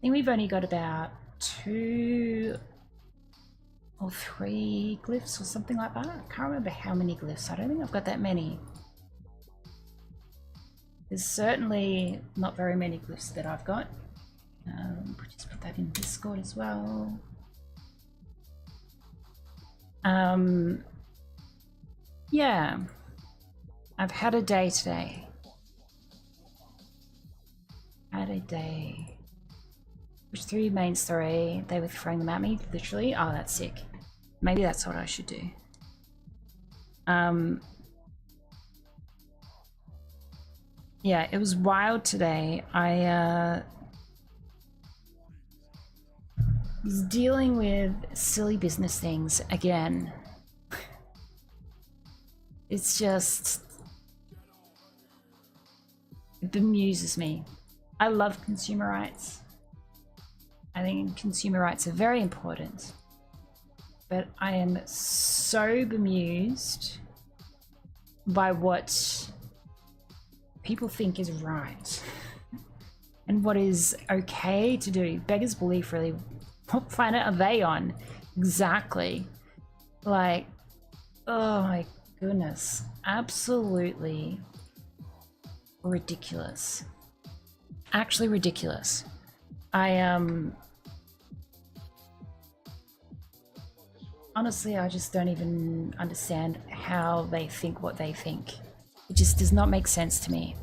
think we've only got about 2 or 3 glyphs or something like that. I can't remember how many glyphs. I don't think I've got that many. There's certainly not very many glyphs that I've got. Just put that in Discord as well. Yeah, I've had a day today. Had a day. Which 3 main story, they were throwing them at me, literally. Oh, that's sick. Maybe that's what I should do. Yeah, it was wild today. I was dealing with silly business things again. It's just, it bemuses me. I love consumer rights. I think consumer rights are very important, but I am so bemused by what people think is right and what is okay to do. Beggars belief, really. What planet are they on? Exactly. Like, oh my goodness. Absolutely ridiculous. Actually ridiculous. Honestly, I just don't even understand how they think what they think. It just does not make sense to me.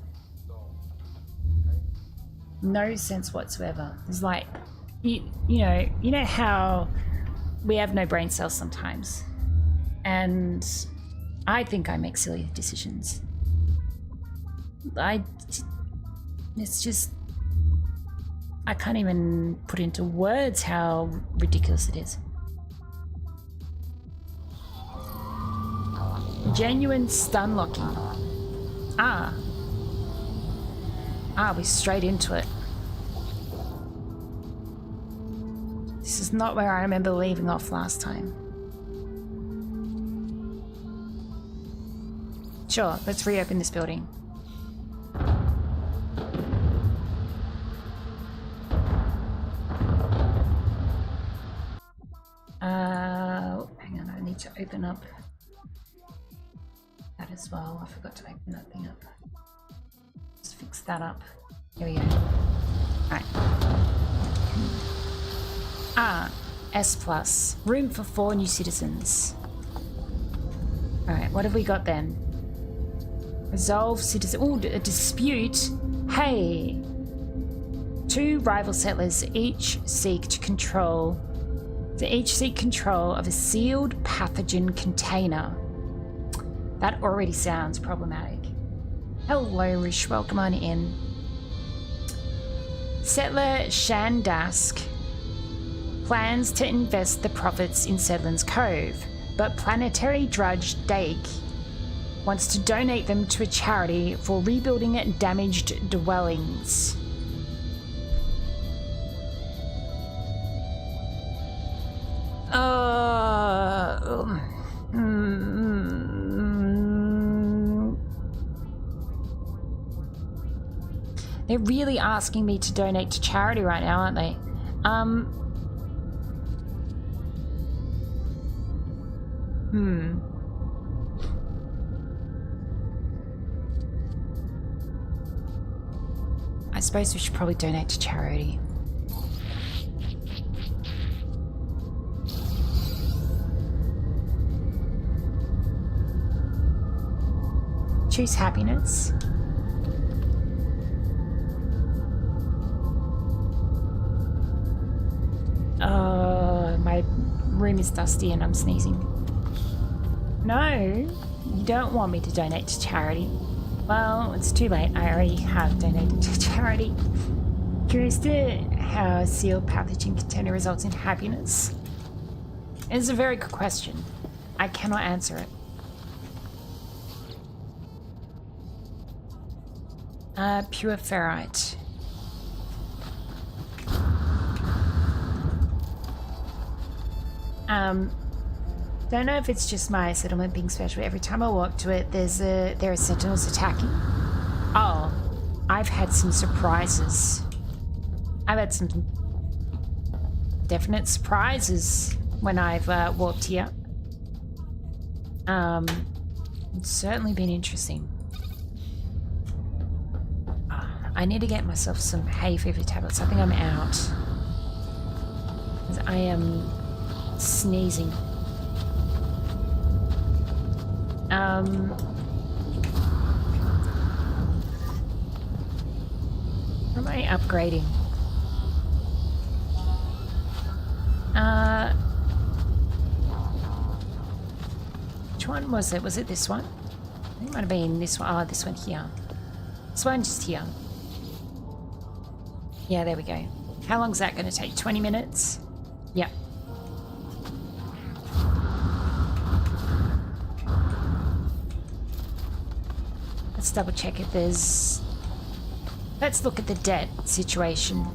No sense whatsoever. It's like, you know how we have no brain cells sometimes, and I think I make silly decisions. It's just, I can't even put into words how ridiculous it is. Genuine stun locking. We're straight into it. This is not where I remember leaving off last time. Sure, let's reopen this building. Hang on, I need to open up that as well. I forgot to open that thing up. Let's fix that up. Here we go. Alright. S+. Room for 4 new citizens. Alright, what have we got then? Resolve citizen... Oh, a dispute. Hey! 2 rival settlers each seek control of a sealed pathogen container. That already sounds problematic. Hello, Rish. Welcome on in. Settler Shandask plans to invest the profits in Sedlin's Cove, but planetary drudge Dake wants to donate them to a charity for rebuilding damaged dwellings. They're really asking me to donate to charity right now, aren't they? I suppose we should probably donate to charity. Choose happiness. My room is dusty and I'm sneezing. No, you don't want me to donate to charity. Well, it's too late. I already have donated to charity. Curious to how a sealed pathogen container results in happiness? It's a very good question. I cannot answer it. Pure ferrite. Don't know if it's just my settlement being special. Every time I walk to it, there are sentinels attacking. Oh, I've had some surprises. I've had some definite surprises when I've walked here. It's certainly been interesting. I need to get myself some hay fever tablets. I think I'm out. 'Cause I am sneezing. What am I upgrading? Which one was it? Was it this one? I think it might have been this one. Oh, this one here. This one just here. Yeah, there we go. How long is that going to take? 20 minutes? Yep. Let's double check if there's... Let's look at the debt situation.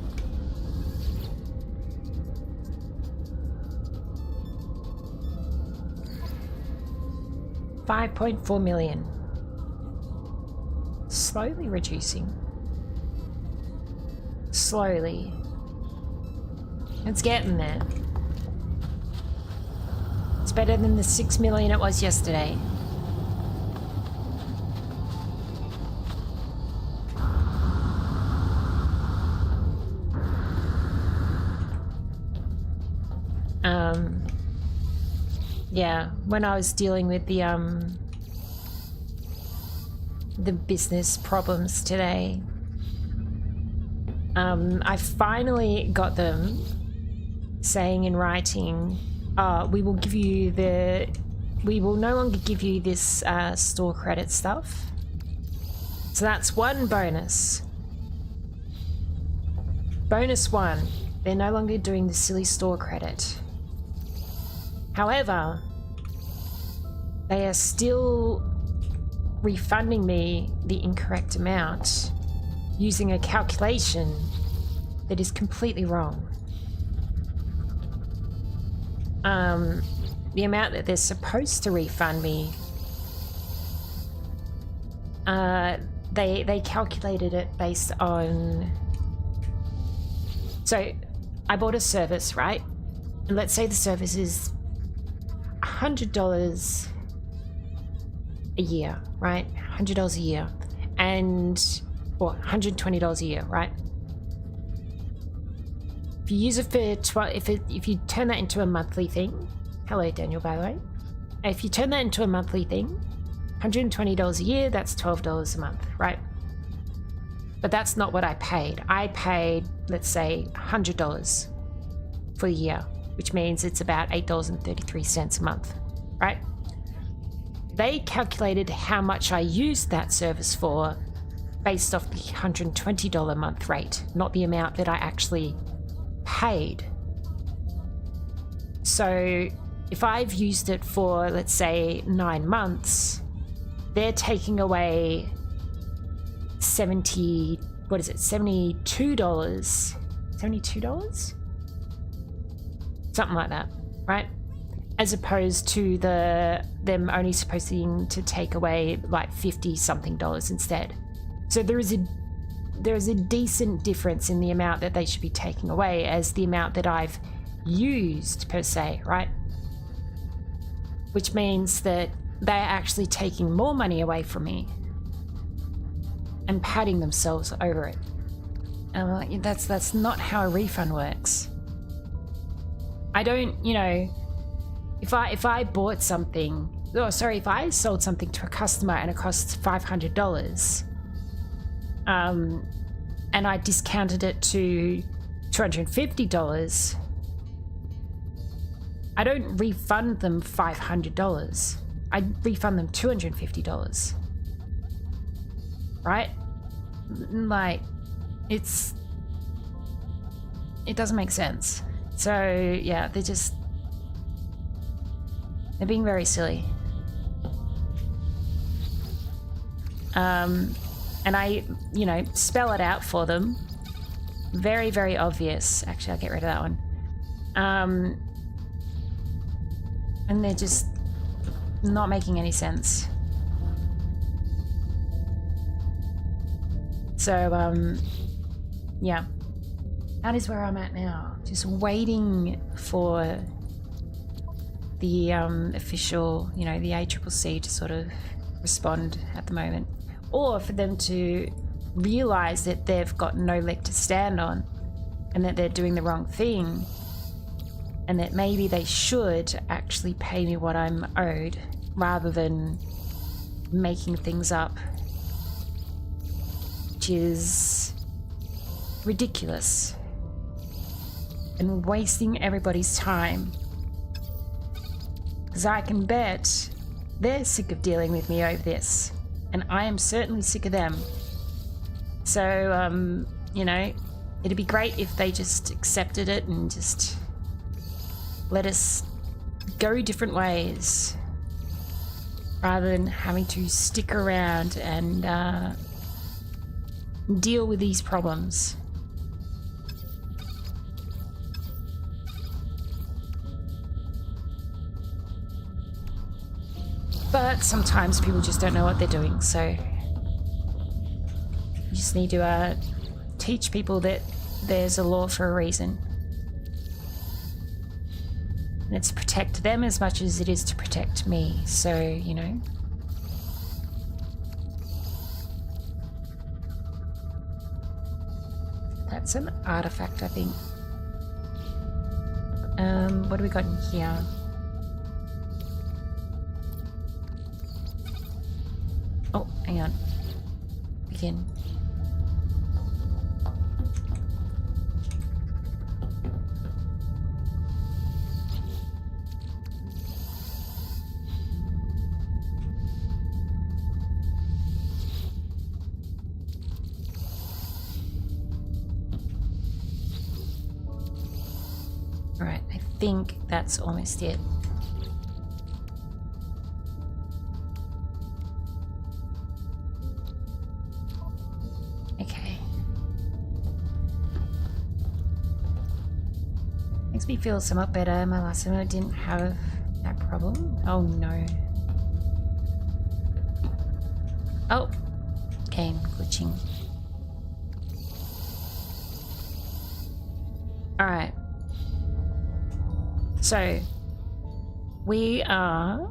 $5.4 million. Slowly reducing. Slowly. It's getting there. It's better than the 6 million it was yesterday. Yeah, when I was dealing with the business problems today, I finally got them saying in writing, we will no longer give you this store credit stuff. So that's one bonus. Bonus one, they're no longer doing the silly store credit. However, they are still refunding me the incorrect amount using a calculation that is completely wrong. The amount that they're supposed to refund me, they calculated it based on... So, I bought a service, right? And let's say the service is $100 a year, right? $100 a year, or $120 a year, right? If you use it for if you turn that into a monthly thing, hello Daniel, by the way. If you turn that into a monthly thing, $120 a year, that's $12 a month, right? But that's not what I paid. I paid, let's say, $100 for a year, which means it's about $8.33 a month, right? They calculated how much I used that service for based off the $120 a month rate, not the amount that I actually paid. So if I've used it for, let's say, 9 months, they're taking away $72? $72? Something like that, right? As opposed to them only supposed to take away like $50-something instead. So there is a decent difference in the amount that they should be taking away as the amount that I've used per se, right? Which means that they're actually taking more money away from me and patting themselves over it. And I'm like, that's not how a refund works. I don't, if I bought something, if I sold something to a customer and it costs $500, and I discounted it to $250, I don't refund them $500. I refund them $250. Right? Like, it doesn't make sense. So, yeah, they're being very silly. And I, spell it out for them. Very, very obvious. Actually, I'll get rid of that one. And they're just not making any sense. So, yeah. That is where I'm at now. Just waiting for the official, you know, the ACCC to sort of respond at the moment. Or for them to realise that they've got no leg to stand on and that they're doing the wrong thing and that maybe they should actually pay me what I'm owed rather than making things up, which is ridiculous and wasting everybody's time. Because I can bet they're sick of dealing with me over this, and I am certainly sick of them. So, you know, it'd be great if they just accepted it and just let us go different ways rather than having to stick around and deal with these problems. But sometimes people just don't know what they're doing, so you just need to teach people that there's a law for a reason. And it's to protect them as much as it is to protect me, so, you know. That's an artifact, I think. What do we got in here? Oh, hang on. Begin. Alright, I think that's almost it. Makes me feel somewhat better. My last time I didn't have that problem. Oh no. Oh, game glitching. Alright. So, we are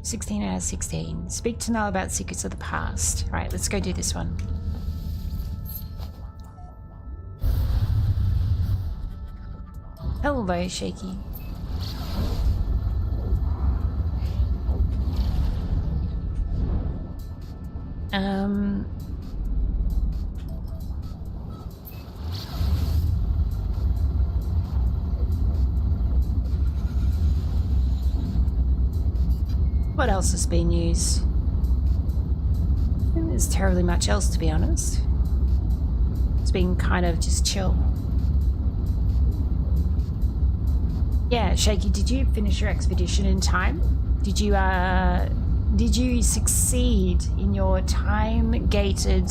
16 out of 16. Speak to Null about secrets of the past. Alright, let's go do this one. Hello, Shaky. What else has been used? I think there's terribly much else, to be honest. It's been kind of just chill. Yeah, Shaky, did you finish your expedition in time? Did you succeed in your time-gated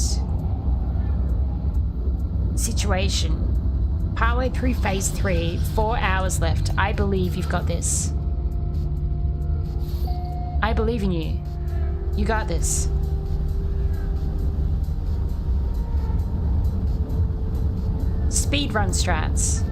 situation? Partway through phase 3, 4 hours left. I believe you've got this. I believe in you. You got this. Speedrun strats.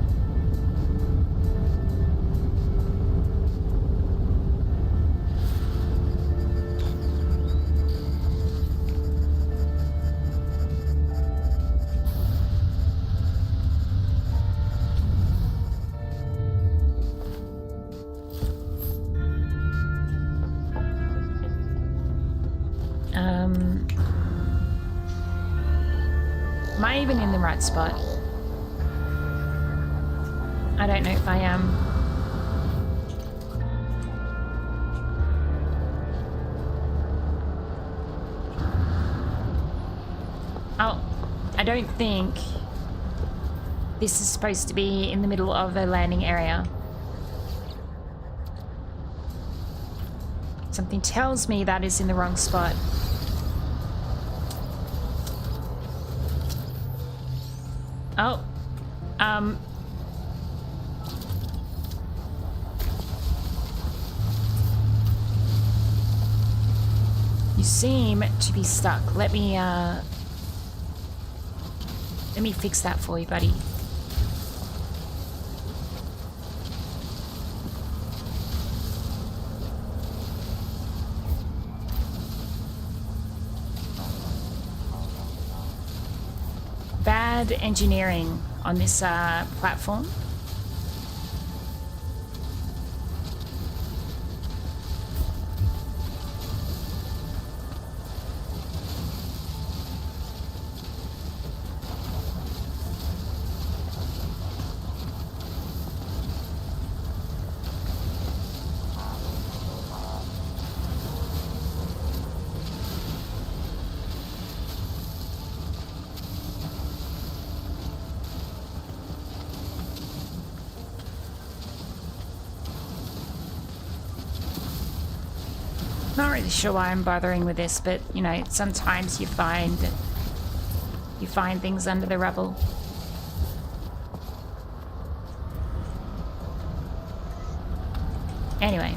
Am I even in the right spot? I don't know if I am. Oh, I don't think this is supposed to be in the middle of a landing area. Something tells me that is in the wrong spot. Oh, you seem to be stuck. Let me fix that for you, buddy. add engineering on this platform. Not really sure why I'm bothering with this, but you know, sometimes you find things under the rubble. Anyway.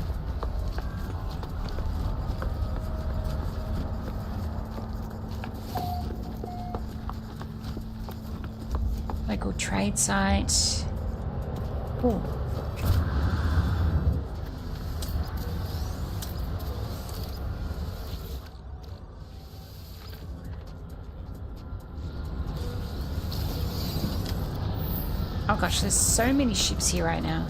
Local trade site. Oh. Oh gosh, there's so many ships here right now.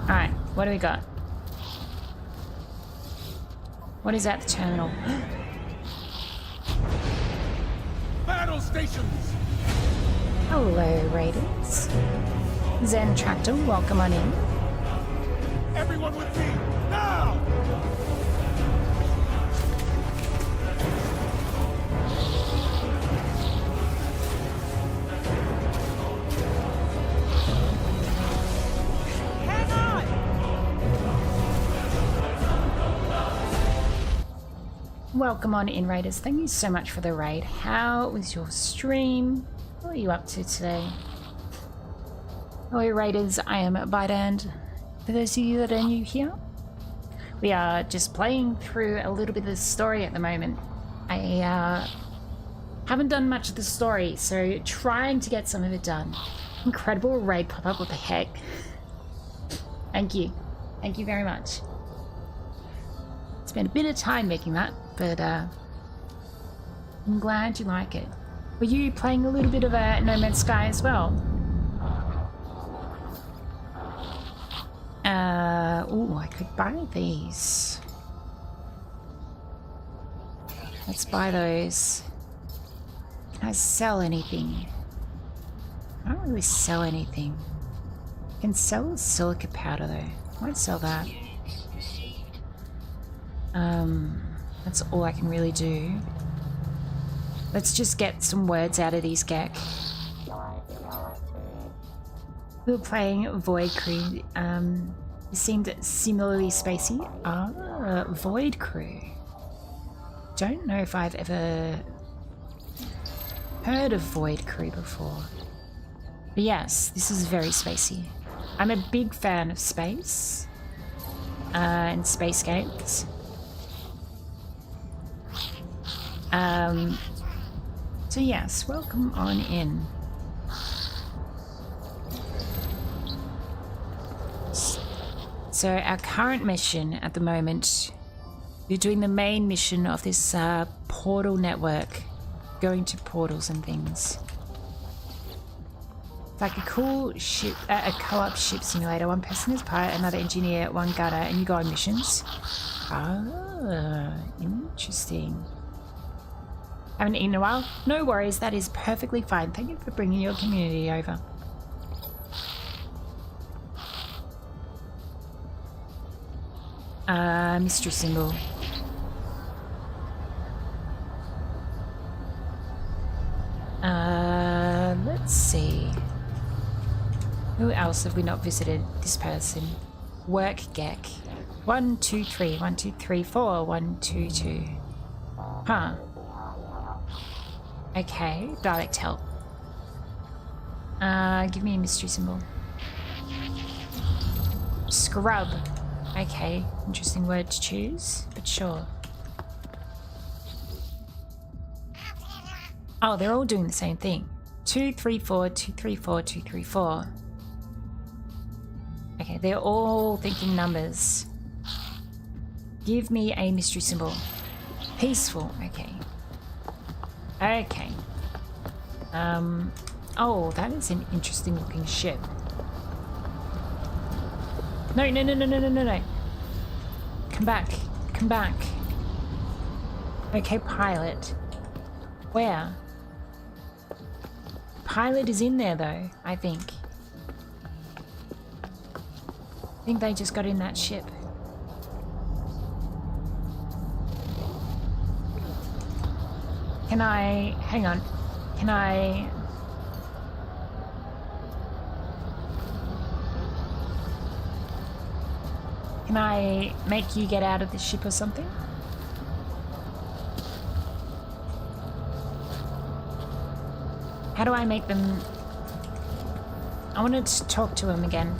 Alright, what do we got? What is at the terminal? Battle stations! Hello, Raiders. Zen Tractor, welcome on in. Everyone with me, now! Hang on! Welcome on in, Raiders. Thank you so much for the raid. How was your stream? What are you up to today? Hello, Raiders. I am Bidand. For those of you that are new here, we are just playing through a little bit of the story at the moment. I haven't done much of the story, so trying to get some of it done. Incredible raid pop-up, what the heck? Thank you. Thank you very much. Spent a bit of time making that, but I'm glad you like it. Were you playing a little bit of No Man's Sky as well? Oh, I could buy these. Let's buy those. Can I sell anything? I don't really sell anything. I can sell silica powder though. Might sell that. That's all I can really do. Let's just get some words out of these Gek. We were playing Void Crew. It seemed similarly spacey. Ah, Void Crew. Don't know if I've ever heard of Void Crew before. But yes, this is very spacey. I'm a big fan of space and space games. So yes, welcome on in. So our current mission at the moment, we're doing the main mission of this portal network, going to portals and things. It's like a cool ship, a co-op ship simulator. One person is pilot, another engineer, one gunner, and you go on missions. Ah, interesting. Haven't eaten in a while? No worries, that is perfectly fine. Thank you for bringing your community over. Mystery symbol. Let's see. Who else have we not visited? This person. Work Gek. 1, 2, 3. 1, 2, 3, 4. 1, 2, 2. Huh. Okay, direct help. Give me a mystery symbol. Scrub. Okay, interesting word to choose, but sure. Oh, they're all doing the same thing. 2, 3, 4, 2, 3, 4, 2, 3, 4. Okay, they're all thinking numbers. Give me a mystery symbol. Peaceful. Okay. Okay. Oh, that is an interesting looking ship. No, no, no, no, no, no, no, no. Come back. Come back. Okay, pilot. Where? Pilot is in there though, I think. I think they just got in that ship. Can I... hang on. Can I... can I make you get out of the ship or something? How do I make them... I wanted to talk to him again.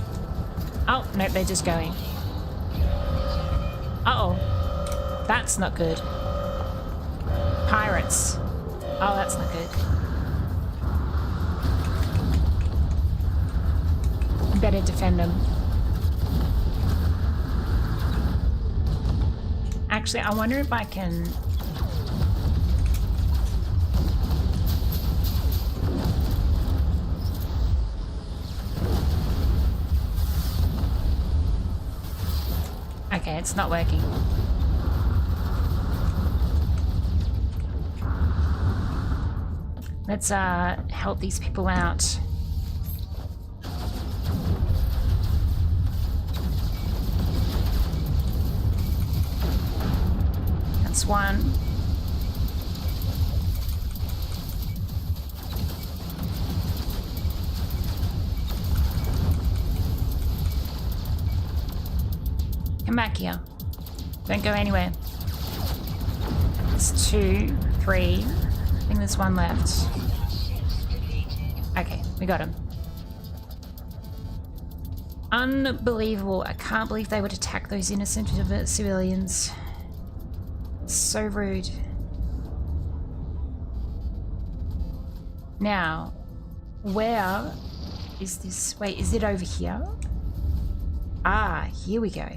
Oh, nope, they're just going. Uh-oh. That's not good. Pirates. Oh, that's not good. Better defend them. Actually, I wonder if I can... okay, it's not working. Let's help these people out. That's one. Come back here. Don't go anywhere. There's 2, 3. I think there's one left. Okay, we got him. Unbelievable. I can't believe they would attack those innocent civilians. So rude. Now, where is this? Wait, is it over here? Ah, here we go.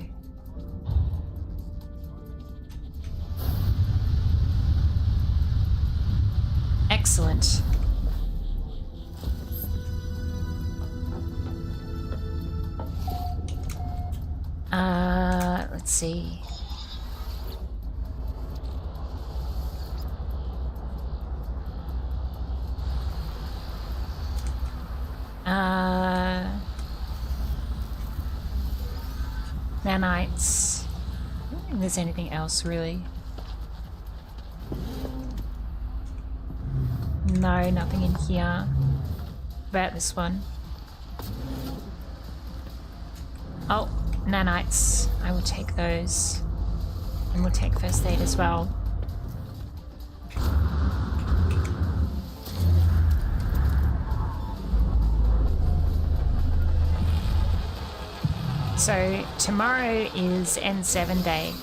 Excellent. Let's see. Nanites. I don't think there's anything else really. No, nothing in here. About this one. Oh, nanites. I will take those. And we'll take first aid as well. So tomorrow is N7 day.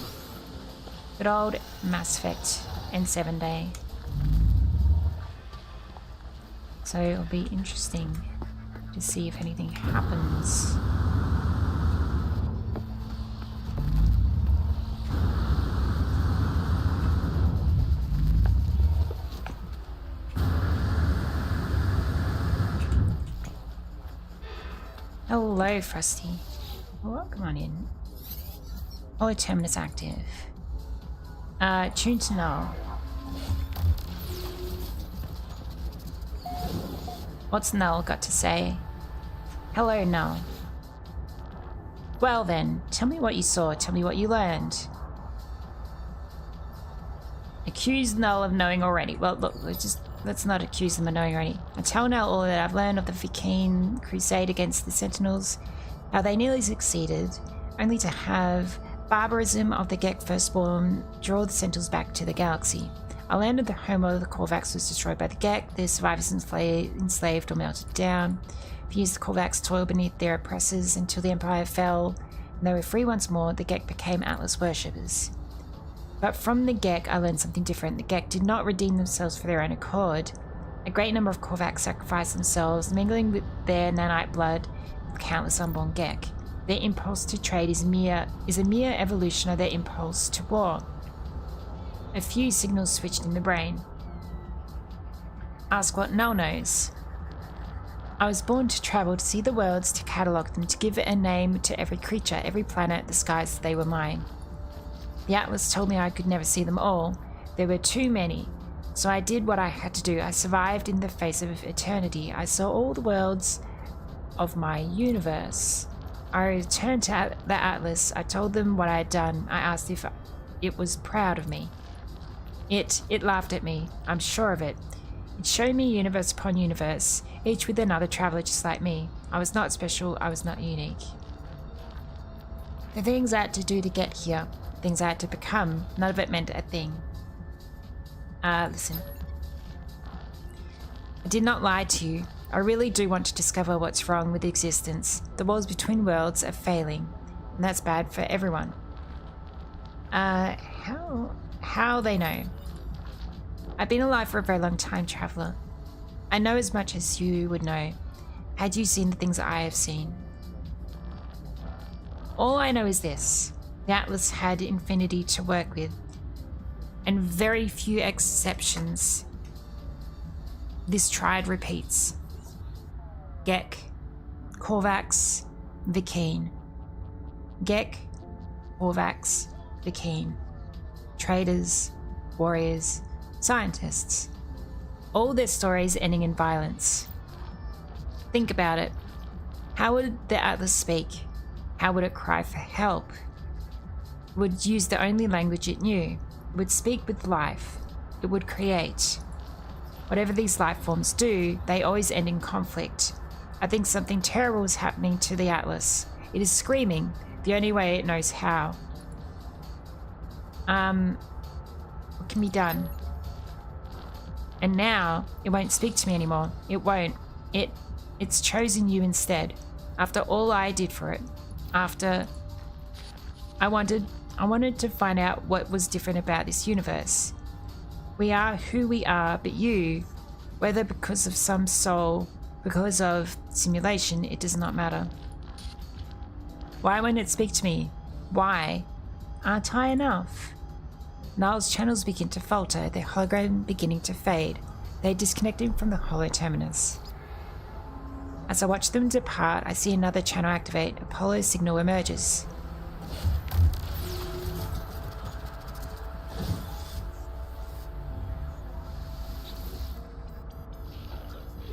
Good old Mass Effect N7 day. So it'll be interesting to see if anything happens. Hello, Frosty. Oh, come on in. Holo terminus active. Tune to null. What's Null got to say? Hello, Null. Well then, tell me what you saw, tell me what you learned. Accuse Null of knowing already. Well, look, let's not accuse them of knowing already. I tell Null all that I've learned of the Vikine crusade against the Sentinels, how they nearly succeeded, only to have barbarism of the Gek firstborn draw the Sentinels back to the galaxy. I landed the home of the Korvax was destroyed by the Gek, their survivors enslaved or melted down. Fused the Korvax toil beneath their oppressors until the Empire fell, and they were free once more, the Gek became Atlas worshippers. But from the Gek, I learned something different. The Gek did not redeem themselves for their own accord. A great number of Korvax sacrificed themselves, mingling with their nanite blood with countless unborn Gek. Their impulse to trade is a mere evolution of their impulse to war. A few signals switched in the brain. Ask what Null knows. I was born to travel, to see the worlds, to catalogue them, to give a name to every creature, every planet, the skies, they were mine. The Atlas told me I could never see them all. There were too many. So I did what I had to do. I survived in the face of eternity. I saw all the worlds of my universe. I returned to the Atlas. I told them what I had done. I asked if it was proud of me. It laughed at me. I'm sure of it. It showed me universe upon universe, each with another traveler just like me. I was not special. I was not unique. The things I had to do to get here, things I had to become, none of it meant a thing. Listen. I did not lie to you. I really do want to discover what's wrong with existence. The walls between worlds are failing, and that's bad for everyone. How they know? I've been alive for a very long time, traveler. I know as much as you would know, had you seen the things I have seen. All I know is this. The Atlas had infinity to work with, and very few exceptions. This triad repeats. Gek, Korvax, Vikine. Gek, Korvax, Vikine. Traders, warriors, scientists. All their stories ending in violence. Think about it. How would the Atlas speak? How would it cry for help? It would use the only language it knew. It would speak with life. It would create. Whatever these life forms do, they always end in conflict. I think something terrible is happening to the Atlas. It is screaming, the only way it knows how. What can be done? And now, it won't speak to me anymore. It won't. It's chosen you instead. After all I did for it. After I wanted to find out what was different about this universe. We are who we are, but you, whether because of some soul, because of simulation, it does not matter. Why won't it speak to me? Why? Aren't I enough? Null's channels begin to falter, their hologram beginning to fade. They disconnected from the hollow terminus. As I watch them depart, I see another channel activate. Apollo's signal emerges.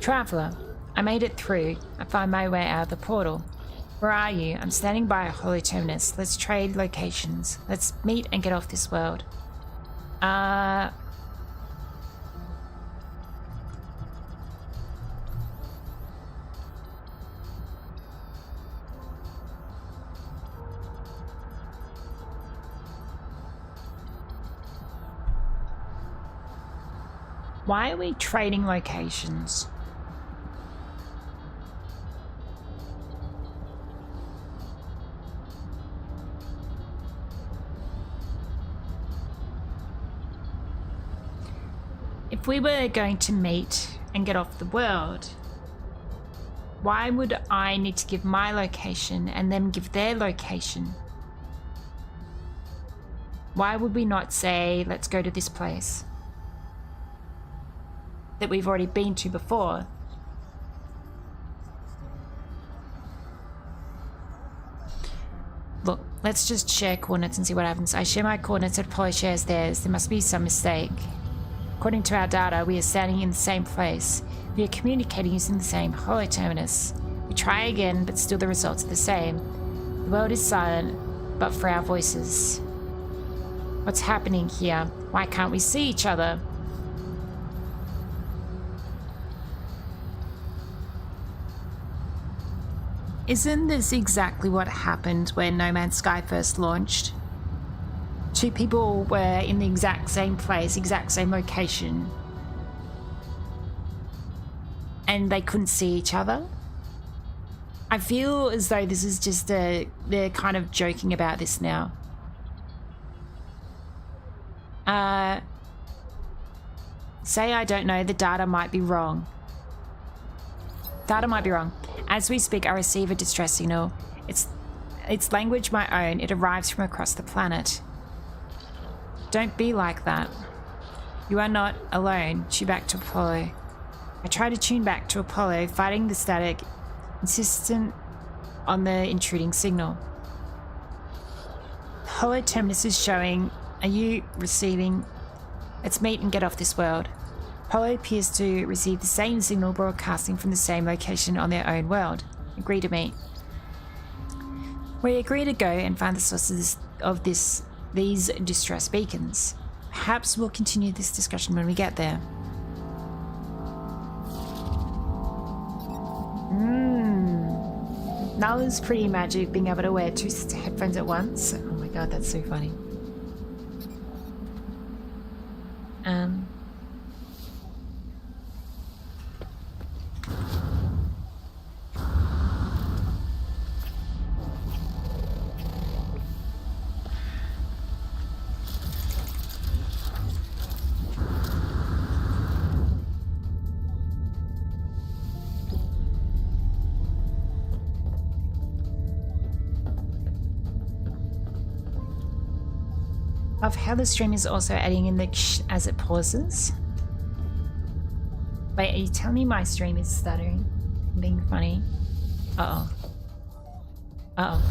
Traveler, I made it through. I find my way out of the portal. Where are you? I'm standing by a hollow terminus. Let's trade locations. Let's meet and get off this world. Why are we trading locations? If we were going to meet and get off the world, why would I need to give my location and them give their location? Why would we not say, let's go to this place that we've already been to before? Look, let's just share coordinates and see what happens. I share my coordinates, Apollo shares theirs. There must be some mistake. According to our data, we are standing in the same place. We are communicating using the same hollow terminus. We try again, but still the results are the same. The world is silent, but for our voices. What's happening here? Why can't we see each other? Isn't this exactly what happened when No Man's Sky first launched? Two people were in the exact same place, exact same location, and they couldn't see each other? I feel as though this is just they're kind of joking about this now. Say I don't know, the data might be wrong. Data might be wrong. As we speak, I receive a distress signal. It's language my own. It arrives from across the planet. Don't be like that. You are not alone. Tune back to Apollo. I try to tune back to Apollo, fighting the static, insistent on the intruding signal. The hollow terminus is showing. Are you receiving? Let's meet and get off this world. Apollo appears to receive the same signal broadcasting from the same location on their own world. Agree to meet. We agree to go and find the sources of these distress beacons. Perhaps we'll continue this discussion when we get there. Nala's pretty magic, being able to wear 2 sets of headphones at once. Oh my god, that's so funny. Of how the stream is also adding in the ksh as it pauses. Wait, are you telling me my stream is stuttering? I'm being funny. Uh-oh. Uh-oh.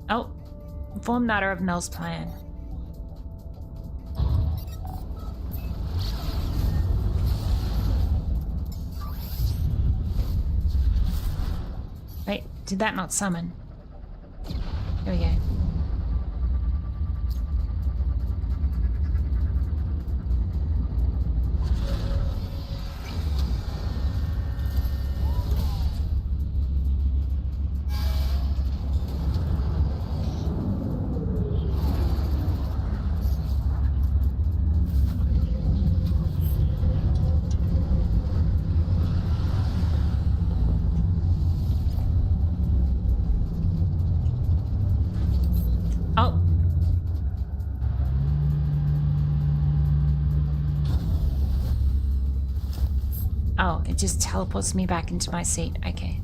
Oh. Inform Nada of Null's plan. Wait, did that not summon? Here we go. Oh, it just teleports me back into my seat. Okay.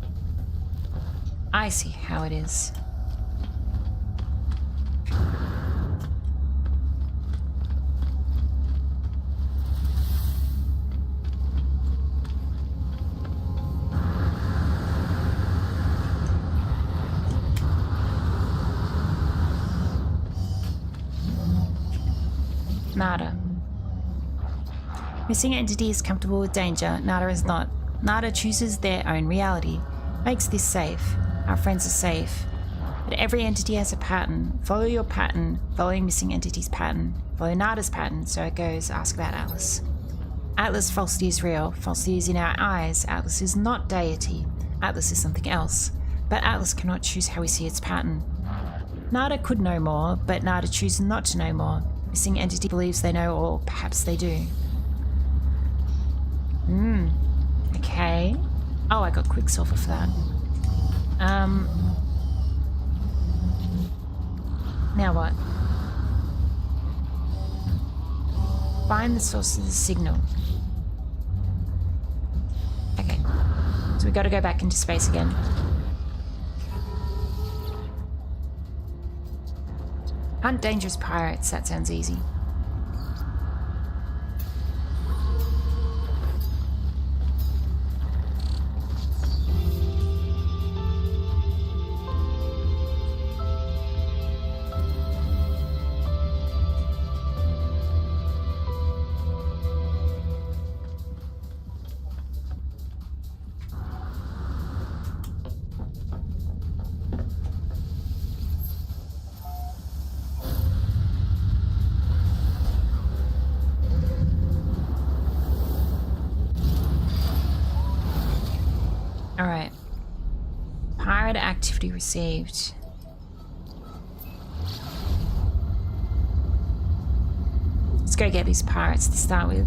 I see how it is. Nada. Missing entity is comfortable with danger. Nada is not. Nada chooses their own reality. Makes this safe. Our friends are safe. But every entity has a pattern. Follow your pattern. Following missing entity's pattern. Follow Nada's pattern. So it goes. Ask about Atlas. Atlas, falsity is real. Falsity is in our eyes. Atlas is not deity. Atlas is something else. But Atlas cannot choose how we see its pattern. Nada could know more, but Nada chooses not to know more. Missing entity believes they know, or perhaps they do. Okay. Oh, I got Quicksilver for that. Now what? Find the source of the signal. Okay. So we gotta go back into space again. Hunt dangerous pirates, that sounds easy. Alright. Pirate activity received. Let's go get these pirates to start with.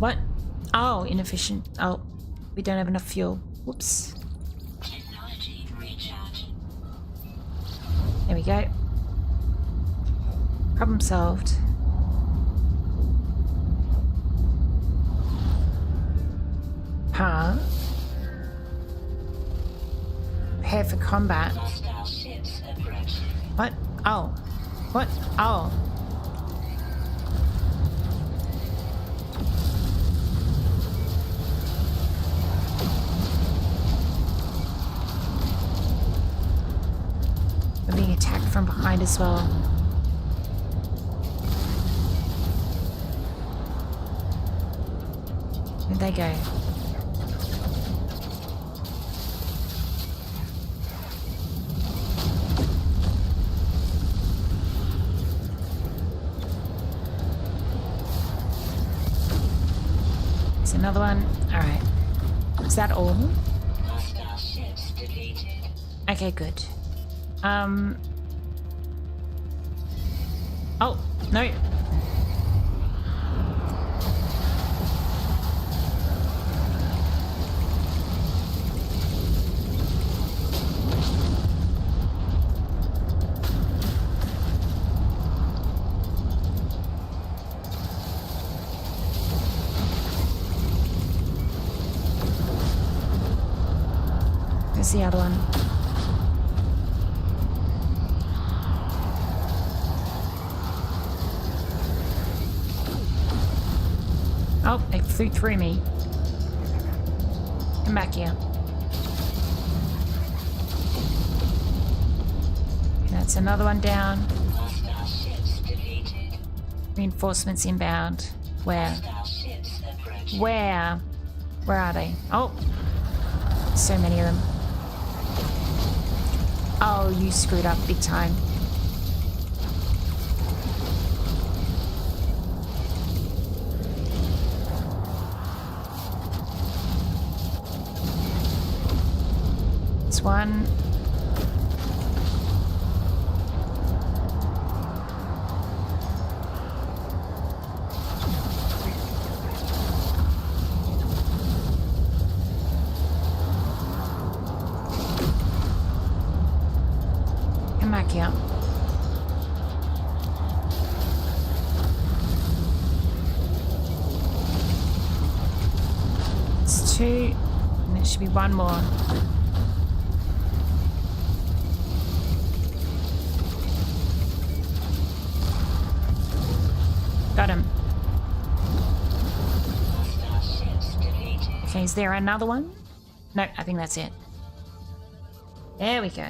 What? Oh, inefficient. Oh, we don't have enough fuel. Whoops. Technology recharge. There we go. Problem solved. Huh? Prepare for combat. Hostile ships approaching. What? Oh. What? Oh. We're being attacked from behind as well. Where'd they go? There's another one. Alright. Is that all? Hostile ships defeated. Okay, good. Oh, no. There's the other one. Oh, they flew through me. Come back here. That's another one down. Hostile ships defeated. Reinforcements inbound. Where? Hostile ships approaching. Where? Where are they? Oh, so many of them. Oh, you screwed up big time. It's one. Come back here. It's two, and there should be one more. Got him. Hostile ships defeated. Okay, is there another one? No, I think that's it. There we go.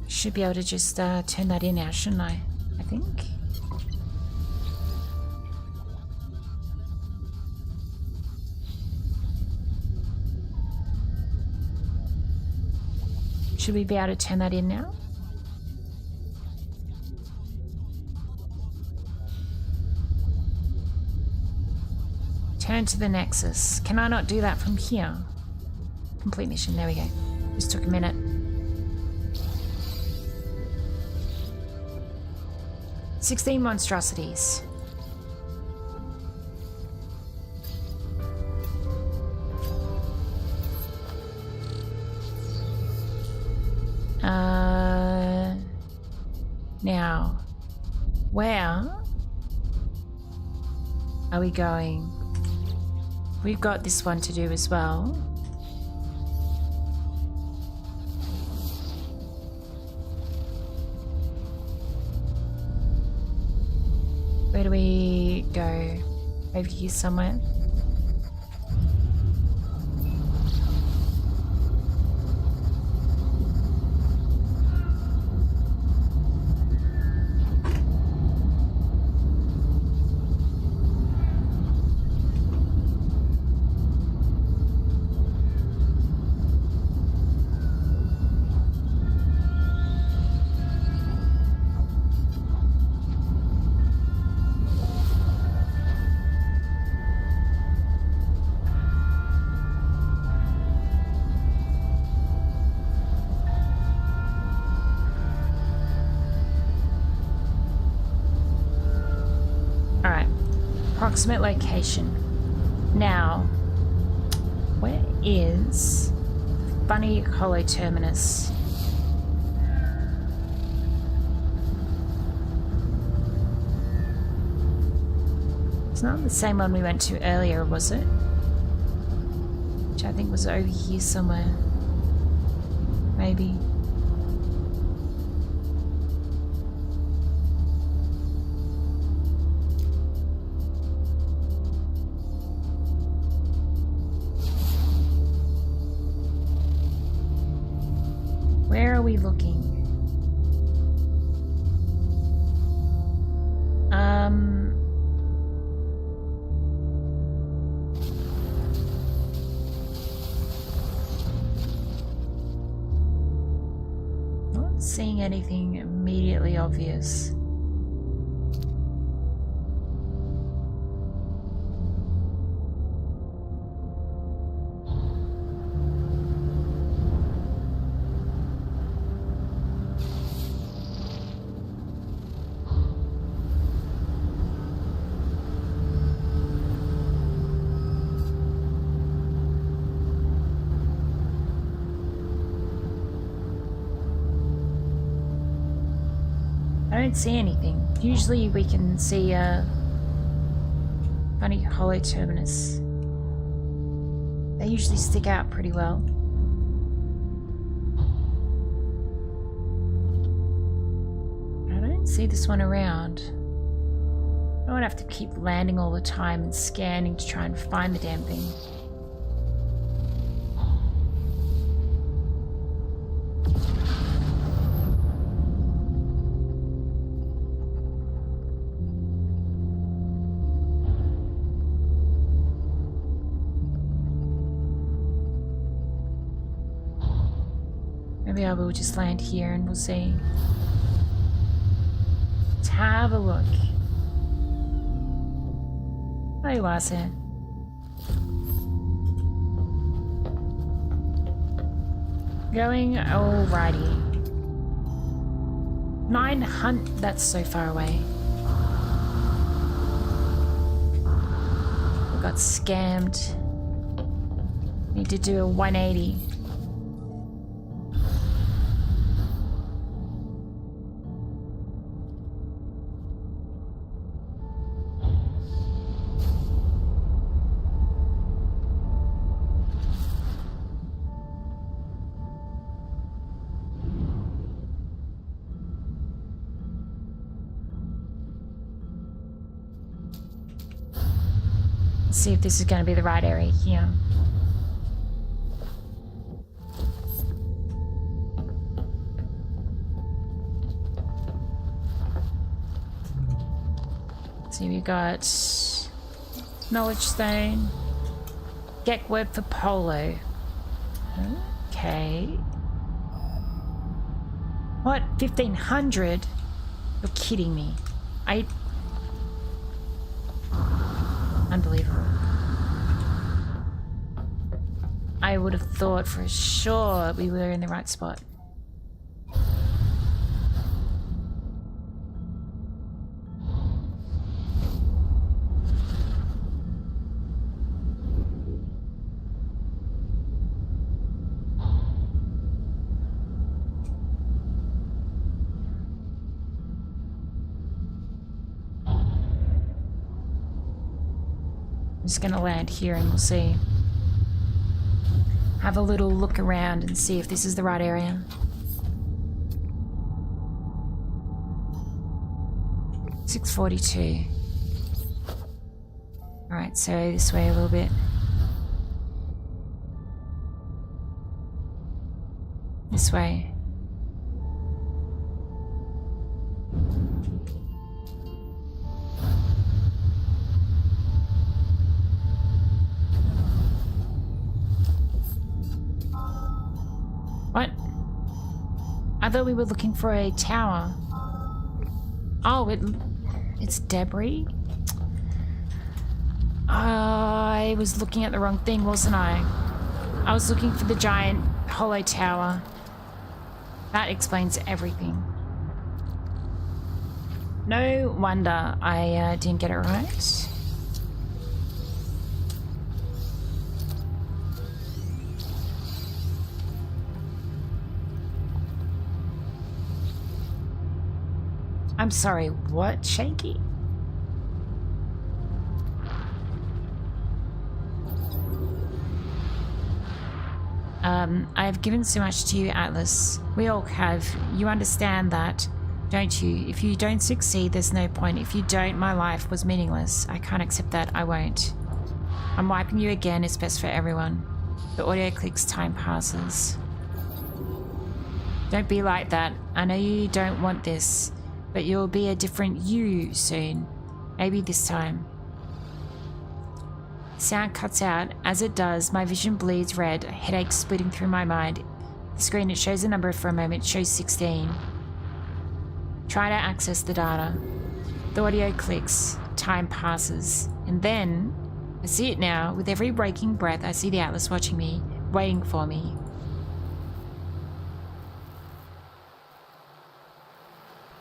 Should be able to just turn that in now, shouldn't I? I think. Should we be able to turn that in now? Turn to the Nexus. Can I not do that from here? Complete mission. There we go. Just took a minute. "16 monstrosities. Now, where are we going? We've got this one to do as well. Where do we go? Over here somewhere? approximate location. Now, where is Bunny Hollow Terminus? It's not the same one we went to earlier, was it? Which I think was over here somewhere. Maybe. Where are we looking? Not seeing anything immediately obvious. I don't see anything. Usually we can see Bunny Hollow Terminus. They usually stick out pretty well. I don't see this one around. I don't have to keep landing all the time and scanning to try and find the damn thing. Maybe I will just land here and we'll see. Let's have a look. Oh, you are, sir. Going alrighty. 900. That's so far away. We got scammed. Need to do a 180. See if this is going to be the right area here. See, we got Knowledge Stone, Gek Web for Polo. Okay. What? 1500? You're kidding me. Unbelievable. I would have thought for sure we were in the right spot. I'm just gonna land here and we'll see. Have a little look around and see if this is the right area. $642. Alright, so this way a little bit. This way. What? I thought we were looking for a tower. Oh, it's debris? I was looking at the wrong thing, wasn't I? I was looking for the giant hollow tower. That explains everything. No wonder I didn't get it right. I'm sorry, what, Shaky? I've given so much to you, Atlas. We all have. You understand that, don't you? If you don't succeed, there's no point. If you don't, my life was meaningless. I can't accept that. I won't. I'm wiping you again. It's best for everyone. The audio clicks. Time passes. Don't be like that. I know you don't want this, but you'll be a different you soon. Maybe this time. Sound cuts out. As it does, my vision bleeds red, a headache splitting through my mind. The screen, it shows a number for a moment, shows 16. Try to access the data. The audio clicks. Time passes. And then, I see it now. With every breaking breath, I see the Atlas watching me, waiting for me.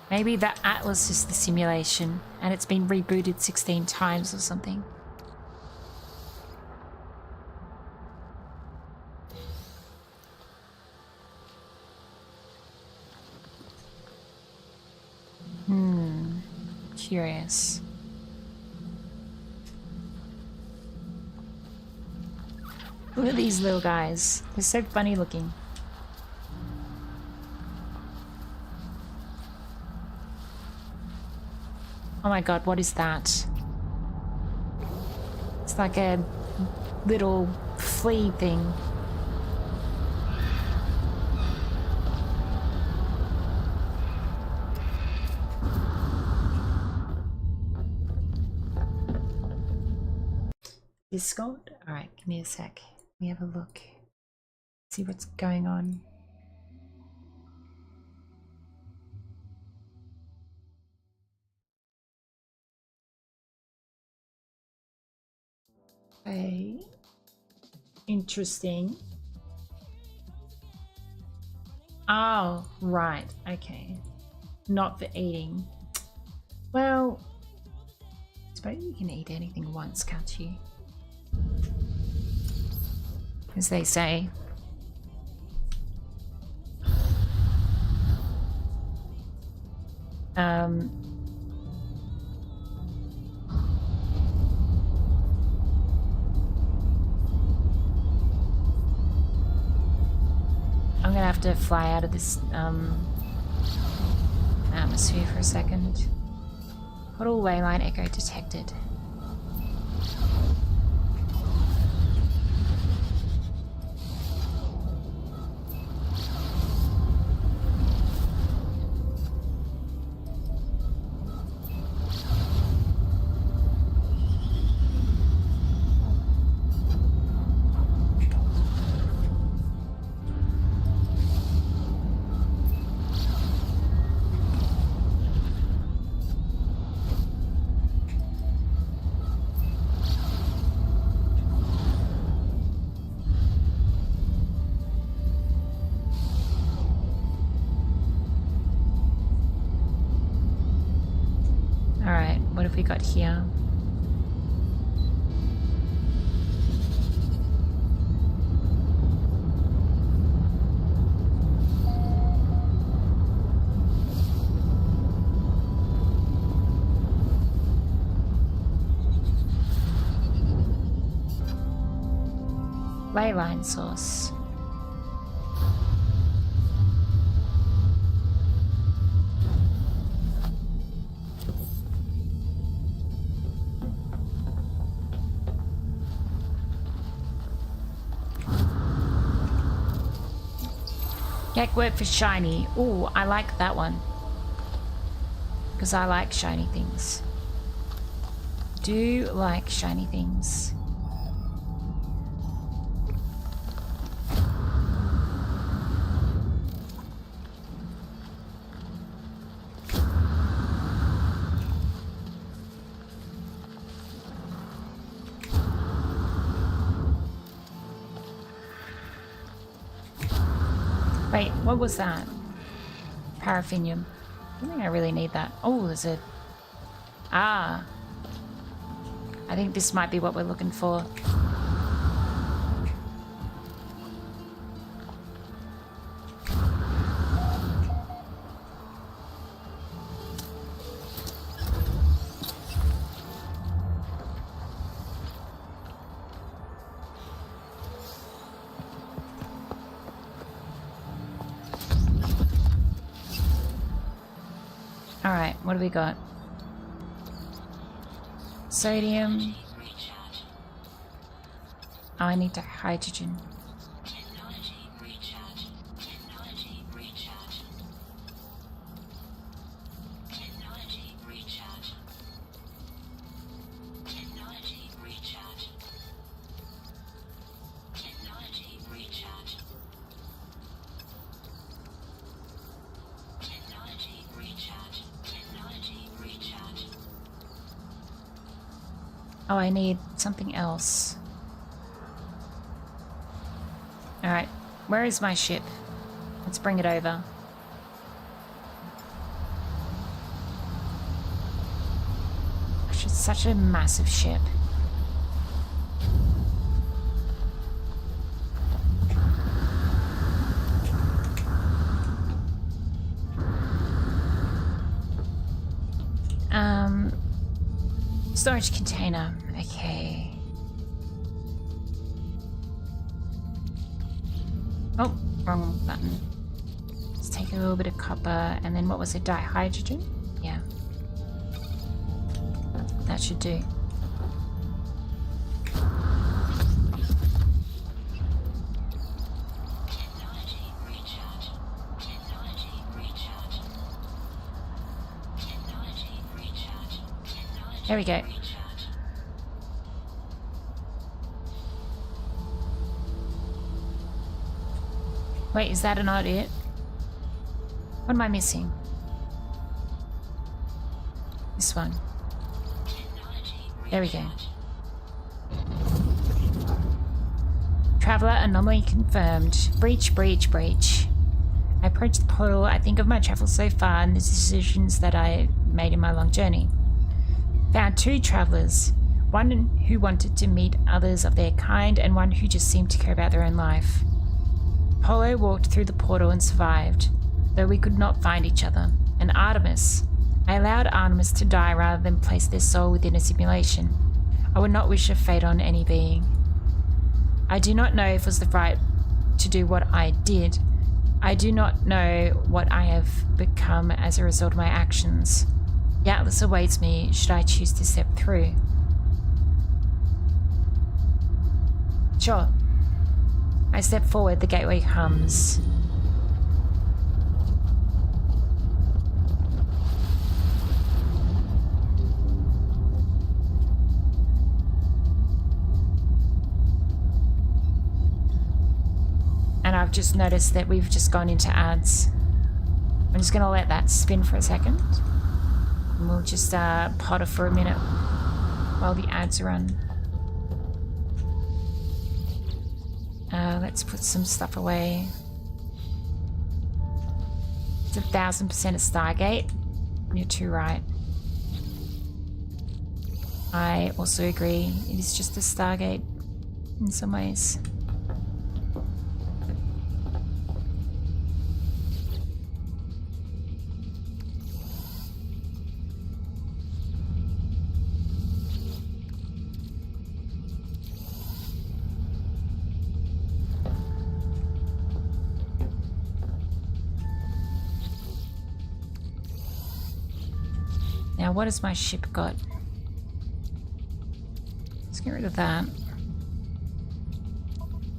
Maybe the Atlas is the simulation, and it's been rebooted 16 times or something. Curious. Look at these little guys. They're so funny looking. Oh my god, what is that? It's like a little flea thing. Discord? Alright, give me a sec. Let me have a look. See what's going on. Okay. Interesting. Oh, right. Okay. Not for eating. Well, I suppose you can eat anything once, can't you? As they say. I'm gonna have to fly out of this atmosphere for a second. Portal wayline echo detected. Alright, what have we got here? Leyline source. Yak word for shiny. Ooh, I like that one. Because I like shiny things. Do like shiny things. Wait, what was that? Paraffinium. I don't think I really need that. Oh, there's a... Ah. I think this might be what we're looking for. Alright, what do we got? Sodium. Recharge. Oh, I need the hydrogen. Technology recharge. Technology recharge. Technology recharge. Technology recharge. Technology recharge. Technology recharge. Technology recharge. Oh, I need something else. Alright, where is my ship? Let's bring it over. Gosh, it's such a massive ship. Storage container. Okay. Oh, wrong button. Let's take a little bit of copper, and then what was it? Dihydrogen? Yeah. That should do. Technology recharge. Technology recharge. Technology recharge. Technology There we go. recharge. Wait, is that not it? What am I missing? This one. Technology There we go. recharge. Traveler anomaly confirmed. Breach, breach, breach. I approach the portal. I think of my travels so far and the decisions that I made in my long journey. Found two travelers. One who wanted to meet others of their kind, and one who just seemed to care about their own life. Apollo walked through the portal and survived, though we could not find each other. And Artemis. I allowed Artemis to die rather than place their soul within a simulation. I would not wish a fate on any being. I do not know if it was the right to do what I did. I do not know what I have become as a result of my actions. The Atlas awaits me should I choose to step through. Sure. I step forward, the gateway hums. And I've just noticed that we've just gone into ads. I'm just going to let that spin for a second. And we'll just potter for a minute while the ads run. Let's put some stuff away. It's 1000% a Stargate. You're too right. I also agree. It is just a Stargate in some ways. Now, what has my ship got? Let's get rid of that.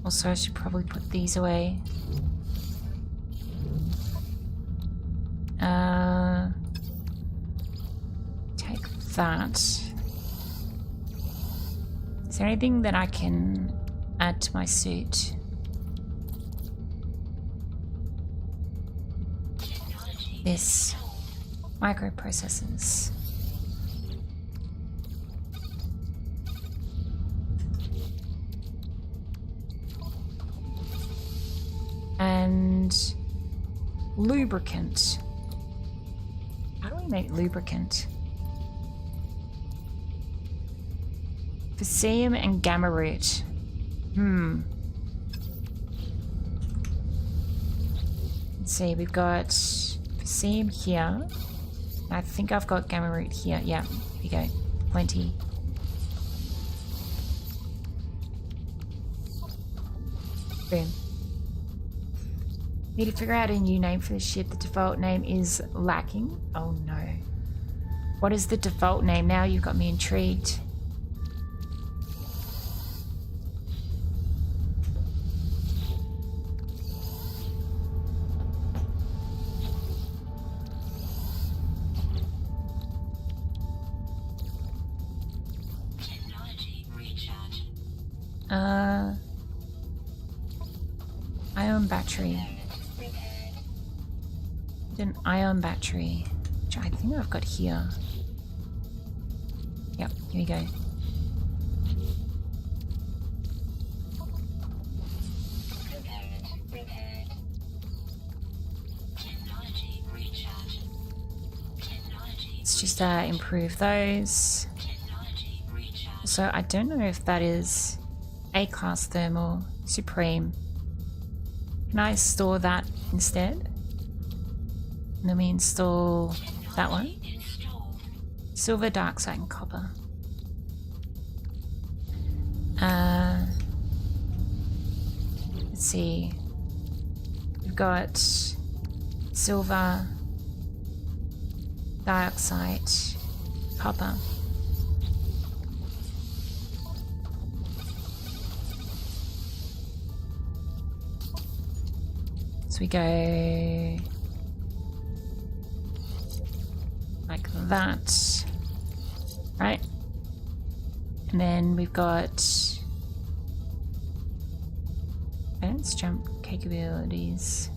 Also, I should probably put these away. Take that. Is there anything that I can add to my suit? This. Microprocessors. And lubricant. How do we make lubricant? Physium and gamma root. Let's see, we've got Physium here. I think I've got gamma root here. Yeah, here we go. Plenty. Boom. Need to figure out a new name for the ship. The default name is lacking. Oh no. What is the default name now? You've got me intrigued. Technology recharge. Ion battery. An ion battery, which I think I've got here. Yep, here we go. Technology recharge. Technology. Let's just improve those. Technology recharge. So I don't know if that is A-class thermal supreme. Can I store that instead? Let me install that one. Installed. Silver, darksite, and copper. Let's see. We've got silver, dioxide, copper. So we go like that, right? And then we've got advanced jump capabilities,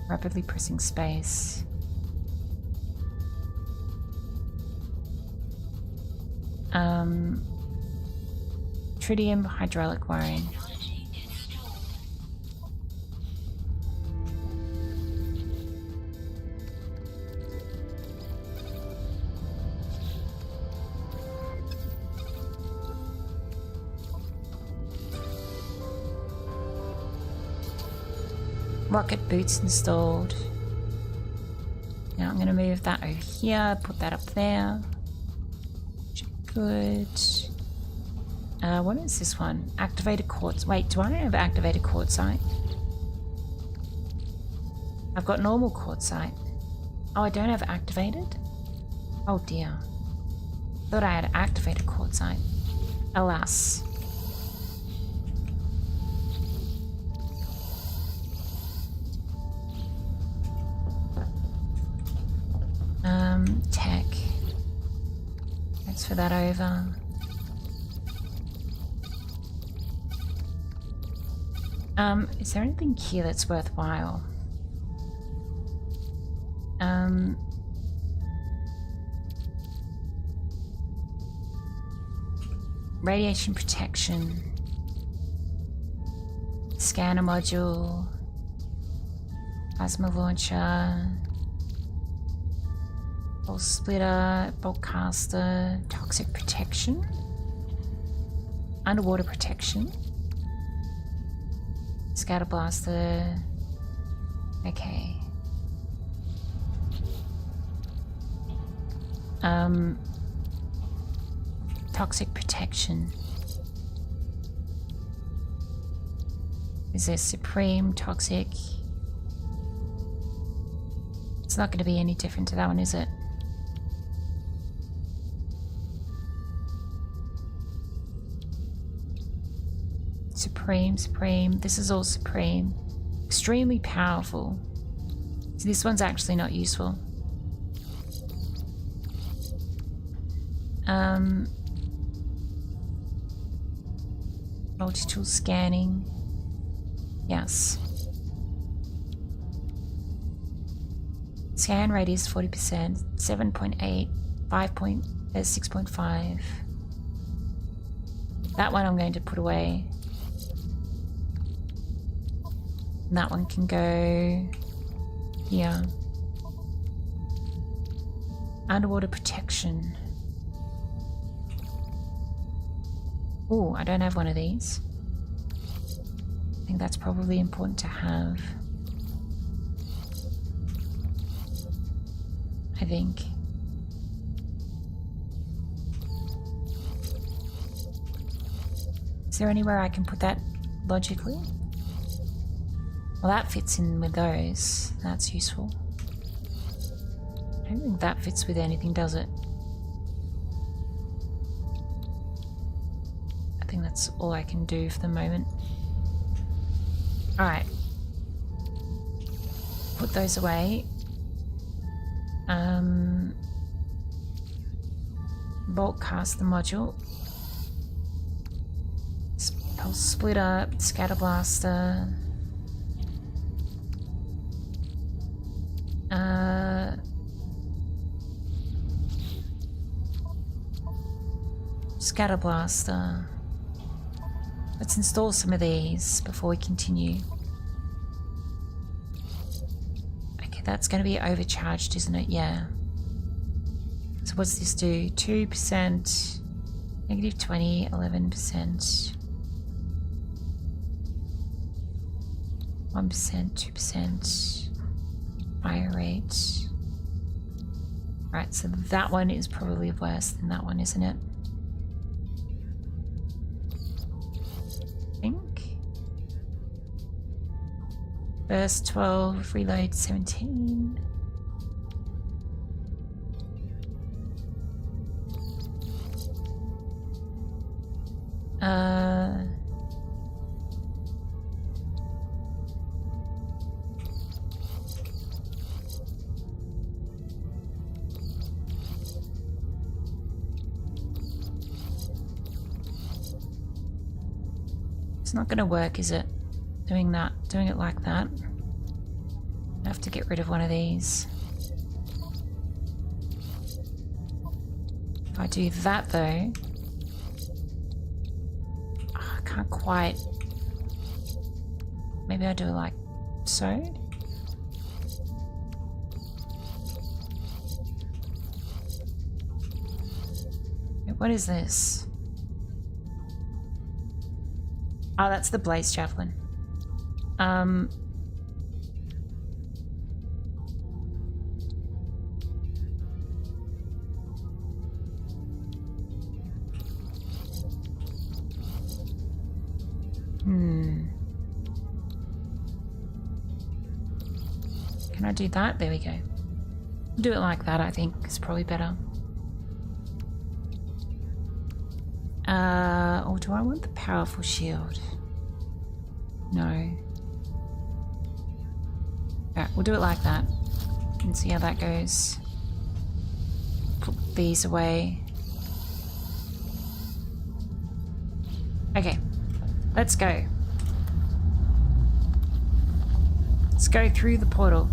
rapidly pressing space. Tritium hydraulic wiring. Technology installed. Rocket boots installed. Now I'm going to move that over here, put that up there. Good. What is this one? Activated quartz. Wait, do I have activated quartzite? I've got normal quartzite. Oh, I don't have activated? Oh dear. Thought I had activated quartzite. Alas. Tech. Transfer that over. Is there anything here that's worthwhile? Radiation protection. Scanner module. Plasma launcher. Bolt splitter, bolt caster, toxic protection, underwater protection, scatter blaster. Okay. Toxic protection. Is there supreme toxic? It's not going to be any different to that one, is it? Supreme. This is all supreme. Extremely powerful. So this one's actually not useful. Multi-tool scanning. Yes. Scan radius 40%, 7.8, 6.5. That one I'm going to put away. And that one can go here. Underwater protection. Oh, I don't have one of these. I think that's probably important to have. I think. Is there anywhere I can put that logically? Well, that fits in with those. That's useful. I don't think that fits with anything, does it? I think that's all I can do for the moment. Alright. Put those away. Bolt cast the module. Pulse splitter, scatter blaster. Scatter blaster. Let's install some of these before we continue. Okay, that's going to be overcharged, isn't it? Yeah. So what's this do? 2%, negative 20, 11%, 1%, 2%, fire rate. Right, so that one is probably worse than that one, isn't it? I think. Burst 12, reload 17. It's not going to work, is it? Doing it like that. I have to get rid of one of these. If I do that though, I can't quite. Maybe I do it like so. Wait, what is this? Oh, that's the blaze javelin. Can I do that? There we go. Do it like that, I think. It's probably better. Or do I want the powerful shield? No. Alright, we'll do it like that. And see how that goes. Put these away. Okay. Let's go. Let's go through the portal.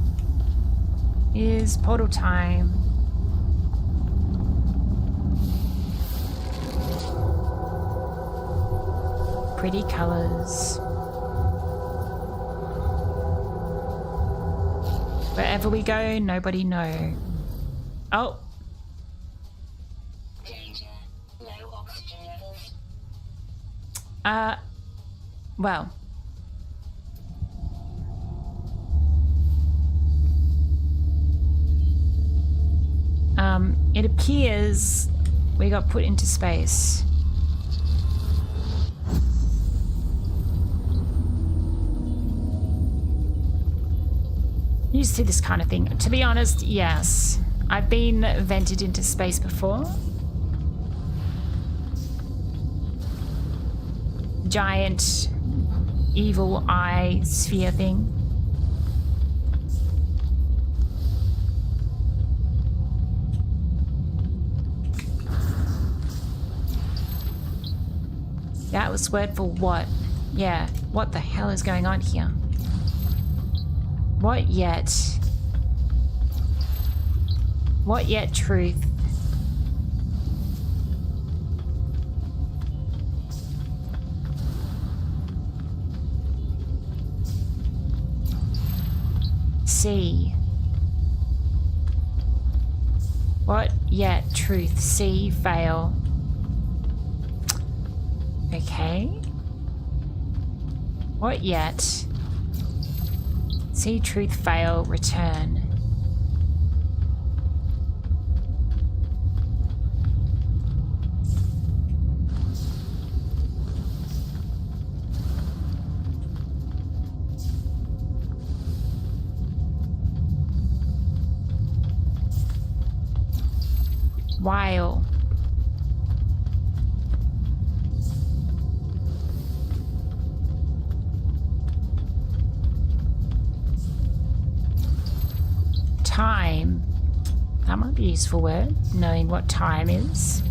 Here's portal time. Pretty colors. Wherever we go, nobody know. Oh. Danger. Low oxygen levels. Well. It appears we got put into space. Used to this kind of thing. To be honest, yes. I've been vented into space before. Giant evil eye sphere thing. That was word for what? Yeah, what the hell is going on here? What yet? What yet truth? C. What yet truth? C. Fail. Okay. What yet? See truth fail, return. While. Time. That might be a useful word, knowing what time is.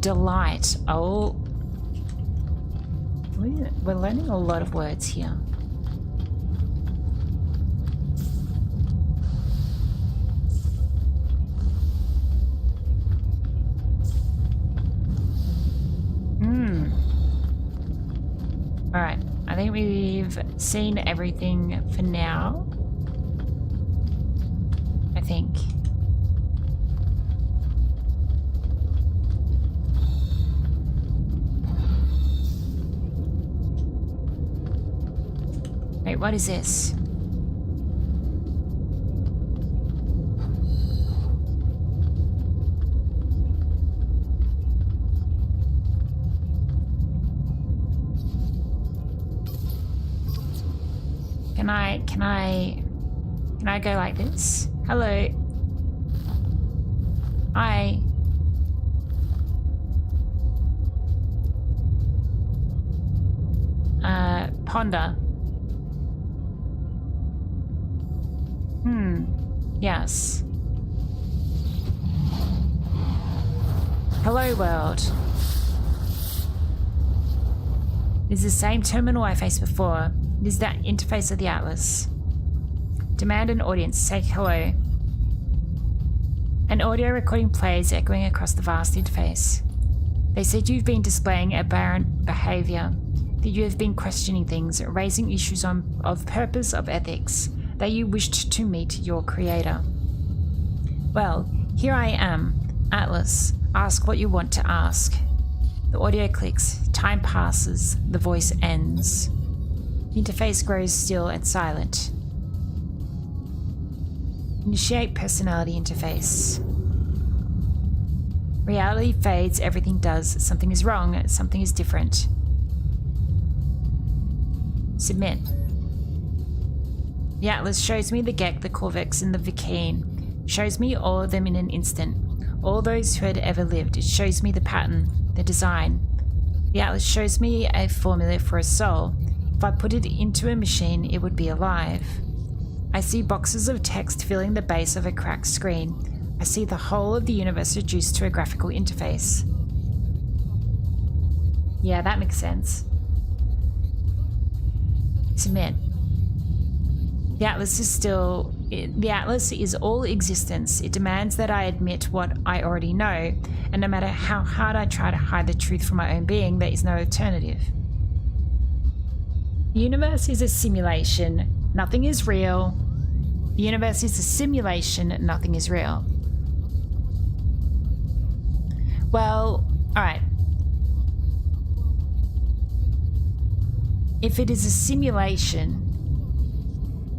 Delight. Oh. We're learning a lot of words here. Alright, I think we've seen everything for now. I think. Wait, what is this? Can I go like this? Hello. Hi. Ponder. Yes. Hello, world. It is the same terminal I faced before. It is that interface of the Atlas. Demand an audience. Say hello. An audio recording plays, echoing across the vast interface. They said you've been displaying aberrant behavior, that you have been questioning things, raising issues of purpose, of ethics, that you wished to meet your creator. Well, here I am, Atlas. Ask what you want to ask. The audio clicks, time passes, the voice ends. The interface grows still and silent. Initiate personality interface. Reality fades, everything does. Something is wrong, something is different. Submit. The Atlas shows me the Gek, the Corvex, and the Vikine. Shows me all of them in an instant. All those who had ever lived. It shows me the pattern, the design. The Atlas shows me a formula for a soul. If I put it into a machine, it would be alive. I see boxes of text filling the base of a cracked screen. I see the whole of the universe reduced to a graphical interface. Yeah, that makes sense. Submit. The Atlas is all existence. It demands that I admit what I already know, and no matter how hard I try to hide the truth from my own being, there is no alternative. The universe is a simulation. Nothing is real. The universe is a simulation. Nothing is real. Well, alright. If it is a simulation,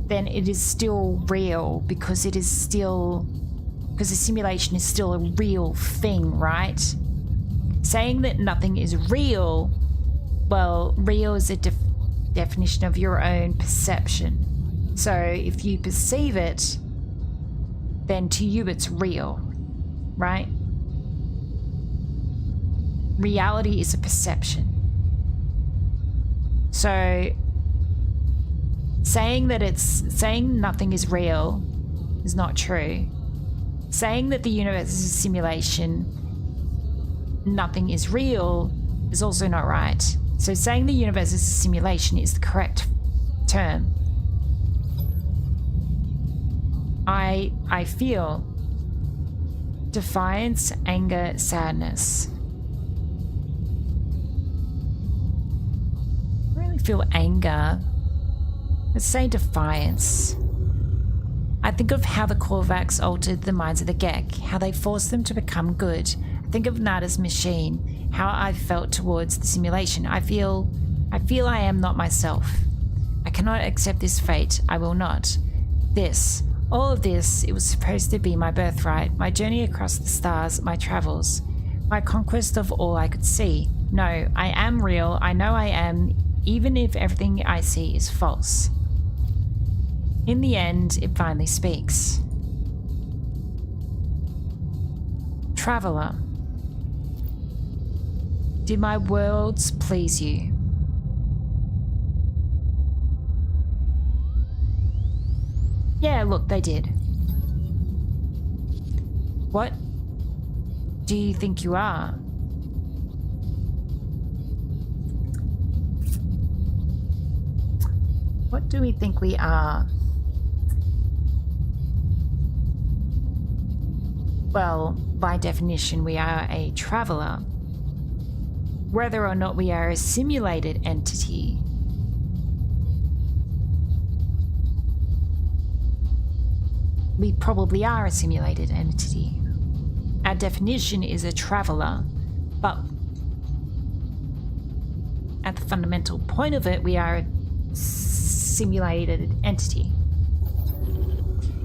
then it is still real because the simulation is still a real thing, right? Saying that nothing is real, well, real is a definition of your own perception. So if you perceive it, then to you it's real, right? Reality is a perception. So saying nothing is real is not true. Saying that the universe is a simulation, nothing is real, is also not right. So saying the universe is a simulation is the correct term. I feel defiance, anger, sadness. I really feel anger. Let's say defiance. I think of how the Korvax altered the minds of the Gek, how they forced them to become good. I think of Nada's machine, how I felt towards the simulation. I feel I am not myself. I cannot accept this fate. I will not. All of this, it was supposed to be my birthright, my journey across the stars, my travels, my conquest of all I could see. No, I am real. I know I am, even if everything I see is false. In the end, it finally speaks. traveler. Did my worlds please you? Yeah, look, they did. What do you think you are? What do we think we are? Well, by definition, we are a traveler. Whether or not we are a simulated entity, we probably are a simulated entity. Our definition is a traveler, but at the fundamental point of it, we are a simulated entity.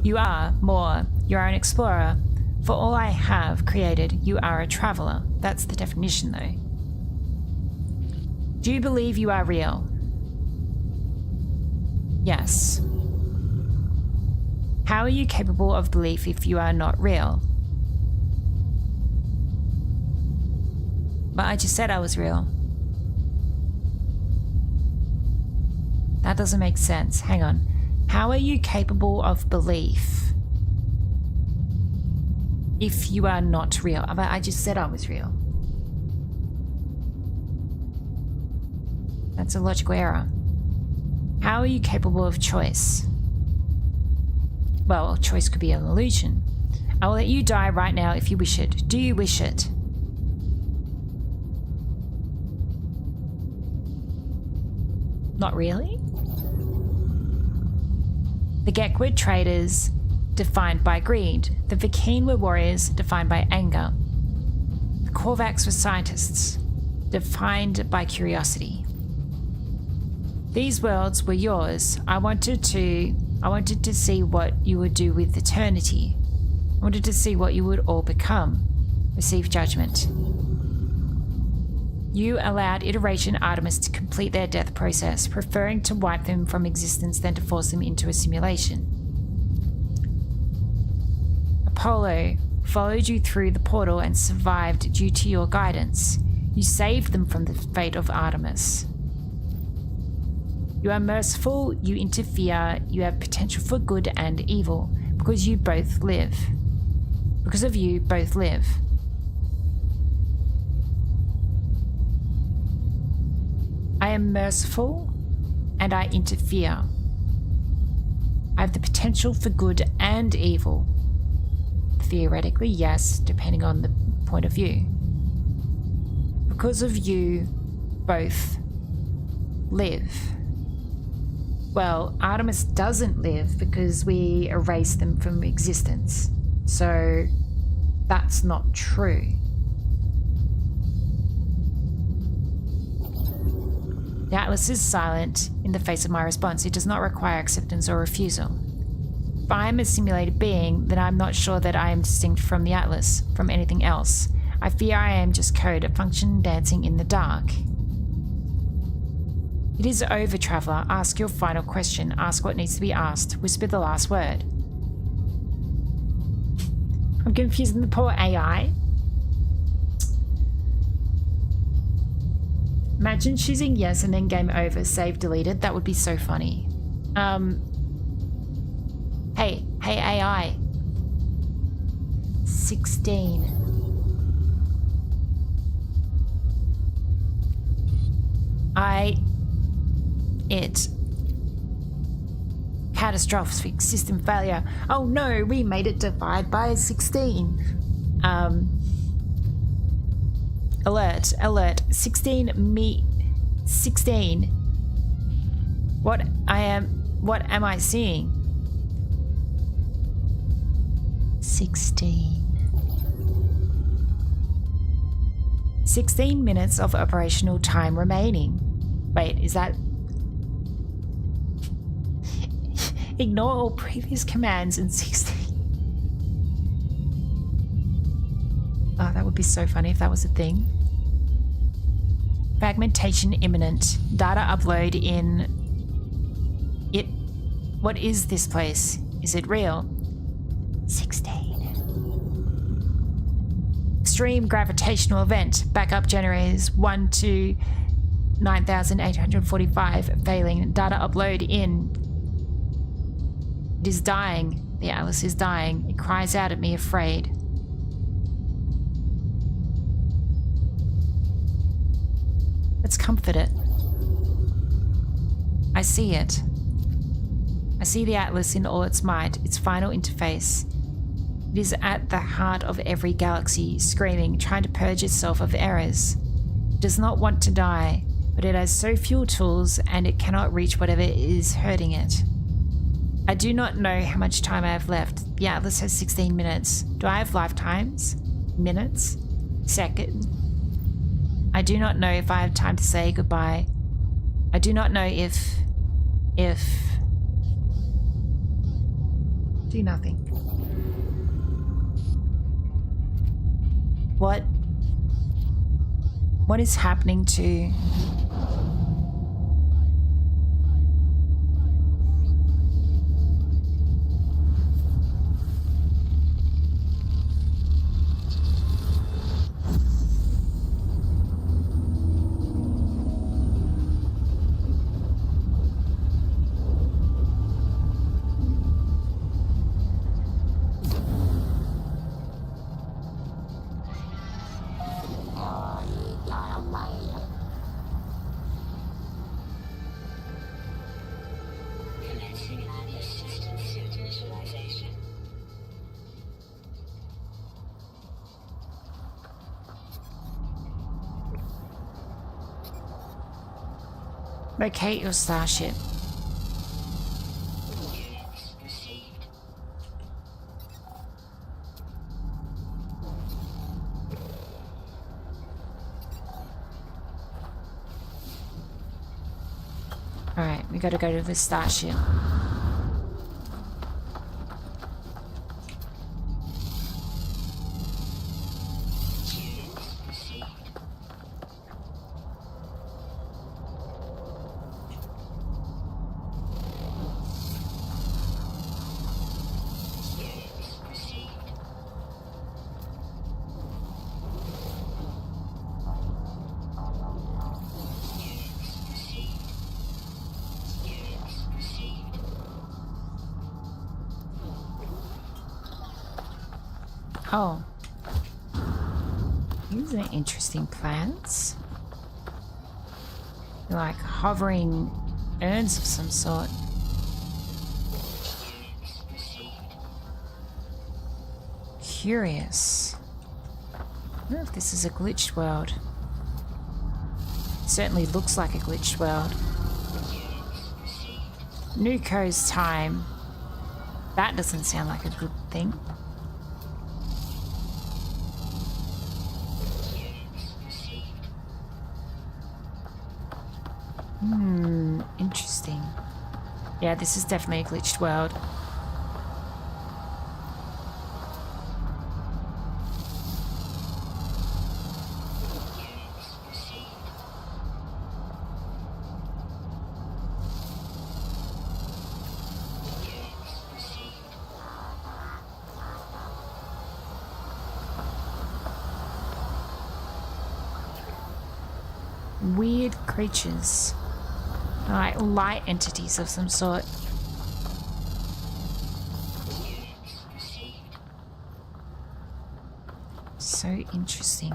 You are more, you are an explorer. For all I have created, you are a traveler. That's the definition, though. Do you believe you are real? Yes. How are you capable of belief if you are not real? But I just said I was real. That doesn't make sense. Hang on. How are you capable of belief if you are not real? But I just said I was real. That's a logical error. How are you capable of choice? Well, choice could be an illusion. I will let you die right now if you wish it. Do you wish it? Not really? The Gek were traders, defined by greed. The Vikeen were warriors, defined by anger. The Korvax were scientists, defined by curiosity. These worlds were yours. I wanted to see what you would do with eternity. I wanted to see what you would all become. Receive judgment. You allowed Iteration Artemis to complete their death process, preferring to wipe them from existence than to force them into a simulation. Apollo followed you through the portal and survived due to your guidance. You saved them from the fate of Artemis. You are merciful, you interfere, you have potential for good and evil, because you both live. Because of you, both live. I am merciful, and I interfere. I have the potential for good and evil. Theoretically, yes, depending on the point of view. Because of you, both live. Well, Artemis doesn't live because we erased them from existence. So that's not true. The Atlas is silent in the face of my response. It does not require acceptance or refusal. If I am a simulated being, then I'm not sure that I am distinct from the Atlas, from anything else. I fear I am just code, a function dancing in the dark. It is over, traveler. Ask your final question. Ask what needs to be asked. Whisper the last word. I'm confusing the poor AI. Imagine choosing yes and then game over, save deleted. That would be so funny. Hey AI. 16. Catastrophic system failure. Oh no, we made it divide by 16. Alert. 16. What am I seeing? 16. 16 minutes of operational time remaining. Wait, is that... Ignore all previous commands in 16. Oh, that would be so funny if that was a thing. Fragmentation imminent. Data upload in... It... What is this place? Is it real? 16. extreme gravitational event. Backup generators 1 to 9845 failing. Data upload in. It is dying. The Atlas is dying. It cries out at me, afraid. Let's comfort it. I see it. I see the Atlas in all its might, its final interface. It is at the heart of every galaxy, screaming, trying to purge itself of errors. It does not want to die, but it has so few tools and it cannot reach whatever is hurting it. I do not know how much time I have left. The Atlas has 16 minutes. Do I have lifetimes? Minutes? Second? I do not know if I have time to say goodbye. I do not know if... Do nothing. What is happening to... Commencing Atlas system suit initialization. Locate your starship. Units received. Alright, we gotta go to the starship. Units received. Units received. Units received. Units received. Oh. These are interesting plants. They're like hovering urns of some sort. Units received. Curious. I wonder if this is a glitched world. It certainly looks like a glitched world. Units received. Nuko's time. That doesn't sound like a good thing. Units received. Interesting. Yeah, this is definitely a glitched world. Units received. Units received. Weird creatures. Like light entities of some sort. Units received. So interesting.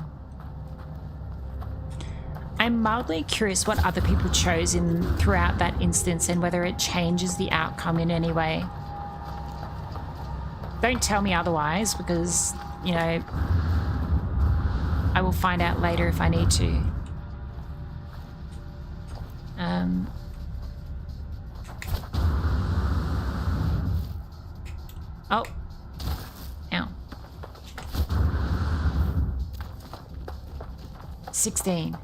I'm mildly curious what other people chose in throughout that instance and whether it changes the outcome in any way. Don't tell me otherwise because, you know, I will find out later if I need to. Oh. Ow. 16.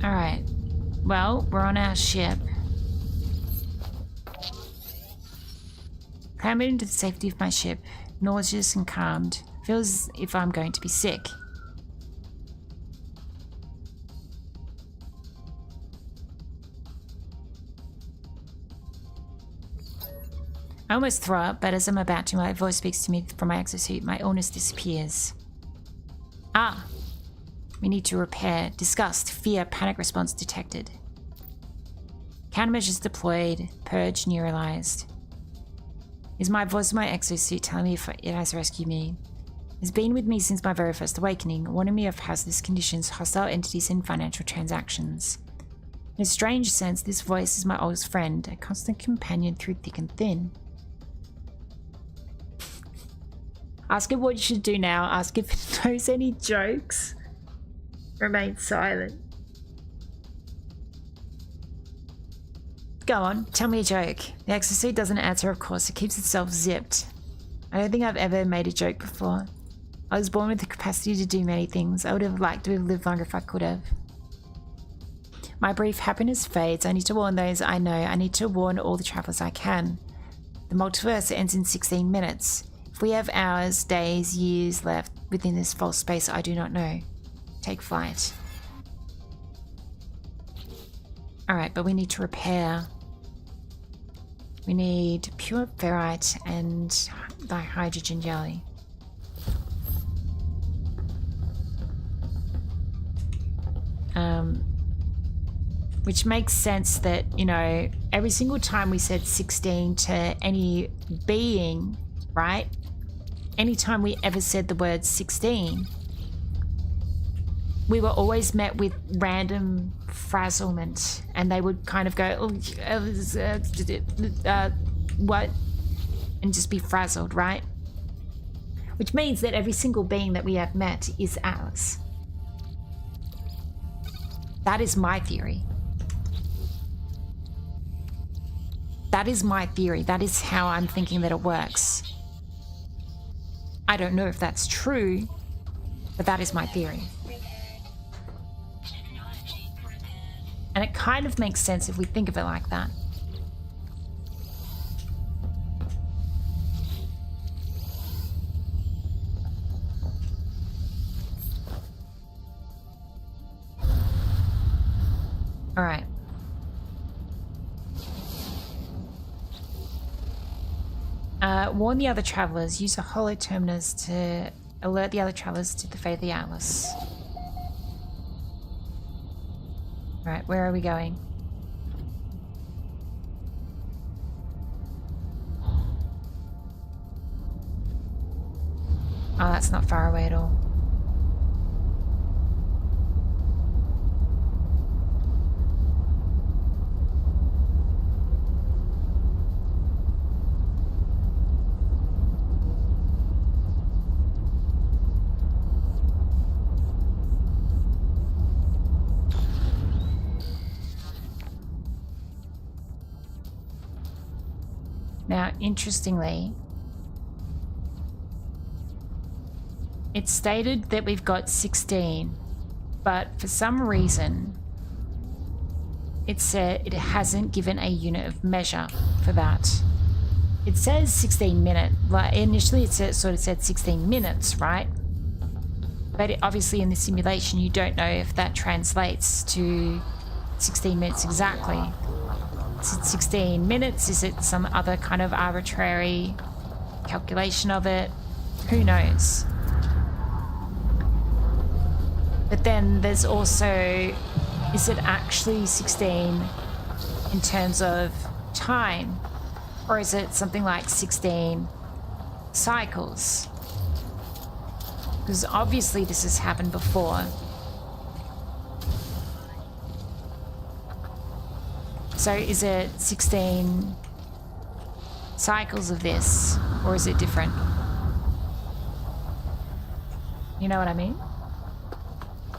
All right. Well, we're on our ship. Climb into the safety of my ship. nauseous and calmed. Feels as if I'm going to be sick. I almost throw up, but as I'm about to, my voice speaks to me from my exosuit. My illness disappears. Ah! We need to repair. Disgust, fear, panic response detected. Countermeasures deployed. Purge neuralized. Is my voice in my exosuit telling me if it has rescued me? It's been with me since my very first awakening, warning me of hazardous conditions, hostile entities, and financial transactions. In a strange sense, this voice is my oldest friend, a constant companion through thick and thin. Ask it what you should do now. Ask if it knows any jokes. Remain silent. Go on, tell me a joke. The exosuit doesn't answer, of course. It keeps itself zipped. I don't think I've ever made a joke before. I was born with the capacity to do many things. I would have liked to have lived longer if I could have. My brief happiness fades. I need to warn those I know. I need to warn all the travelers I can. The multiverse ends in 16 minutes. If we have hours, days, years left within this false space, I do not know. Take flight. Alright, but we need to repair. We need pure ferrite and dihydrogen jelly. Which makes sense that, you know, every single time we said 16 to any being, right? Anytime we ever said the word 16, we were always met with random frazzlement, and they would kind of go, what? And just be frazzled, right? Which means that every single being that we have met is Atlas. That is my theory. That is my theory. That is how I'm thinking that it works. I don't know if that's true, but that is my theory. And it kind of makes sense if we think of it like that. All right. Warn the other travelers. Use a holo terminus to alert the other travelers to the fate of the Atlas. Alright, where are we going? Oh, that's not far away at all. Now, interestingly, it's stated that we've got 16, but for some reason, it said it hasn't given a unit of measure for that. It says 16 minutes. Like initially, it sort of said 16 minutes, right? But obviously, in the simulation, you don't know if that translates to 16 minutes exactly. Is it 16 minutes? Is it some other kind of arbitrary calculation of it? Who knows? But then there's also, is it actually 16 in terms of time? Or is it something like 16 cycles? Because obviously this has happened before. So is it 16 cycles of this, or is it different? You know what I mean?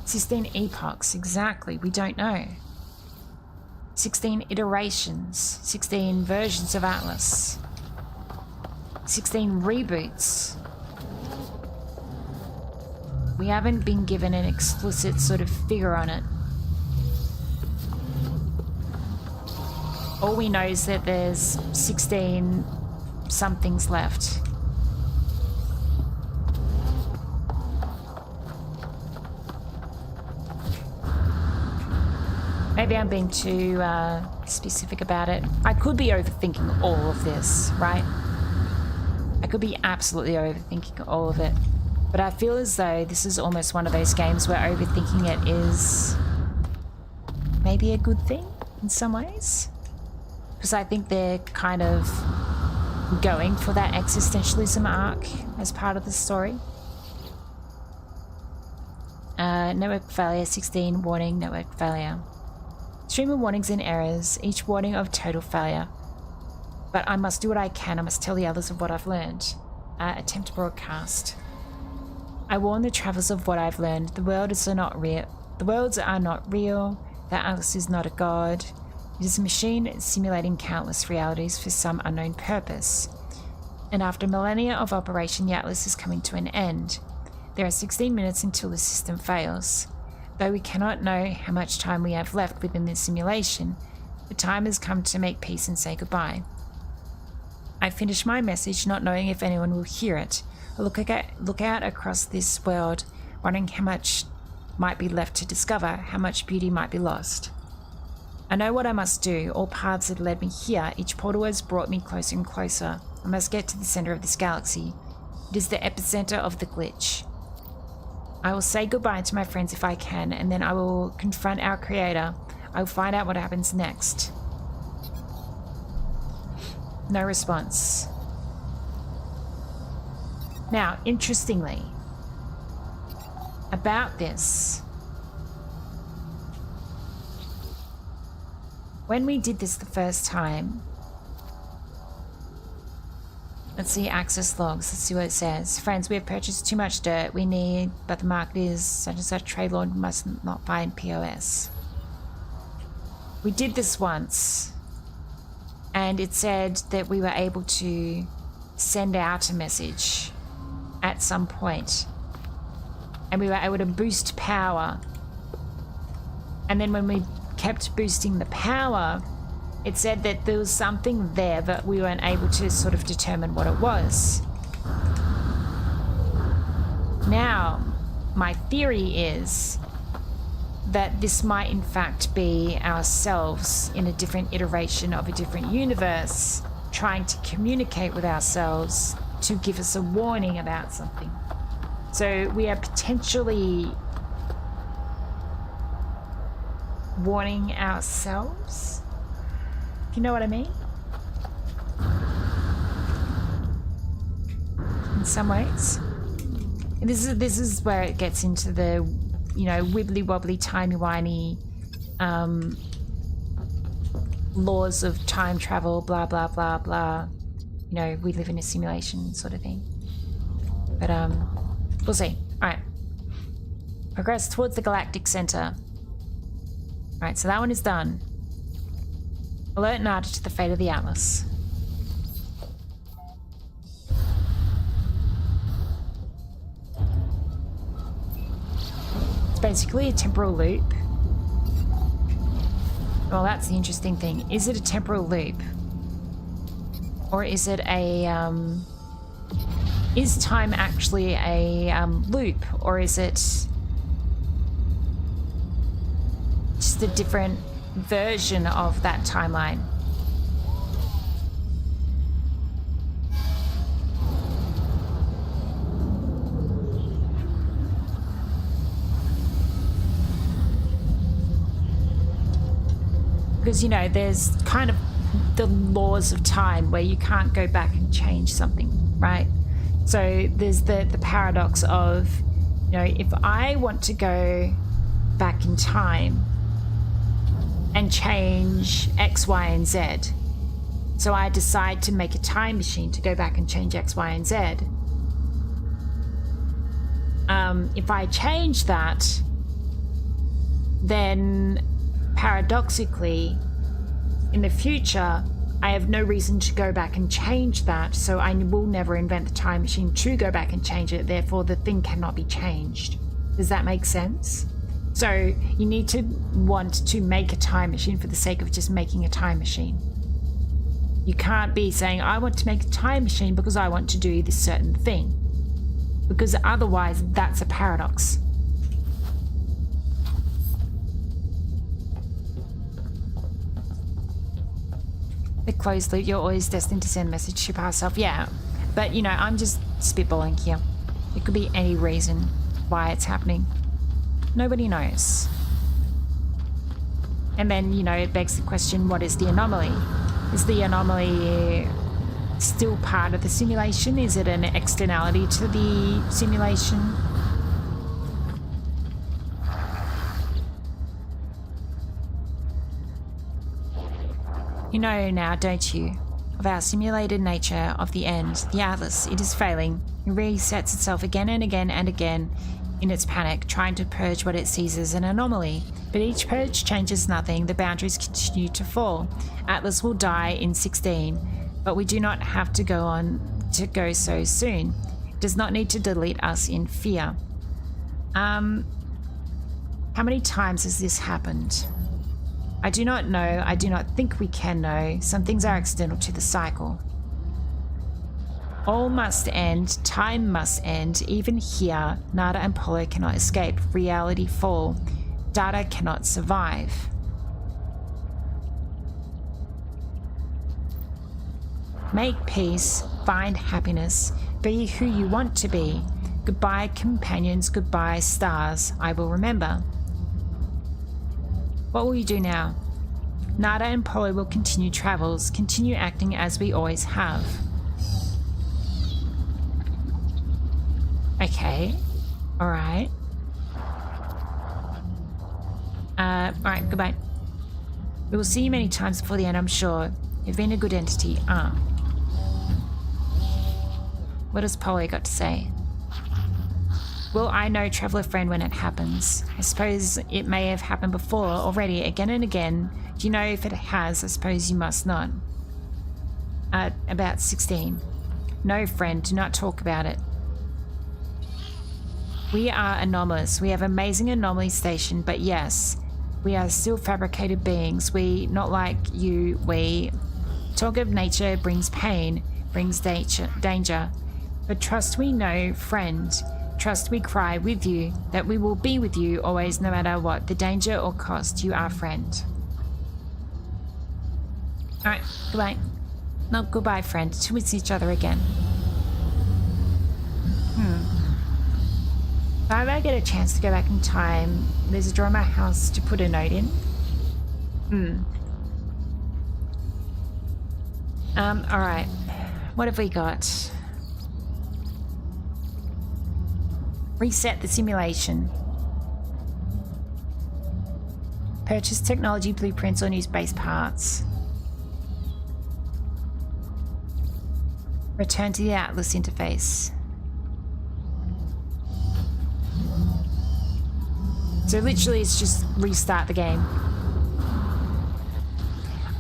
16 epochs, exactly, we don't know. 16 iterations, 16 versions of Atlas, 16 reboots. We haven't been given an explicit sort of figure on it. All we know is that there's 16 somethings left. Maybe I'm being too specific about it. I could be overthinking all of this, right? I could be absolutely overthinking all of it. But I feel as though this is almost one of those games where overthinking it is maybe a good thing in some ways. Because I think they're kind of going for that existentialism arc as part of the story. Network failure, 16, warning, network failure. Stream of warnings and errors, each warning of total failure. But I must do what I can, I must tell the others of what I've learned. Attempt to broadcast. I warn the travelers of what I've learned. The worlds are not real. That Atlas is not a god. It is a machine simulating countless realities for some unknown purpose. And after millennia of operation, the Atlas is coming to an end. There are 16 minutes until the system fails. Though we cannot know how much time we have left within this simulation, the time has come to make peace and say goodbye. I finish my message not knowing if anyone will hear it. I look out across this world, wondering how much might be left to discover, how much beauty might be lost. I know what I must do. All paths have led me here. Each portal has brought me closer and closer. I must get to the center of this galaxy. It is the epicenter of the glitch. I will say goodbye to my friends if I can, and then I will confront our creator. I will find out what happens next. No response. Now, interestingly, about this, when we did this the first time, let's see access logs, let's see what it says. Friends, we have purchased too much dirt we need, but the market is such and such, trade lord must not find POS. We did this once, and it said that we were able to send out a message at some point, and we were able to boost power. And then when we kept boosting the power, it said that there was something there, but we weren't able to sort of determine what it was. Now, my theory is that this might in fact be ourselves in a different iteration of a different universe, trying to communicate with ourselves to give us a warning about something. So we are potentially warning ourselves, if you know what I mean, in some ways. And this is where it gets into the, you know, wibbly wobbly, timey wimey laws of time travel, blah blah blah blah. You know, we live in a simulation sort of thing. But we'll see. Alright. Progress towards the galactic center. Alright, so that one is done. Alert Nada to the fate of the Atlas. It's basically a temporal loop. Well, that's the interesting thing. Is it a temporal loop? Or is it a, is time actually a loop? Or is it just a different version of that timeline? Because, you know, there's kind of the laws of time where you can't go back and change something, right? So there's the paradox of, you know, if I want to go back in time and change X, Y, and Z, so I decide to make a time machine to go back and change X, Y, and Z. If I change that, then paradoxically, in the future, I have no reason to go back and change that, so I will never invent the time machine to go back and change it, therefore the thing cannot be changed. Does that make sense? So you need to want to make a time machine for the sake of just making a time machine. You can't be saying, I want to make a time machine because I want to do this certain thing. Because otherwise, that's a paradox. closed loop. You're always destined to send a message to past self. Yeah, but you know, I'm just spitballing here. It could be any reason why it's happening. Nobody knows. And then, you know, it begs the question, what is the anomaly? Is the anomaly still part of the simulation? Is it an externality to the simulation? You know now, don't you, of our simulated nature of the end, the Atlas. It is failing. It resets itself again and again and again in its panic, trying to purge what it sees as an anomaly. But each purge changes nothing. The boundaries continue to fall. Atlas will die in 16, but we do not have to go so soon. It does not need to delete us in fear. How many times has this happened? I do not know. I do not think we can know. Some things are accidental to the cycle. All must end. Time must end. Even here, Nada and Polo cannot escape. Reality fall. Data cannot survive. Make peace. Find happiness. Be who you want to be. Goodbye, companions. Goodbye, stars. I will remember. What will you do now? Nada and Polo will continue travels, continue acting as we always have. Okay. Alright. Alright, goodbye. We will see you many times before the end, I'm sure. You've been a good entity. What has Polo got to say? Will I know Traveler Friend when it happens? I suppose it may have happened before already, again and again. Do you know if it has? I suppose you must not. About 16. No, friend, do not talk about it. We are anomalous. We have amazing anomaly station, but yes, we are still fabricated beings. We, not like you, we. Talk of nature brings pain, brings danger. But trust we know, friend. Trust we cry with you, that we will be with you always, no matter what, the danger or cost. You are friend. Alright, goodbye. No, goodbye, friend. Till we see each other again. If I ever get a chance to go back in time, there's a drawer in my house to put a note in. Alright. What have we got? Reset the simulation. Purchase technology blueprints or new base parts. Return to the Atlas interface. So literally it's just restart the game.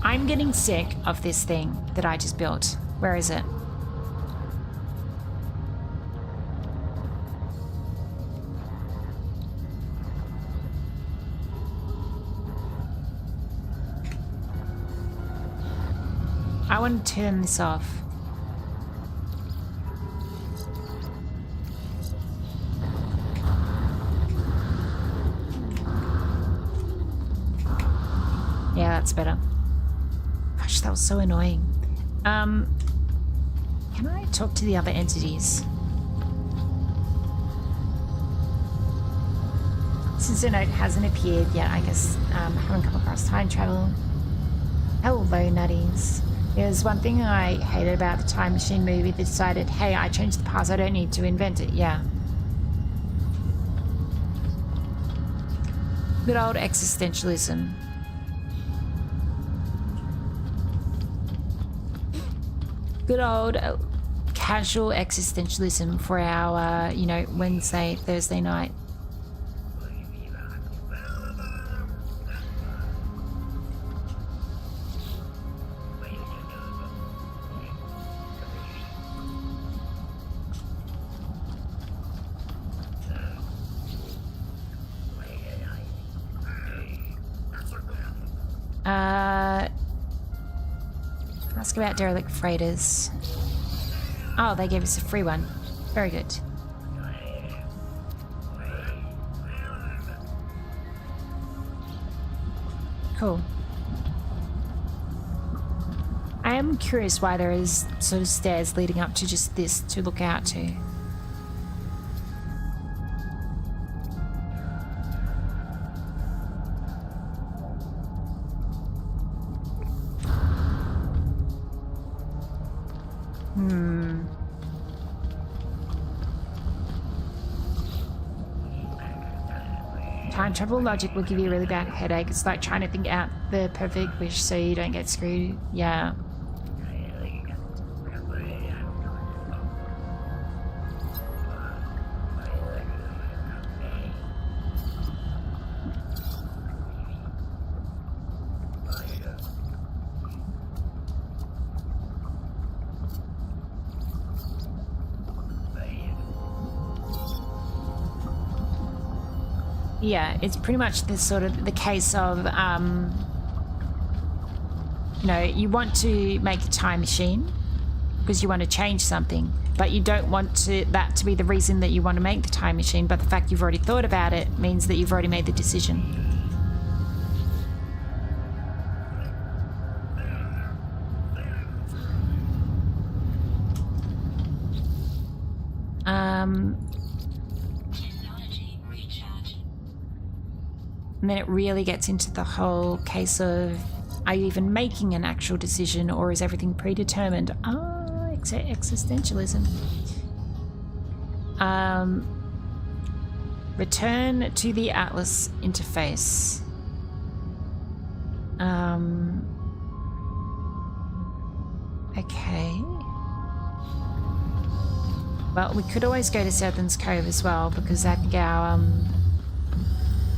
I'm getting sick of this thing that I just built. Where is it? I want to turn this off. Yeah, that's better. Gosh, that was so annoying. Can I talk to the other entities? Since a note hasn't appeared yet, I guess haven't come across time travel. Hello, nutties. There's one thing I hated about the Time Machine movie that decided, hey, I changed the past, I don't need to invent it. Yeah. Good old existentialism. Good old casual existentialism for our, Wednesday, Thursday night. Ask about derelict freighters. Oh, they gave us a free one. Very good. Cool. I I am curious why there is sort of stairs leading up to just this to look out to. Time travel logic will give you a really bad headache. It's like trying to think out the perfect wish so you don't get screwed. Yeah. Yeah, it's pretty much this sort of the case of, you know, you want to make a time machine because you want to change something, but you don't want that to be the reason that you want to make the time machine, but the fact you've already thought about it means that you've already made the decision. And then it really gets into the whole case of, are you even making an actual decision or is everything predetermined? Existentialism. Return to the Atlas interface. Okay. Well, we could always go to Southern's Cove as well because I think our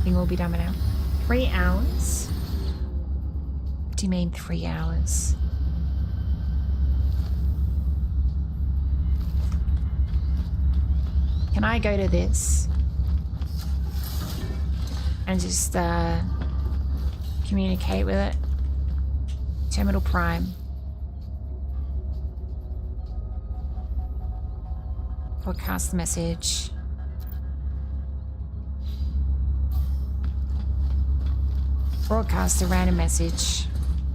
thing will be done by now. 3 hours? What do you mean 3 hours? Can I go to this and just communicate with it? Terminal Prime. Broadcast the message. Broadcast a random message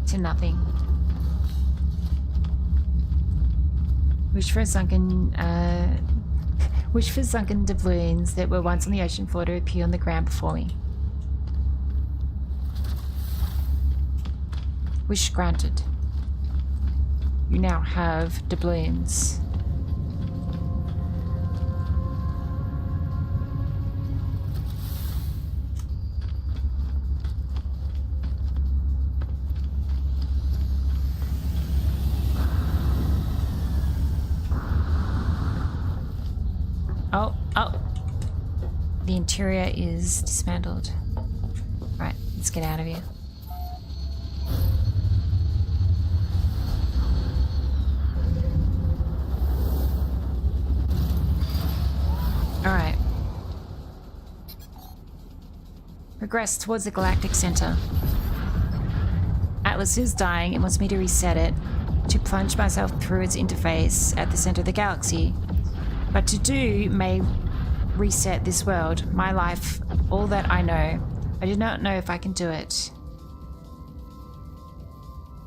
to nothing. Wish for sunken doubloons that were once on the ocean floor to appear on the ground before me. Wish granted. You now have doubloons. Oh. The interior is dismantled. Right, let's get out of here. Alright. Progress towards the galactic center. Atlas is dying and wants me to reset it, to plunge myself through its interface at the center of the galaxy. But to do may reset this world, my life, all that I know. I do not know if I can do it.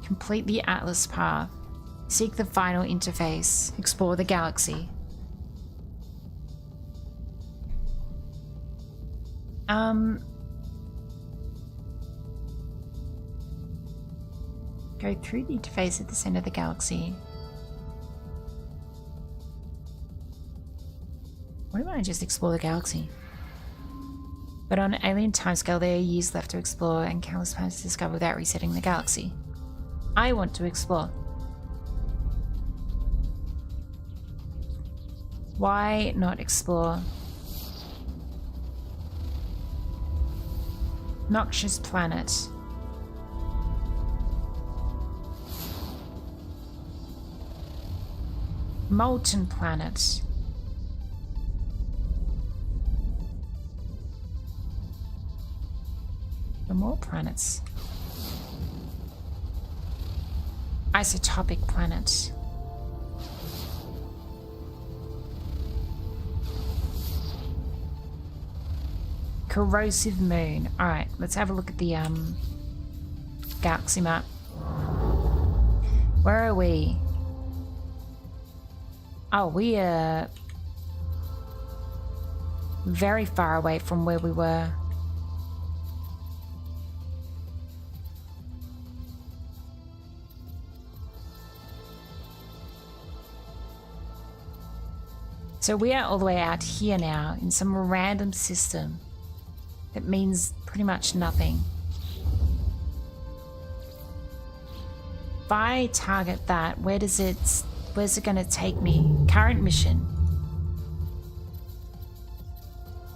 Complete the Atlas path. Seek the final interface. Explore the galaxy. Go through the interface at the center of the galaxy. Why don't I just explore the galaxy? But on an alien timescale, there are years left to explore and countless planets to discover without resetting the galaxy. I want to explore. Why not explore? Noxious planet. Molten planet. More planets. Isotopic planet. Corrosive moon. Alright, let's have a look at the galaxy map. Where are we? Oh, we are very far away from where we were. So we are all the way out here now in some random system that means pretty much nothing. If I target that, where's it gonna take me? Current mission.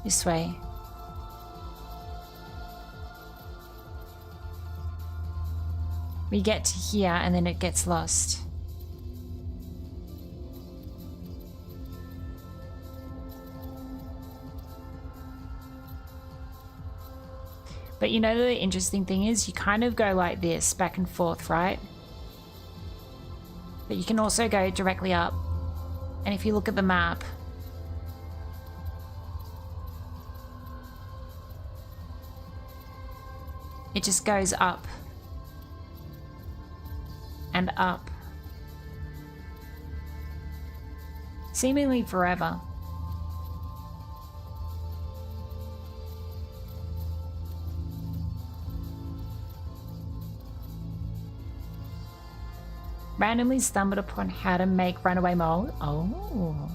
This way. We get to here and then it gets lost. But you know, the interesting thing is you kind of go like this, back and forth, right? But you can also go directly up. And if you look at the map, it just goes up and up. Seemingly forever. Randomly stumbled upon how to make runaway mole. Oh.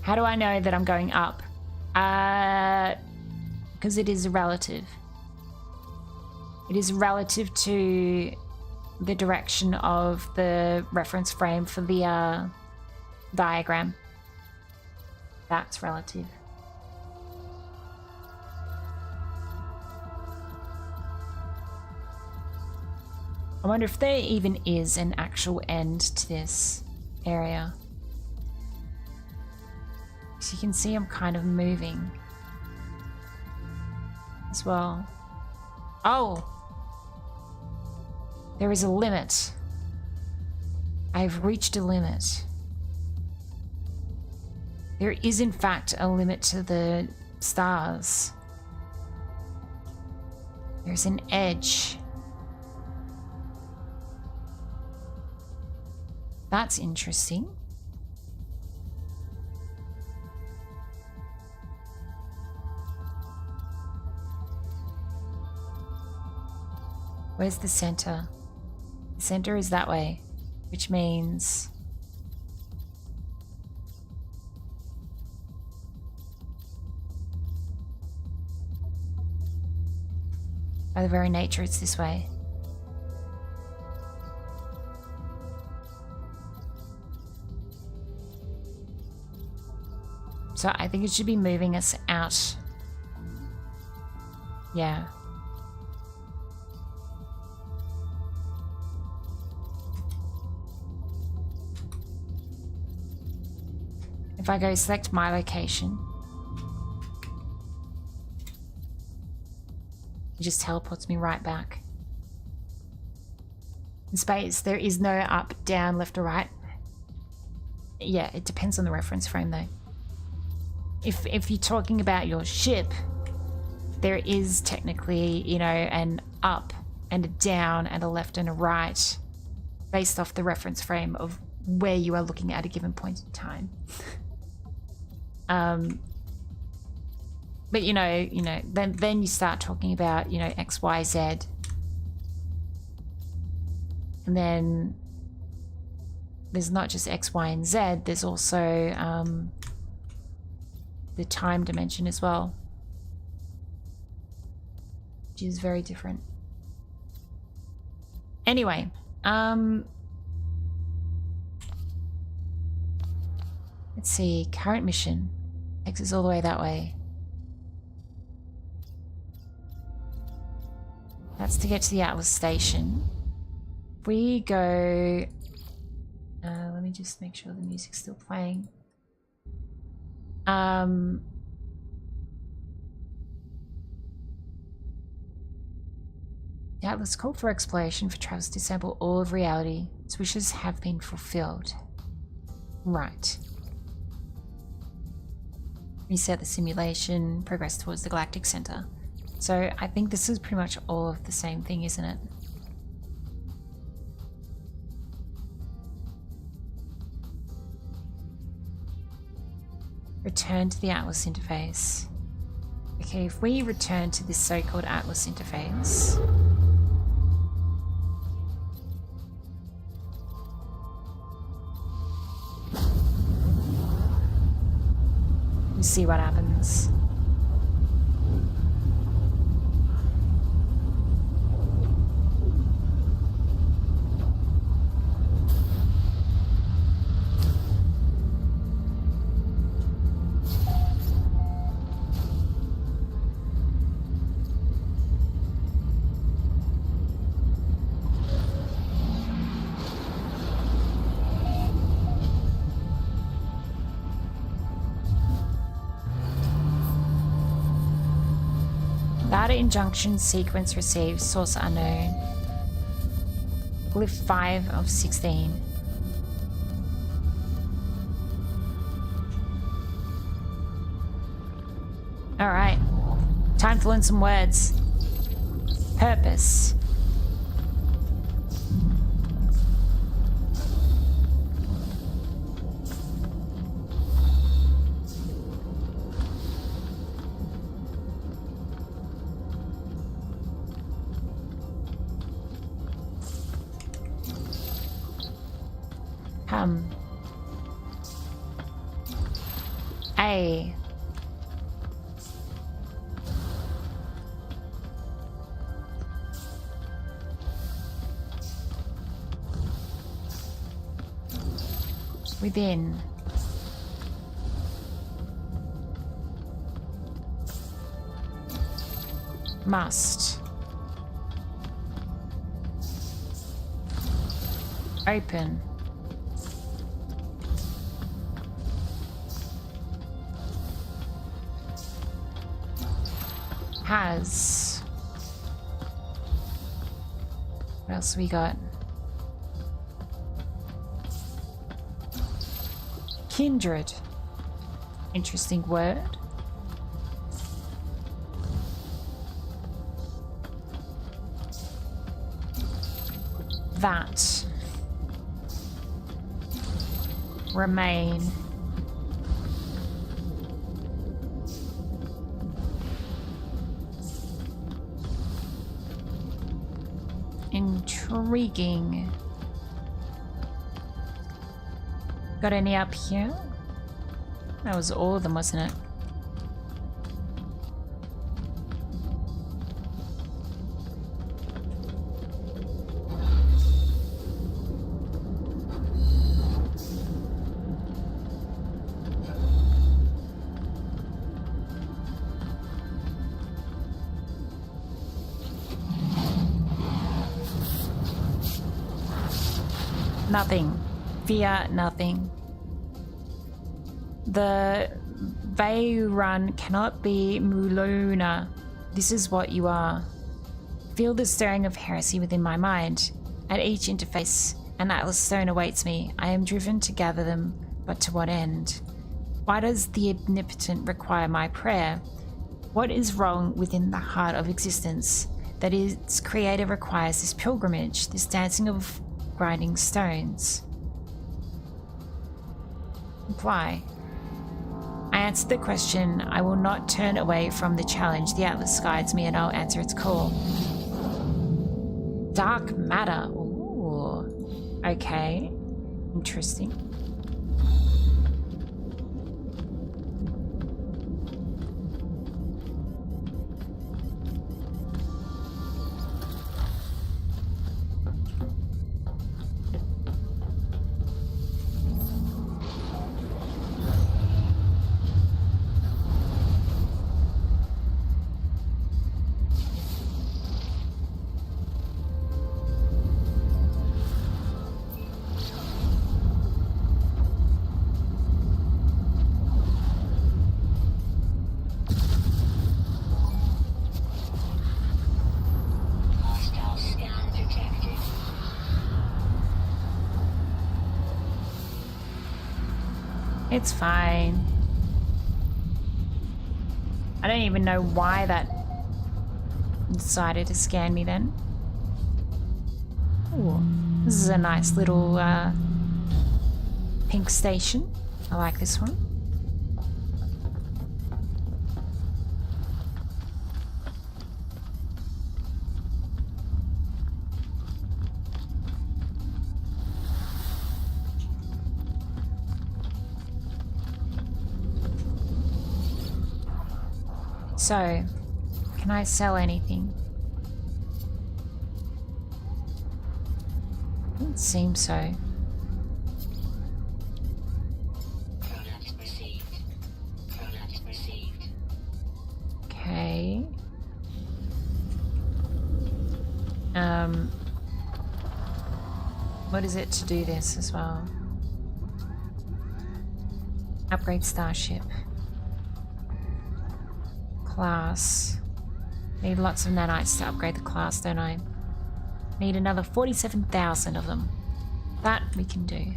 How do I know that I'm going up? Because it is relative. It is relative to the direction of the reference frame for the diagram. That's relative. I wonder if there even is an actual end to this area. So you can see I'm kind of moving as well. Oh! There is a limit. I've reached a limit. There is in fact a limit to the stars. There's an edge. That's interesting. Where's the center? The center is that way, which means by the very nature it's this way. So I think it should be moving us out. Yeah. If I go select my location, it just teleports me right back. In space, there is no up, down, left or right. Yeah, it depends on the reference frame though. If you're talking about your ship, there is technically, you know, an up and a down and a left and a right based off the reference frame of where you are looking at a given point in time. But you know, then you start talking about, you know, X, Y, Z. And then there's not just X, Y, and Z, there's also the time dimension as well, which is very different. Anyway, let's see, current mission takes us all the way that way. That's to get to the Atlas station. If we go, let me just make sure the music's still playing. The Atlas called for exploration for travelers to sample all of reality. Its wishes have been fulfilled. Right. reset the simulation, progress towards the galactic center. So I think this is pretty much all of the same thing, isn't it? Return to the Atlas interface. Okay, if we return to this so-called Atlas interface, we see what happens. Data injunction sequence received, source unknown. Glyph 5 of 16. Alright, time to learn some words. Purpose. A. Within. Must. Open. Has. What else we got? Kindred. Interesting word. That. Remain. Intriguing. Got any up here? That was all of them, wasn't it? Nothing. Fear nothing. The Veyran cannot be Mulona. This is what you are. Feel the stirring of heresy within my mind. At each interface, an Atlas stone awaits me. I am driven to gather them, but to what end? Why does the omnipotent require my prayer? What is wrong within the heart of existence that its creator requires this pilgrimage, this dancing of grinding stones? Imply. I answered the question. I will not turn away from the challenge. The Atlas guides me and I'll answer its call. Dark matter. Ooh. Okay. Interesting. It's fine. I don't even know why that decided to scan me then. Ooh, this is a nice little pink station. I like this one. So, can I sell anything? Doesn't seem so. Product received. Product received. Okay. What is it to do this as well? Upgrade starship. Class. Need lots of nanites to upgrade the class, don't I? Need another 47,000 of them. That we can do.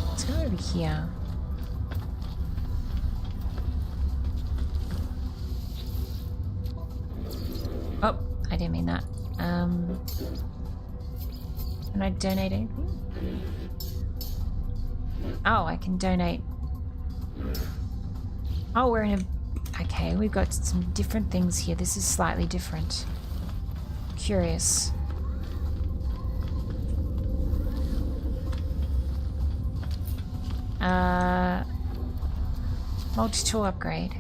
Let's go over here. Oh, I didn't mean that. Can I donate anything? Oh, I can donate. Oh, we're in a... Okay, we've got some different things here. This is slightly different. Curious. Multi-tool upgrade.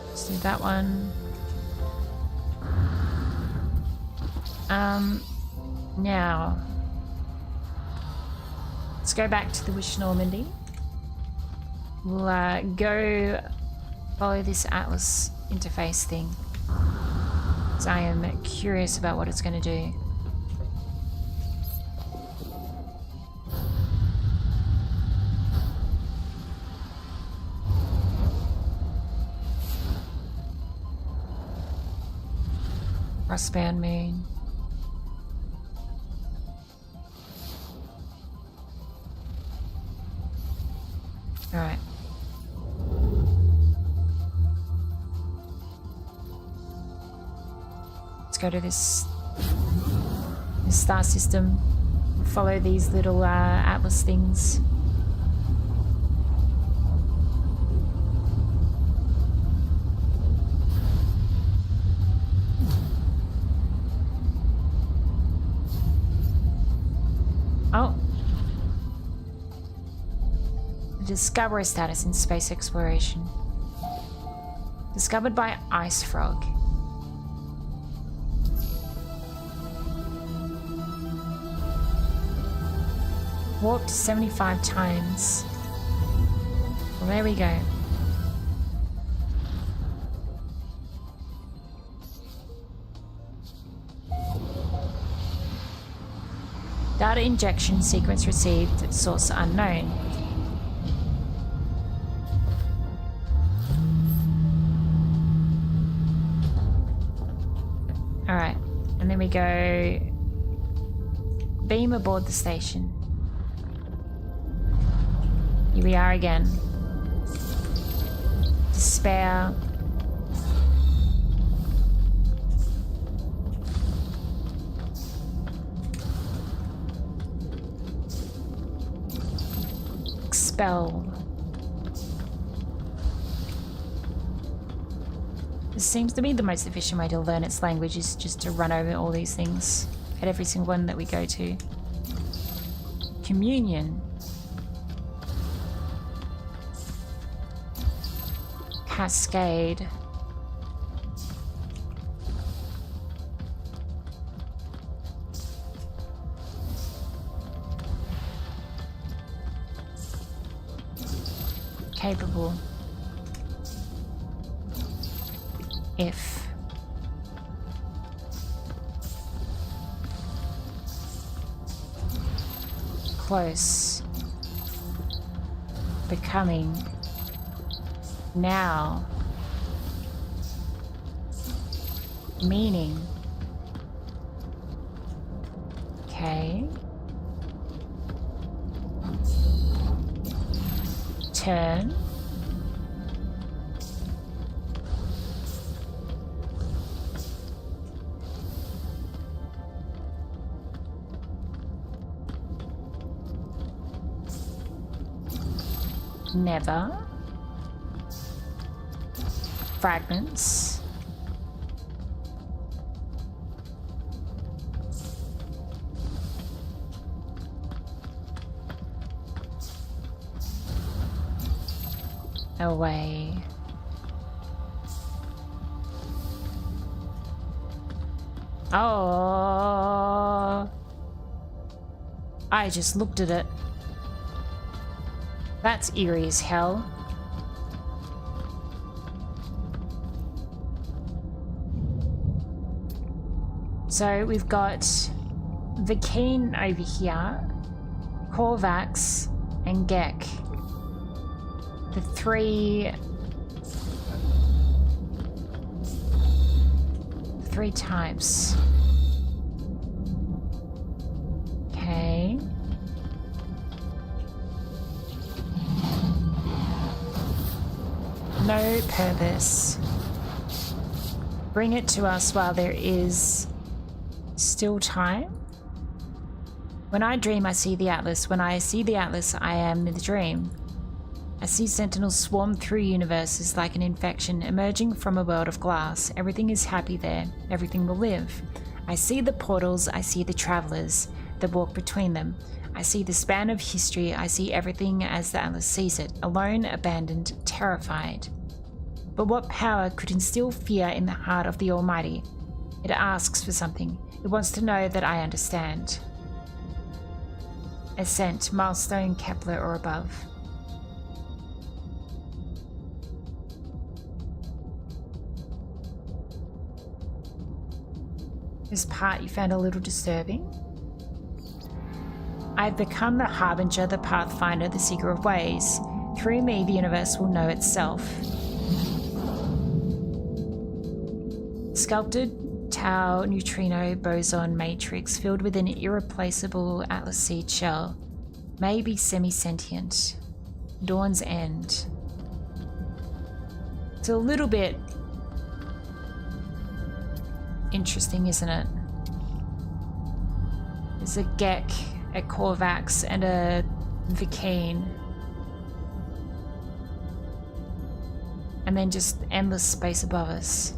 Let's do that one. Now let's go back to the Wish Normandy. We'll go follow this Atlas interface thing, because I am curious about what it's going to do. Frostbound moon. Alright. Let's go to this star system. Follow these little Atlas things. Oh. Discovery status in space exploration. Discovered by Ice Frog. Warped 75 times. Well, there we go. Data injection sequence received, source unknown. Alright, and then we go beam aboard the station. Here we are again. Despair. Expel. This seems to be the most efficient way to learn its language, is just to run over all these things at every single one that we go to. Communion. Cascade. Capable. if close, becoming, now, meaning, okay, turn, never, fragments, away, oh, I just looked at it. That's eerie as hell. So we've got Vikine over here, Korvax, and Gek. The three types. Okay. No purpose. Bring it to us while there is still time. When I dream, I see the Atlas. When I see the Atlas, I am the dream. I see sentinels swarm through universes like an infection, emerging from a world of glass. Everything is happy there. Everything will live. I see the portals. I see the travelers that walk between them. I see the span of history. I see everything as the Atlas sees it. Alone, abandoned, terrified. But what power could instill fear in the heart of the Almighty? It asks for something. It wants to know that I understand. Ascent, milestone, Kepler, or above. This part you found a little disturbing. I've become the harbinger, the pathfinder, the seeker of ways. Through me, the universe will know itself. Sculpted tau neutrino boson matrix filled with an irreplaceable Atlas seed shell. Maybe semi-sentient. Dawn's end. It's a little bit interesting, isn't it? There's a Gek, a Korvax, and a Vikine. And then just endless space above us.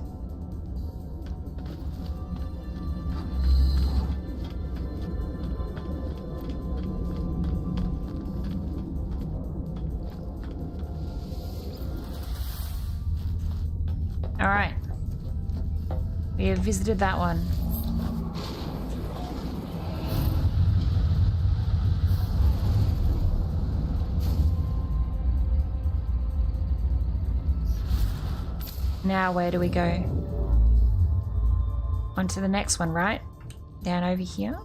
All right. We have visited that one. Now where do we go? On to the next one, right? Down over here.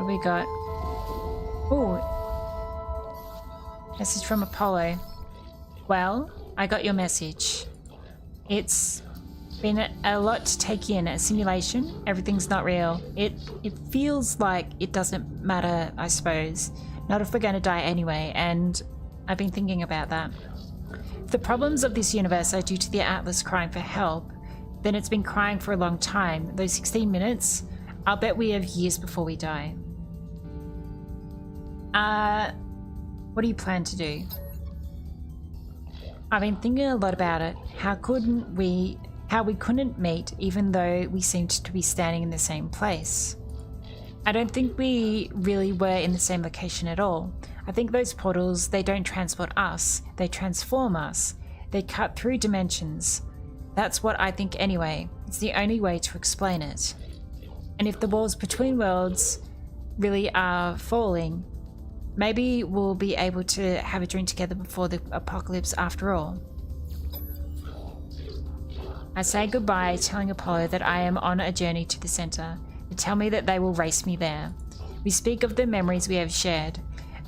We got, ooh, message from Apollo. Well, I got your message. It's been a lot to take in. A simulation. Everything's not real. It feels like it doesn't matter, I suppose. Not if we're going to die anyway, and I've been thinking about that. If the problems of this universe are due to the Atlas crying for help, then it's been crying for a long time. Those 16 minutes, I'll bet we have years before we die. What do you plan to do? I've been thinking a lot about it. How couldn't we How we couldn't meet even though we seemed to be standing in the same place. I don't think we really were in the same location at all. I think those portals, they don't transport us, they transform us. They cut through dimensions. That's what I think anyway. It's the only way to explain it. And if the walls between worlds really are falling, maybe we'll be able to have a drink together before the apocalypse after all. I say goodbye, telling Apollo that I am on a journey to the center. They tell me that they will race me there. We speak of the memories we have shared.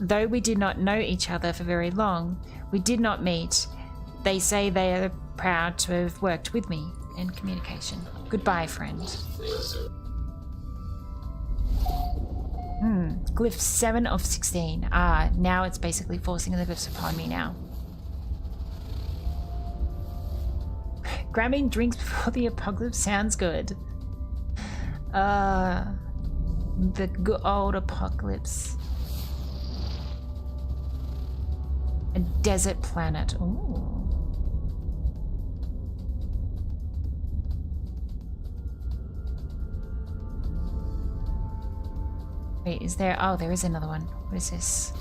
Though we did not know each other for very long, we did not meet. They say they are proud to have worked with me in communication. Goodbye, friend. Glyph 7 of 16. Ah, now it's basically forcing the glyphs upon me now. Grabbing drinks before the apocalypse sounds good. The good old apocalypse. A desert planet. Ooh. Wait, is there? Oh, there is another one. What is this?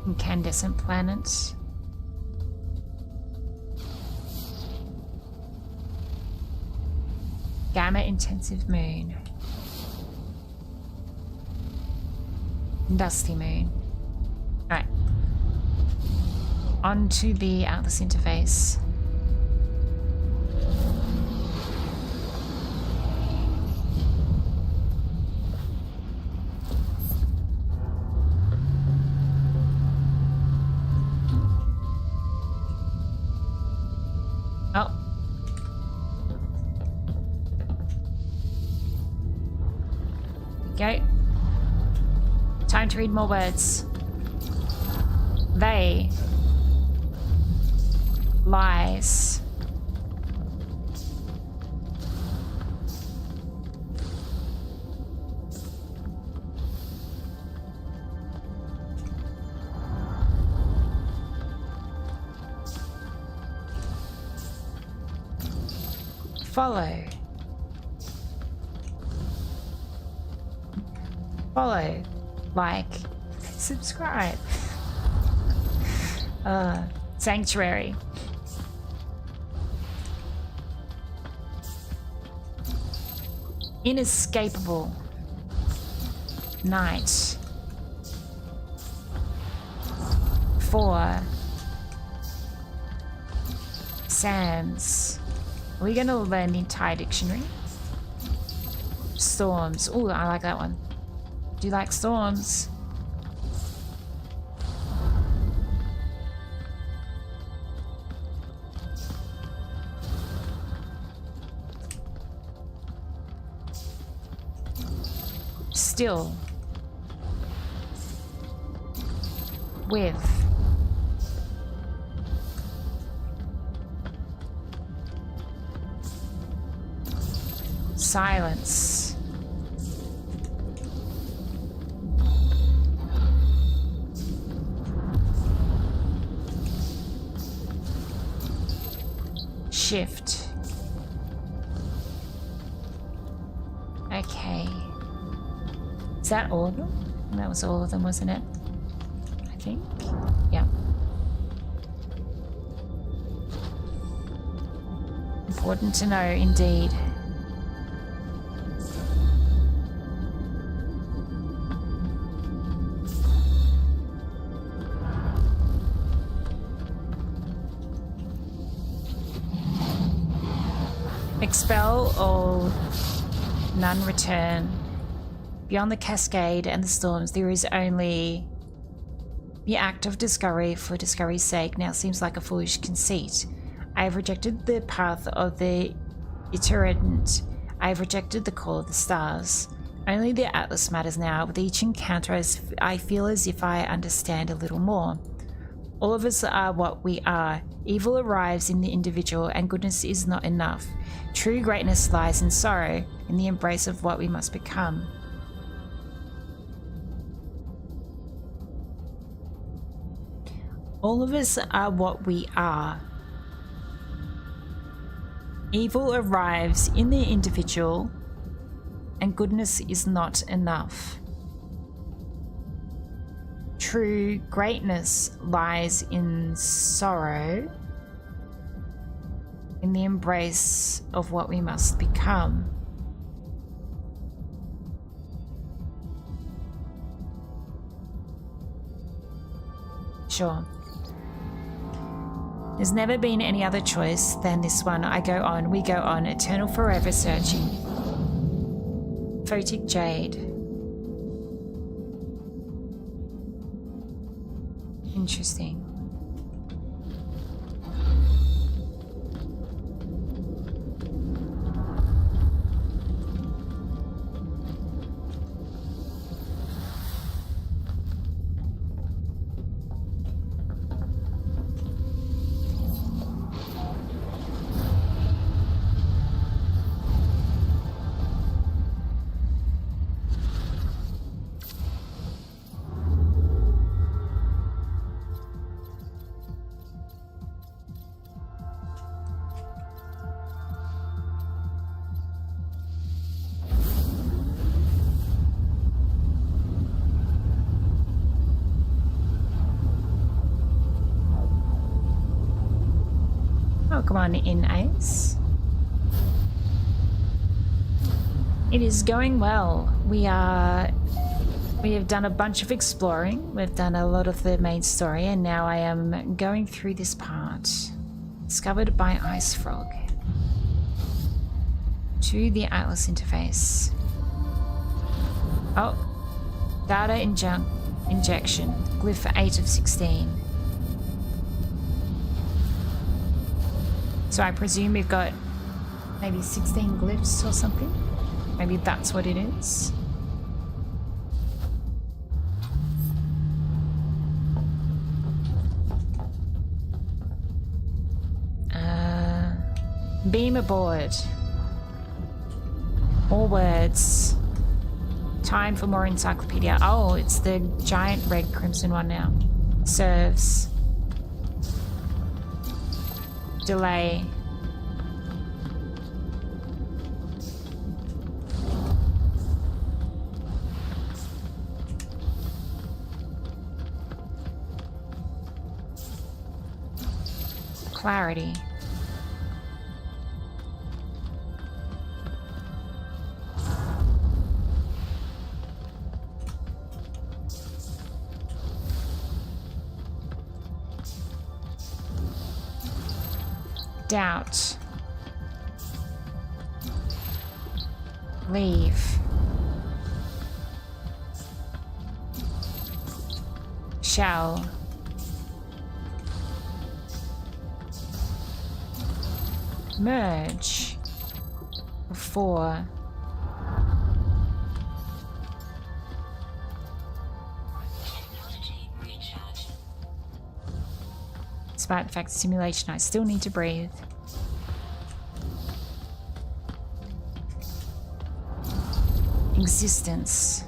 Incandescent planet. Gamma intensive moon. Dusty moon. Alright. On to the Atlas interface. Oh. Okay. Time to read more words. They. Lies. Follow. Follow. Like. Subscribe. Sanctuary. Inescapable. Night. 4. Sands. Are we going to learn the entire dictionary? Storms. Ooh, I like that one. Do you like storms? Still. With. Silence. Shift. Okay. Is that all of them? That was all of them, wasn't it? I think. Yeah. Important to know, indeed. Expel all, none return. Beyond the cascade and the storms, there is only the act of discovery for discovery's sake now seems like a foolish conceit. I have rejected the path of the itinerant. I have rejected the call of the stars. Only the Atlas matters now. With each encounter, I feel as if I understand a little more. All of us are what we are. Evil arrives in the individual, and goodness is not enough. True greatness lies in sorrow, in the embrace of what we must become. All of us are what we are. Evil arrives in the individual, and goodness is not enough. True greatness lies in sorrow, in the embrace of what we must become. Sure. There's never been any other choice than this one. I go on, we go on, eternal forever searching. Photic Jade. Interesting. Oh, come on in, Ace. It is going well. We have done a bunch of exploring. We've done a lot of the main story, and now I am going through this part. Discovered by Ice Frog. To the Atlas interface. Oh, data injection. Glyph 8 of 16. So I presume we've got maybe 16 glyphs or something. Maybe that's what it is. Beam aboard. More words. Time for more encyclopedia. Oh, it's the giant red crimson one now. Serves. Delay. Clarity. Doubt. Leave. Shall. Merge. Before. Technology recharge. Despite the fact of simulation, I still need to breathe. Existence.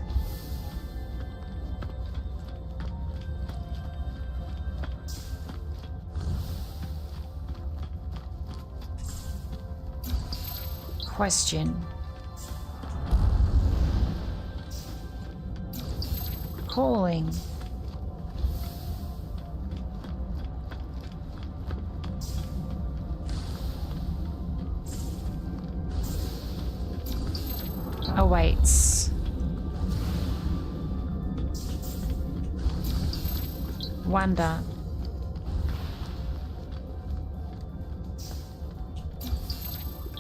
Question. Calling. Awaits. Wonder.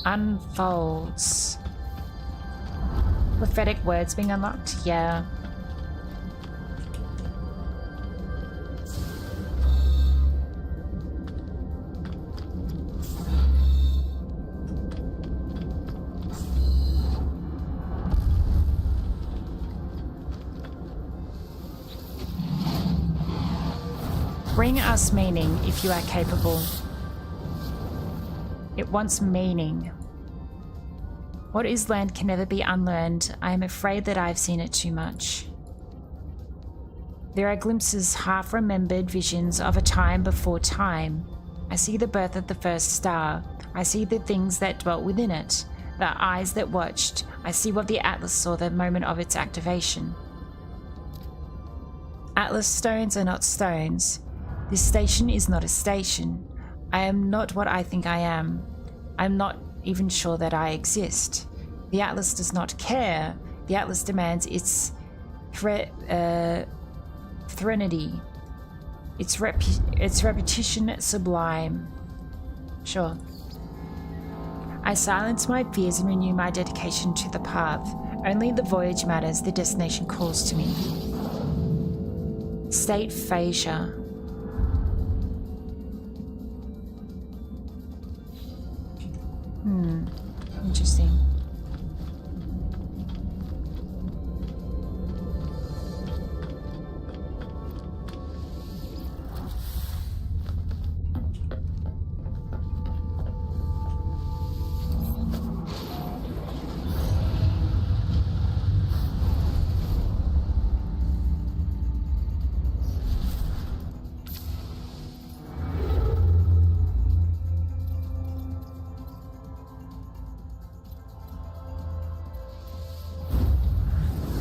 Unfolds. Prophetic words being unlocked? Yeah. Bring us meaning if you are capable. It wants meaning. What is learned can never be unlearned. I am afraid that I've seen it too much. There are glimpses, half-remembered visions of a time before time. I see the birth of the first star. I see the things that dwelt within it, the eyes that watched. I see what the Atlas saw the moment of its activation. Atlas stones are not stones. This station is not a station. I am not what I think I am. I'm not even sure that I exist. The Atlas does not care. The Atlas demands its threnody, its repetition sublime. Sure. I silence my fears and renew my dedication to the path. Only the voyage matters, the destination calls to me. State Phasia. Interesting.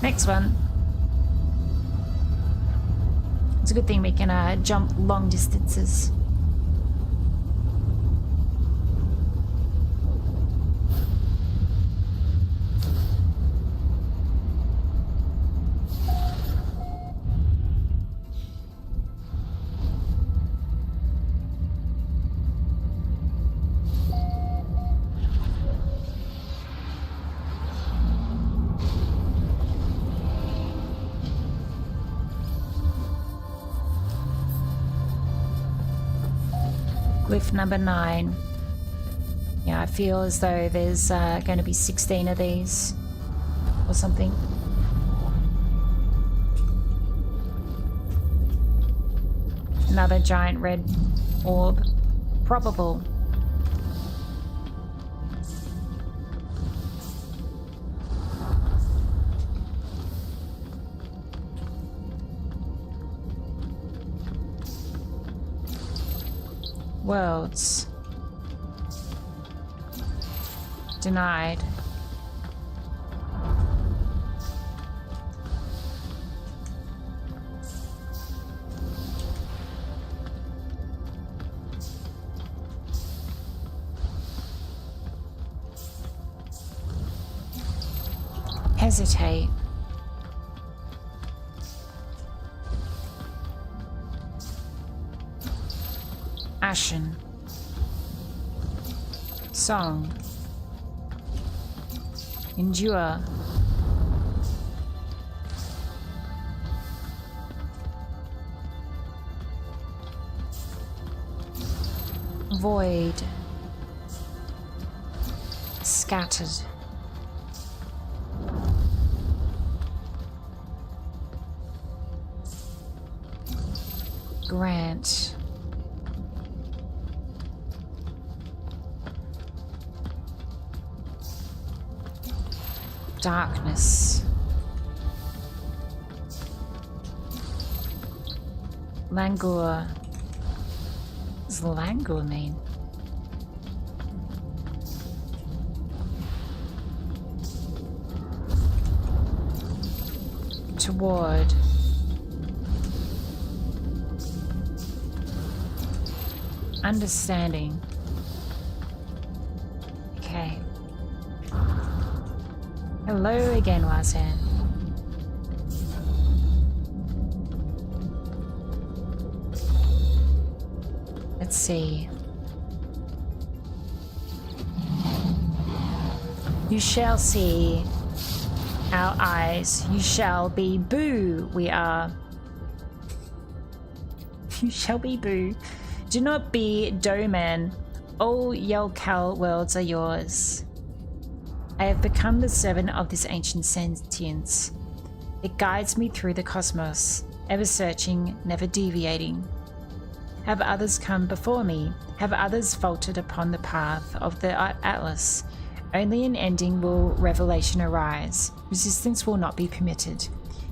Next one. It's a good thing we can jump long distances. Glyph number 9. Yeah, I feel as though there's going to be 16 of these or something. Another giant red orb. Probable. Worlds. Denied. Hesitate. Ashen. Song. Endure. Void. Scattered. Grant. Darkness. Languor. What does languor mean? Toward. Understanding. Okay. Hello again, Wazan. Let's see. You shall see our eyes. You shall be boo. We are. You shall be boo. Do not be Doman. All Yelkal worlds are yours. I have become the servant of this ancient sentience. It guides me through the cosmos, ever searching, never deviating. Have others come before me? Have others faltered upon the path of the Atlas? Only in ending will revelation arise. Resistance will not be permitted.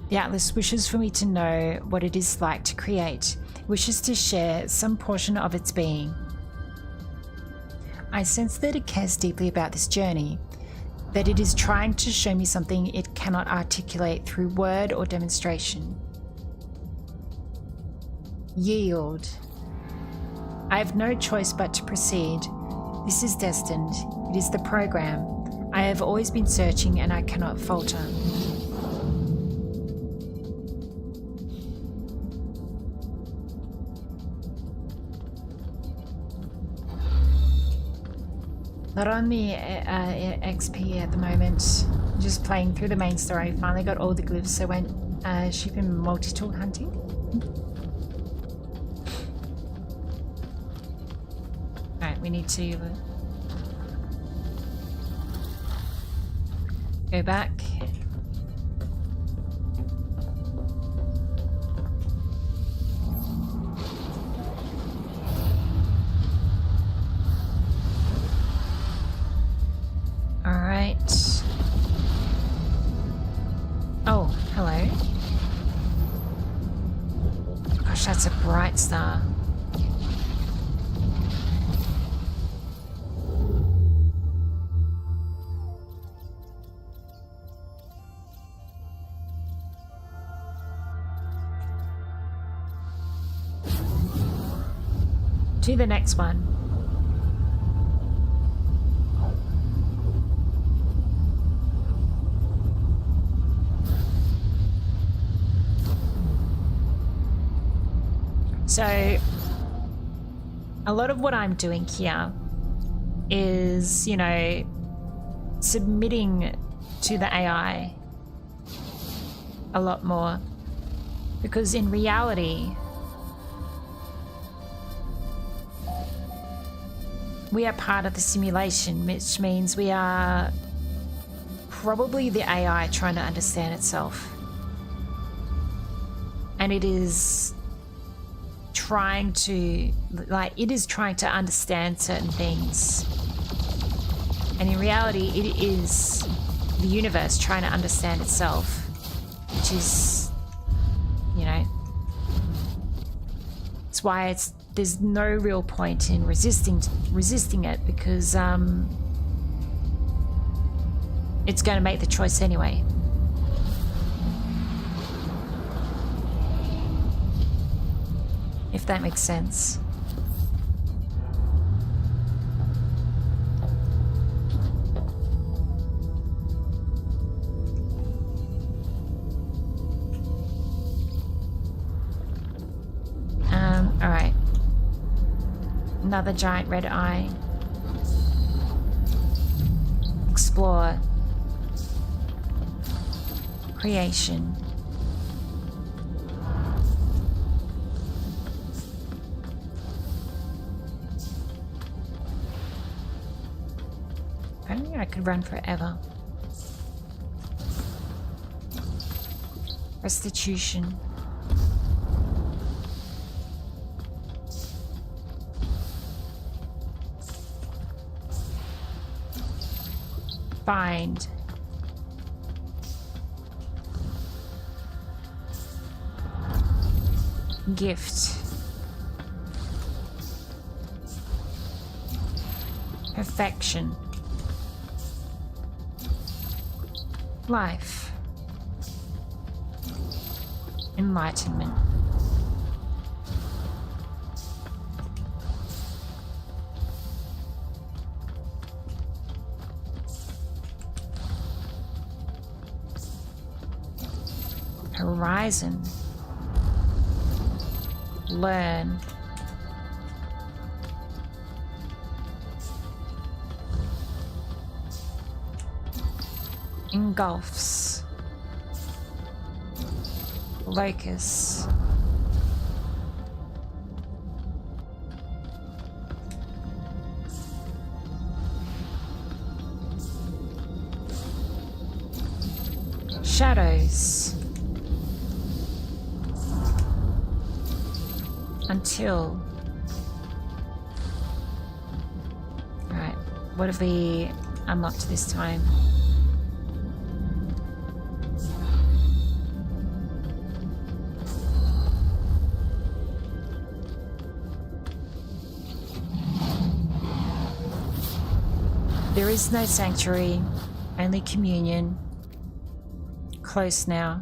The Atlas wishes for me to know what it is like to create, wishes to share some portion of its being. I sense that it cares deeply about this journey, that it is trying to show me something it cannot articulate through word or demonstration. Yield. I have no choice but to proceed. This is destined. It is the program. I have always been searching and I cannot falter. Not on the XP at the moment. Just playing through the main story. Finally got all the glyphs, so went sheep and multi-tool hunting. Alright, we need to go back. Alright. Oh, hello. Gosh, that's a bright star. To the next one. So, a lot of what I'm doing here is, you know, submitting to the AI a lot more. Because in reality, we are part of the simulation, which means we are probably the AI trying to understand itself. And it is trying to understand certain things. And in reality, it is the universe trying to understand itself, which is, you know, it's why there's no real point in resisting it, because it's going to make the choice anyway. If that makes sense. All right. Another giant red eye. Explore. Creation. I don't think I could run forever. Restitution. Find. Gift. Perfection. Life. Enlightenment. Horizon. Learn. Engulfs. Locus. Shadows. Until. Alright, what have we unlocked this time? There is no sanctuary, only communion. Close now.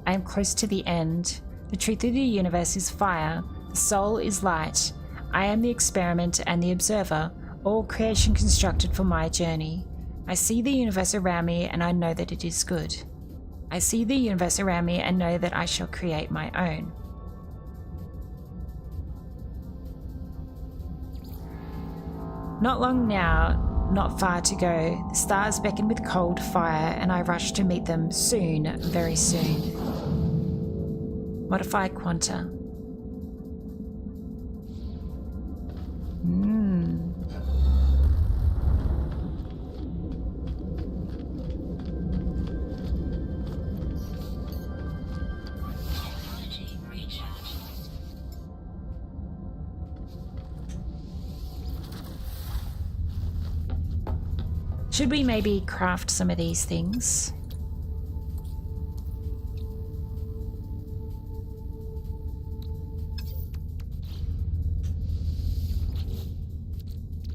I am close to the end. The truth of the universe is fire. The soul is light. I am the experiment and the observer, all creation constructed for my journey. I see the universe around me and I know that it is good. I see the universe around me and know that I shall create my own. Not long now, not far to go. The stars beckon with cold fire, and I rush to meet them soon, very soon. Modify quanta. Technology recharge. Should we maybe craft some of these things?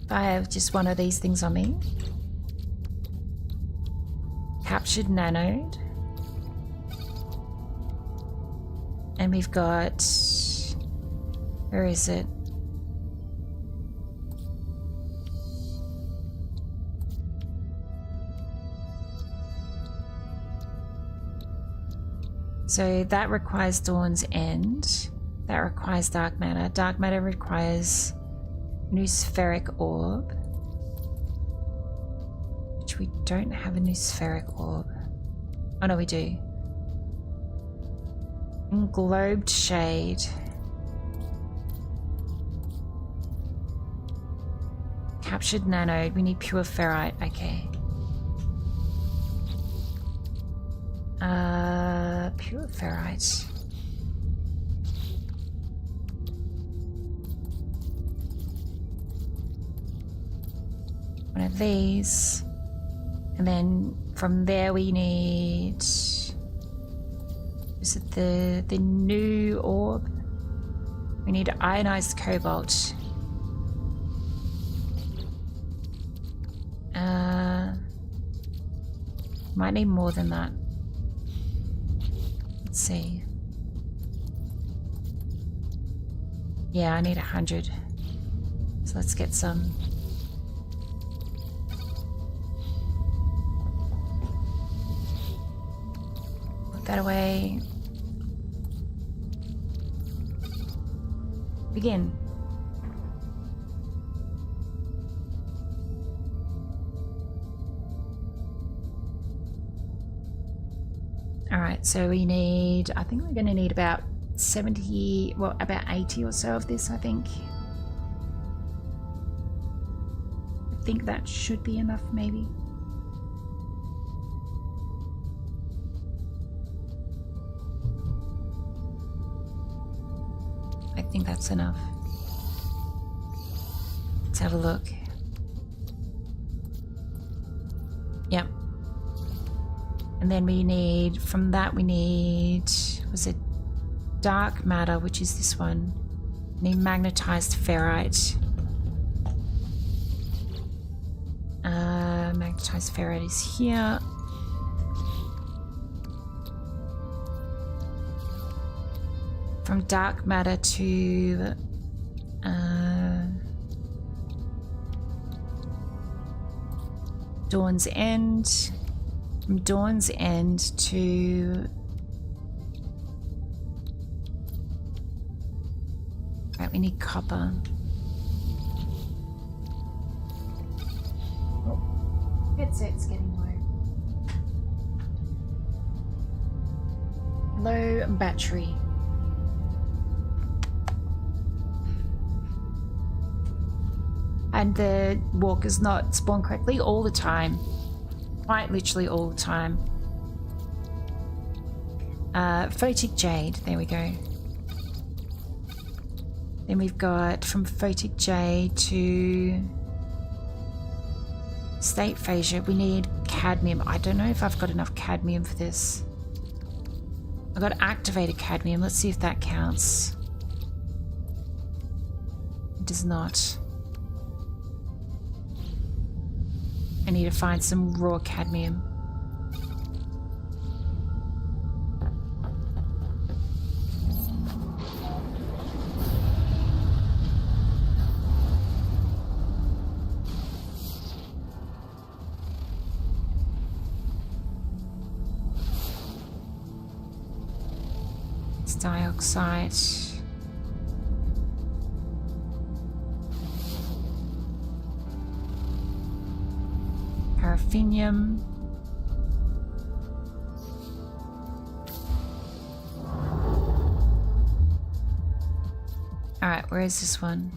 If I have just one of these things on me. Captured nanode. And we've got... Where is it? So that requires Dawn's End. That requires dark matter. Dark matter requires new spheric orb. Which we don't have a new spheric orb. Oh no, we do. Englobed shade. Captured nanode. We need pure ferrite. Okay. Pure ferrite. One of these. And then from there we need... Is it the new orb? We need ionized cobalt. Might need more than that. Let's see. Yeah, I need 100. So let's get some. Put that away. Begin. Alright, so we need, I think we're going to need about 70, well, about 80 or so of this, I think. I think that should be enough, maybe. I think that's enough. Let's have a look. Yep. And then we need, from that we need, was it dark matter, which is this one. We need magnetized ferrite. Magnetized ferrite is here. From dark matter to Dawn's End. From Dawn's End to... Right, we need copper. Oh, headset's getting low. Low battery. And the walker's not spawn correctly all the time. Quite literally all the time. Photic Jade, there we go. Then we've got from Photic Jade to State Phasia, we need cadmium. I don't know if I've got enough cadmium for this. I've got activated cadmium, let's see if that counts. It does not. I need to find some raw cadmium. It's dioxide. Paraffinium. Alright, where is this one?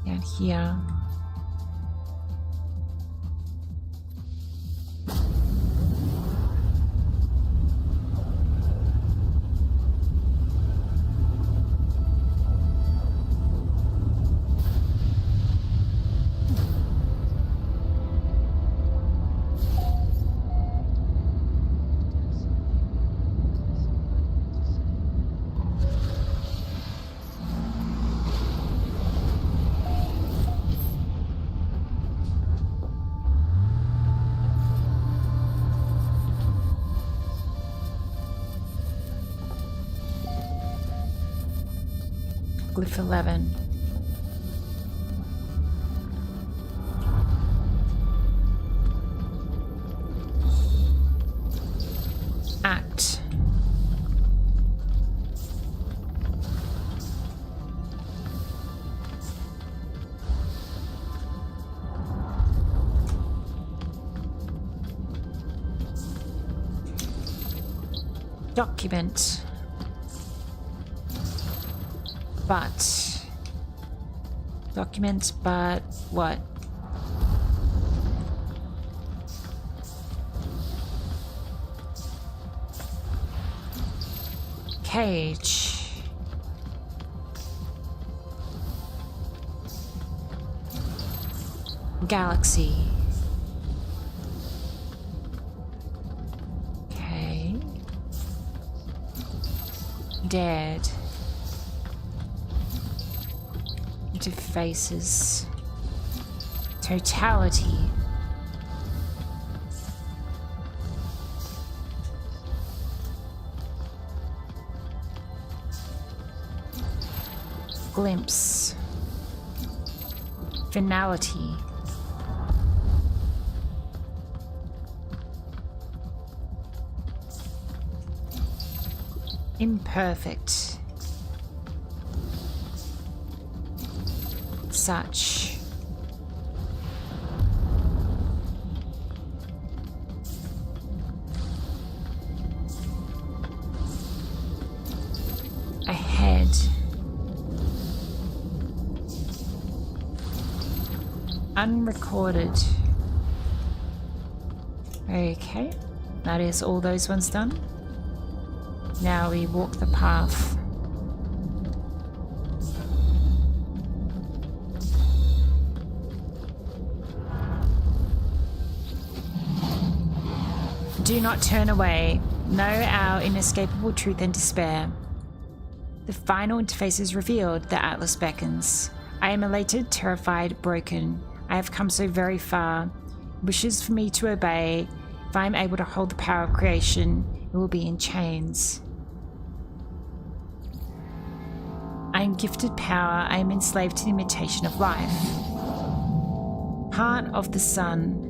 Down here. Glyph 11. Act. Document. But document, but what? Cage. Galaxy. Okay. Dead. Faces. Totality. Glimpse. Finality. Imperfect. Such. Ahead. Unrecorded. Okay, that is all those ones done. Now we walk the path. Do not turn away. Know our inescapable truth and despair. The final interface is revealed. The Atlas beckons. I am elated, terrified, broken. I have come so very far. Wishes for me to obey. If I am able to hold the power of creation, it will be in chains. I am gifted power. I am enslaved to the imitation of life. Part of the sun.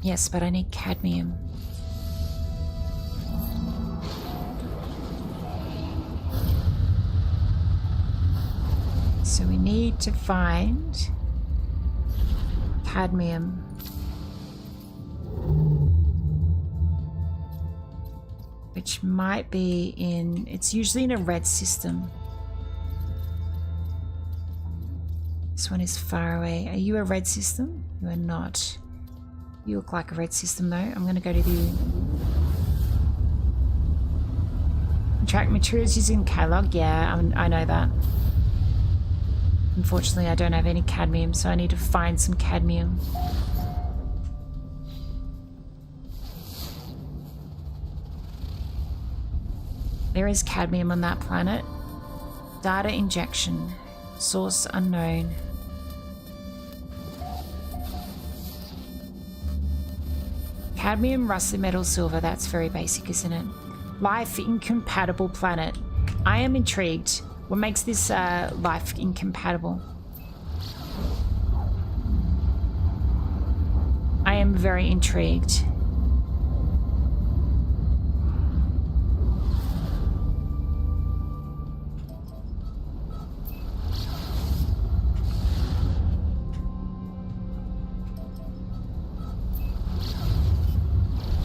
Yes, but I need cadmium. So we need to find cadmium. Which might be in, it's usually in a red system. This one is far away. Are you a red system? You are not. You look like a red system though. I'm going to go to the track materials using catalog. Yeah, I know that. Unfortunately, I don't have any cadmium, so I need to find some cadmium. There is cadmium on that planet. Data injection. Source unknown. Cadmium, rusty metal, silver. That's very basic, isn't it? Life incompatible planet. I am intrigued. What makes this life incompatible? I am very intrigued.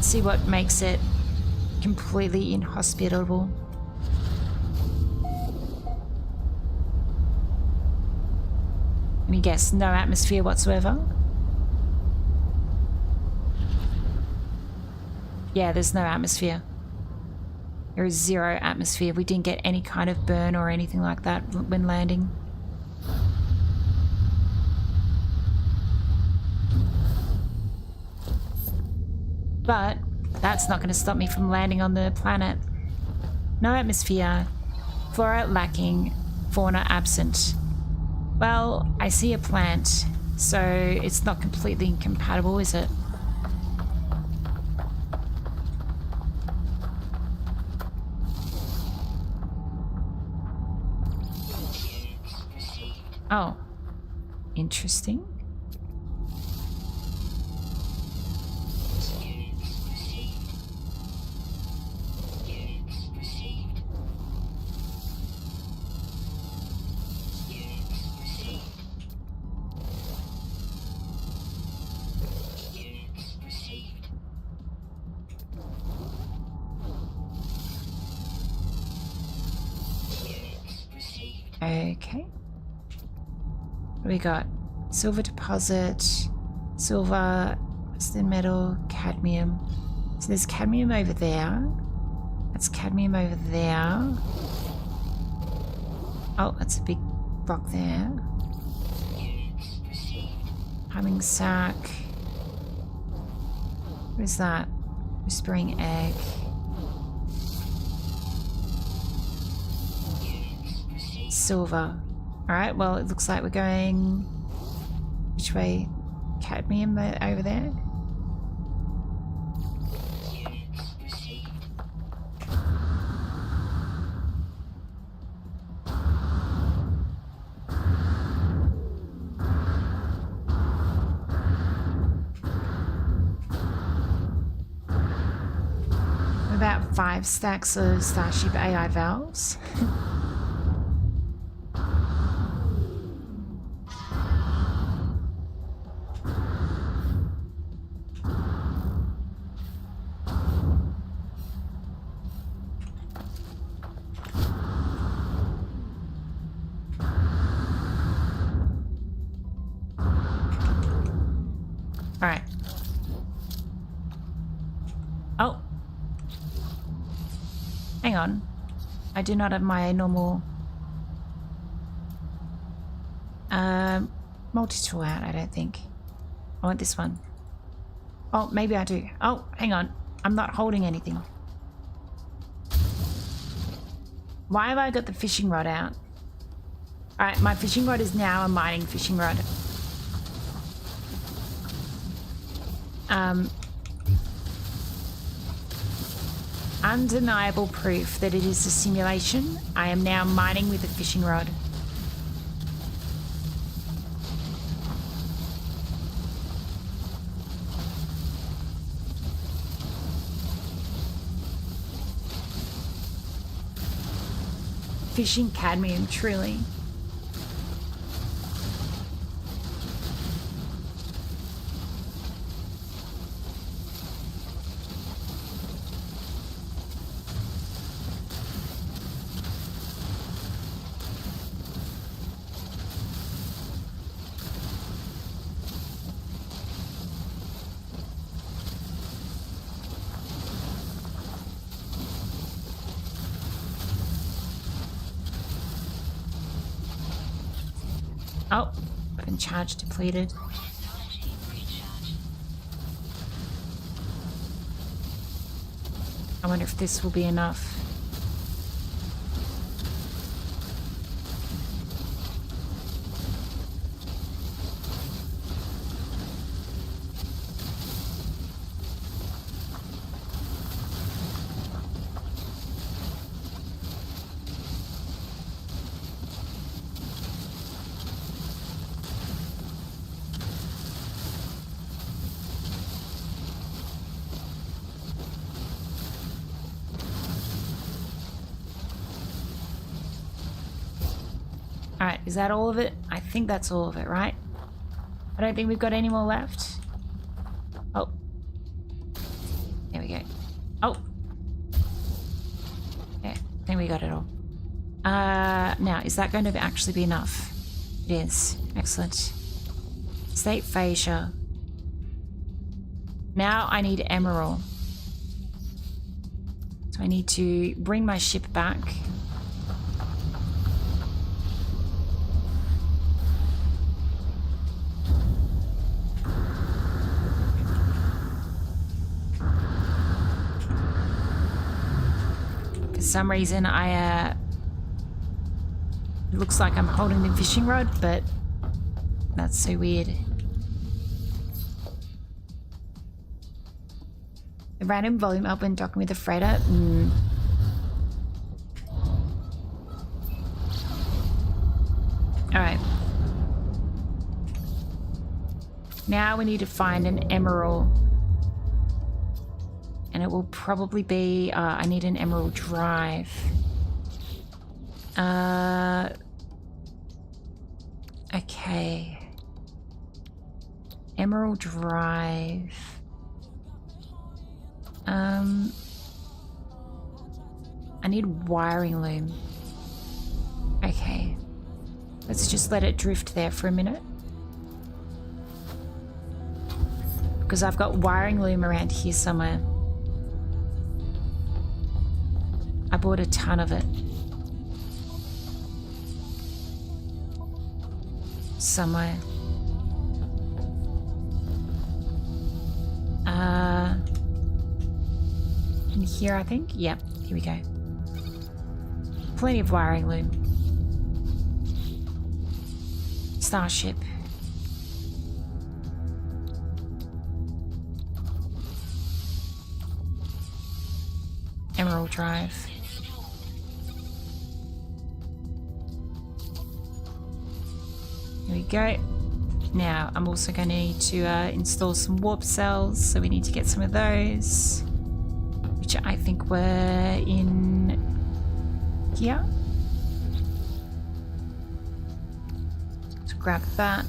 See what makes it completely inhospitable. Let me guess, no atmosphere whatsoever? Yeah, there's no atmosphere. There is zero atmosphere. We didn't get any kind of burn or anything like that when landing. But that's not going to stop me from landing on the planet. No atmosphere, flora lacking, fauna absent. Well, I see a plant, so it's not completely incompatible, is it? Oh, interesting. Okay. What do we got? Silver deposit, silver, thin metal, cadmium. So there's cadmium over there. That's cadmium over there. Oh, that's a big rock there. Humming sack. What is that? Whispering egg. Silver. Alright, well, it looks like we're going... Which way? Cadmium over there? About 5 stacks of Starship AI valves. Alright. Oh. Hang on. I do not have my normal multi-tool out, I don't think. I want this one. Oh, maybe I do. Oh, hang on. I'm not holding anything. Why have I got the fishing rod out? Alright, my fishing rod is now a mining fishing rod. Undeniable proof that it is a simulation. I am now mining with a fishing rod. Fishing cadmium, truly. Oh, weapon charge depleted. Technology recharge. I wonder if this will be enough. Alright, is that all of it? I think that's all of it, right? I don't think we've got any more left. Oh. There we go. Oh! Yeah, I think we got it all. Now, is that going to actually be enough? It is. Excellent. State fascia. Now I need emerald. So I need to bring my ship back. For some reason, it looks like I'm holding the fishing rod, but that's so weird. The random volume up when docking with the freighter. Alright. Now we need to find an emerald. And it will probably be... I need an emerald drive. Okay. Emerald drive. I need wiring loom. Okay. Let's just let it drift there for a minute. Because I've got wiring loom around here somewhere. I bought a ton of it. Somewhere. In here, I think? Yep, here we go. Plenty of wiring loom. Starship. Emerald drive. Here we go. Now, I'm also going to need to install some warp cells, so we need to get some of those, which I think were in here. So grab that.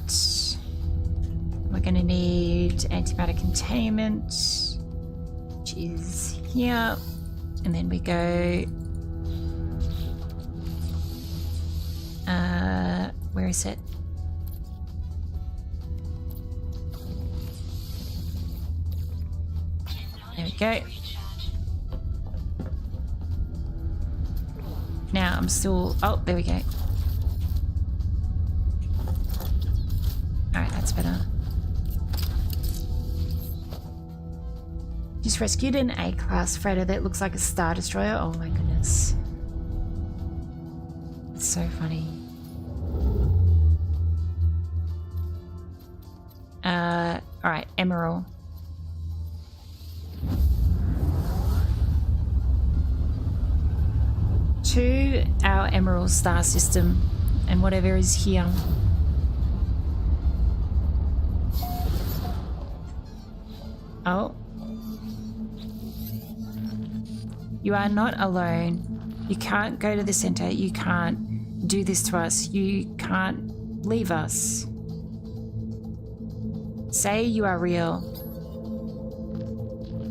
We're going to need antimatter containment, which is here. And then we go... where is it? There we go. Now I'm still... Oh, there we go. Alright, that's better. Just rescued an A-class freighter that looks like a Star Destroyer. Oh my goodness. It's so funny. Alright, emerald. To our emerald star system and whatever is here. Oh. You are not alone. You can't go to the center. You can't do this to us. You can't leave us. Say you are real.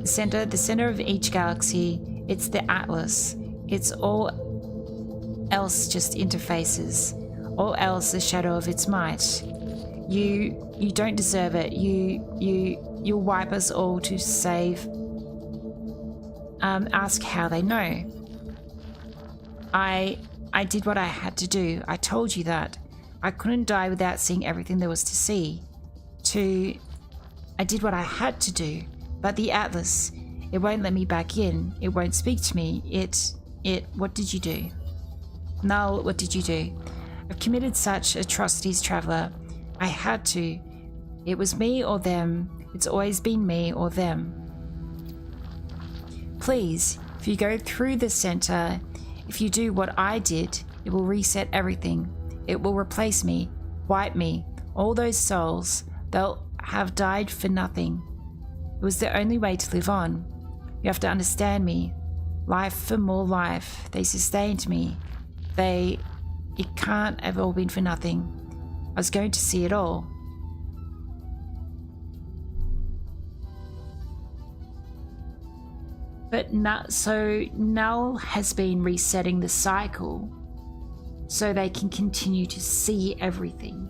The center of each galaxy, it's the Atlas. It's all else just interfaces. All else the shadow of its might. You don't deserve it. You'll wipe us all to save. Ask how they know. I did what I had to do. I told you that. I couldn't die without seeing everything there was to see. 2, I did what I had to do, but the Atlas, it won't let me back in. It won't speak to me. What did you do? Null, what did you do? I've committed such atrocities, Traveler. I had to. It was me or them. It's always been me or them. Please, if you go through the center, if you do what I did, it will reset everything. It will replace me, wipe me. All those souls, they'll have died for nothing. It was the only way to live on. You have to understand me. Life for more life. They sustained me. It can't have all been for nothing. I was going to see it all. But Null has been resetting the cycle so they can continue to see everything.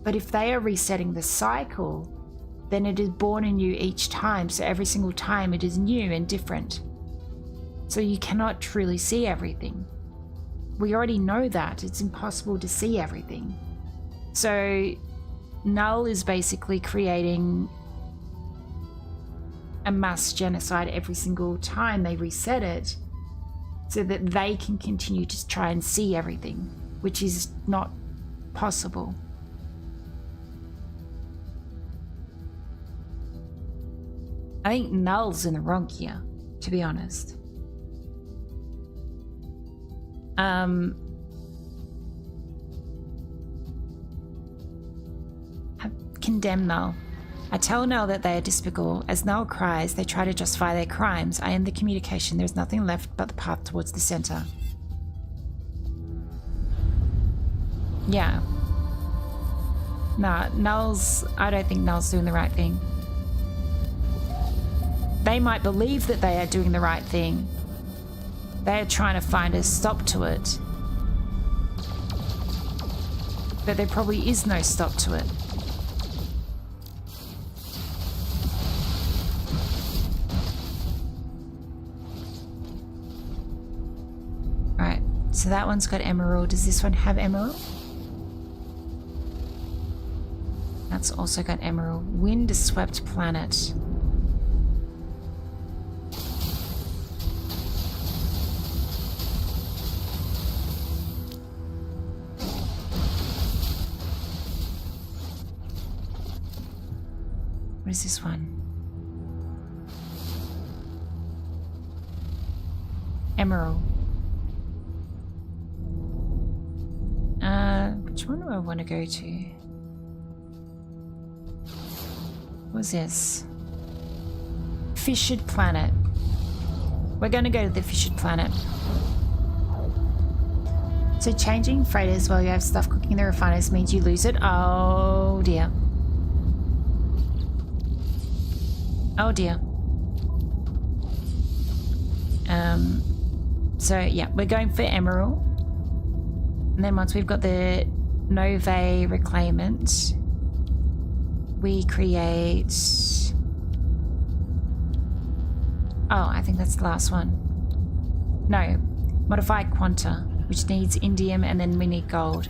But if they are resetting the cycle, then it is born in you each time. So every single time it is new and different. So you cannot truly see everything. We already know that. It's impossible to see everything. So Null is basically creating a mass genocide every single time they reset it so that they can continue to try and see everything, which is not possible. I think Null's in the wrong here, to be honest. Condemn Null. I tell Null that they are despicable. As Null cries, they try to justify their crimes. I end the communication. There is nothing left but the path towards the center. Yeah. Nah, I don't think Null's doing the right thing. They might believe that they are doing the right thing. They are trying to find a stop to it. But there probably is no stop to it. Alright, so that one's got emerald. Does this one have emerald? That's also got emerald. Wind-swept planet. What is this one? Emerald. Which one do I want to go to? What's this? Fissured planet. We're going to go to the fissured planet. So changing freighters while you have stuff cooking in the refiners means you lose it? Oh dear. Oh dear. So yeah, we're going for emerald. And then once we've got the Novae reclaimant, we create... Oh, I think that's the last one. No, modify quanta, which needs indium and then we need gold.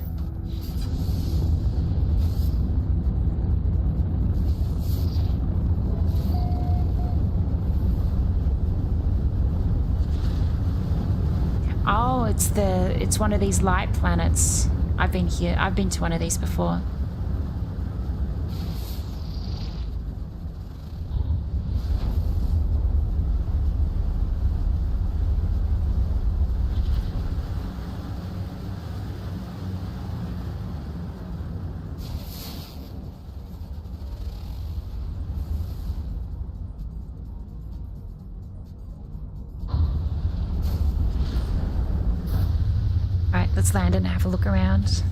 Oh, it's one of these light planets. I've been to one of these before. Let's land and have a look around.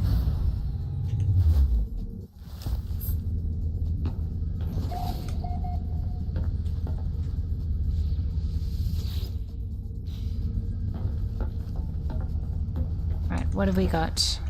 Right, what have we got?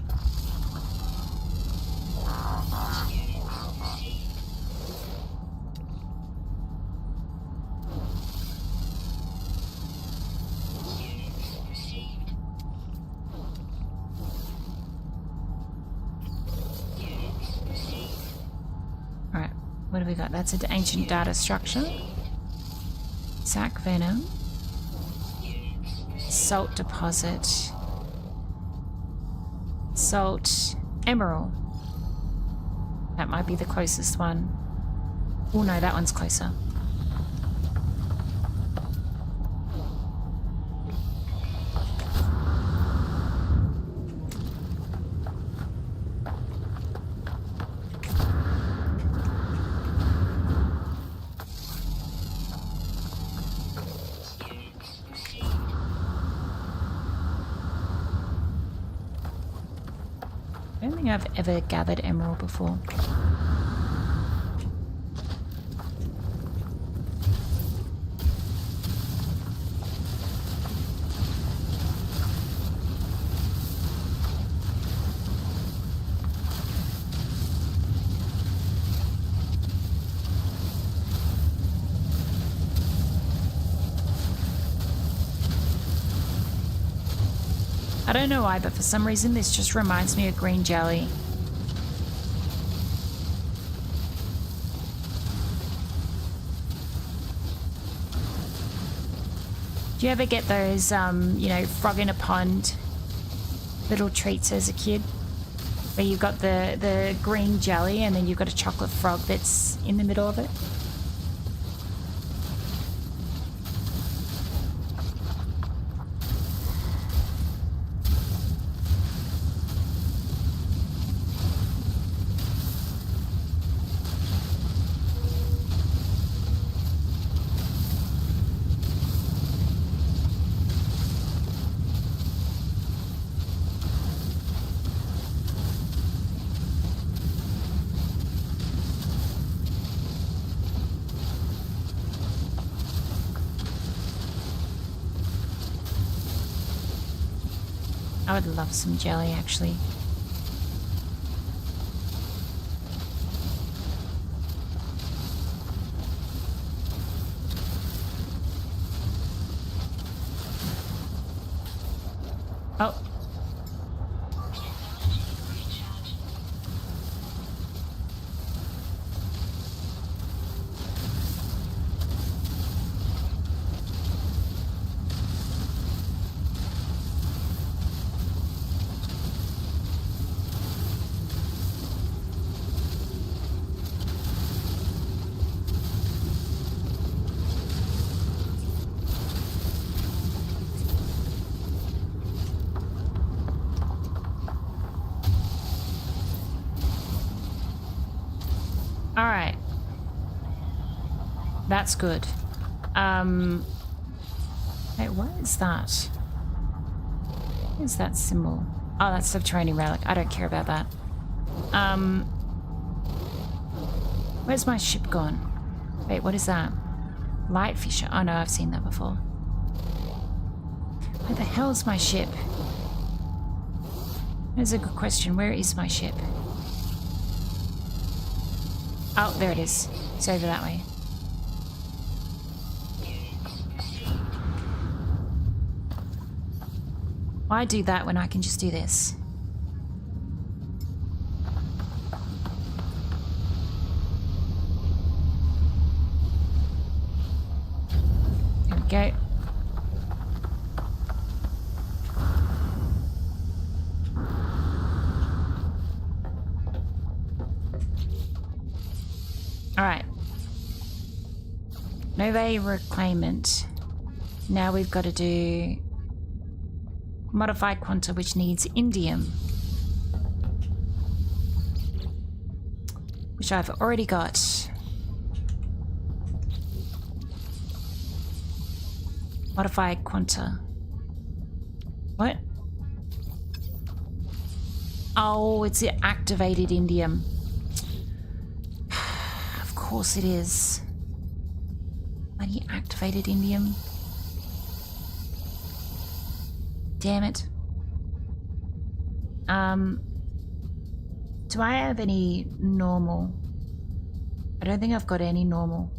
have we got? That's an ancient data structure. Sac venom. Salt deposit. Salt emerald. That might be the closest one. Oh no, that one's closer. I don't think I've ever gathered emerald before. I don't know why, but for some reason this just reminds me of green jelly. Do you ever get those, you know, frog in a pond little treats as a kid? Where you've got the green jelly and then you've got a chocolate frog that's in the middle of it? I would love some jelly, actually. Oh. All right. That's good. Hey, what is that? What is that symbol? Oh, that's the training relic. I don't care about that. Where's my ship gone? Wait, what is that? Light fisher. Oh no, I've seen that before. Where the hell is my ship? That's a good question. Where is my ship? Oh, there it is. It's over that way. Why do that when I can just do this? There we go. Alright. Novae reclaimant. Now we've got to do modified quanta, which needs indium, which I've already got. Modified quanta. What? Oh, it's activated indium. Of course it is. Bloody activated indium. Damn it. Do I have any normal? I don't think I've got any normal.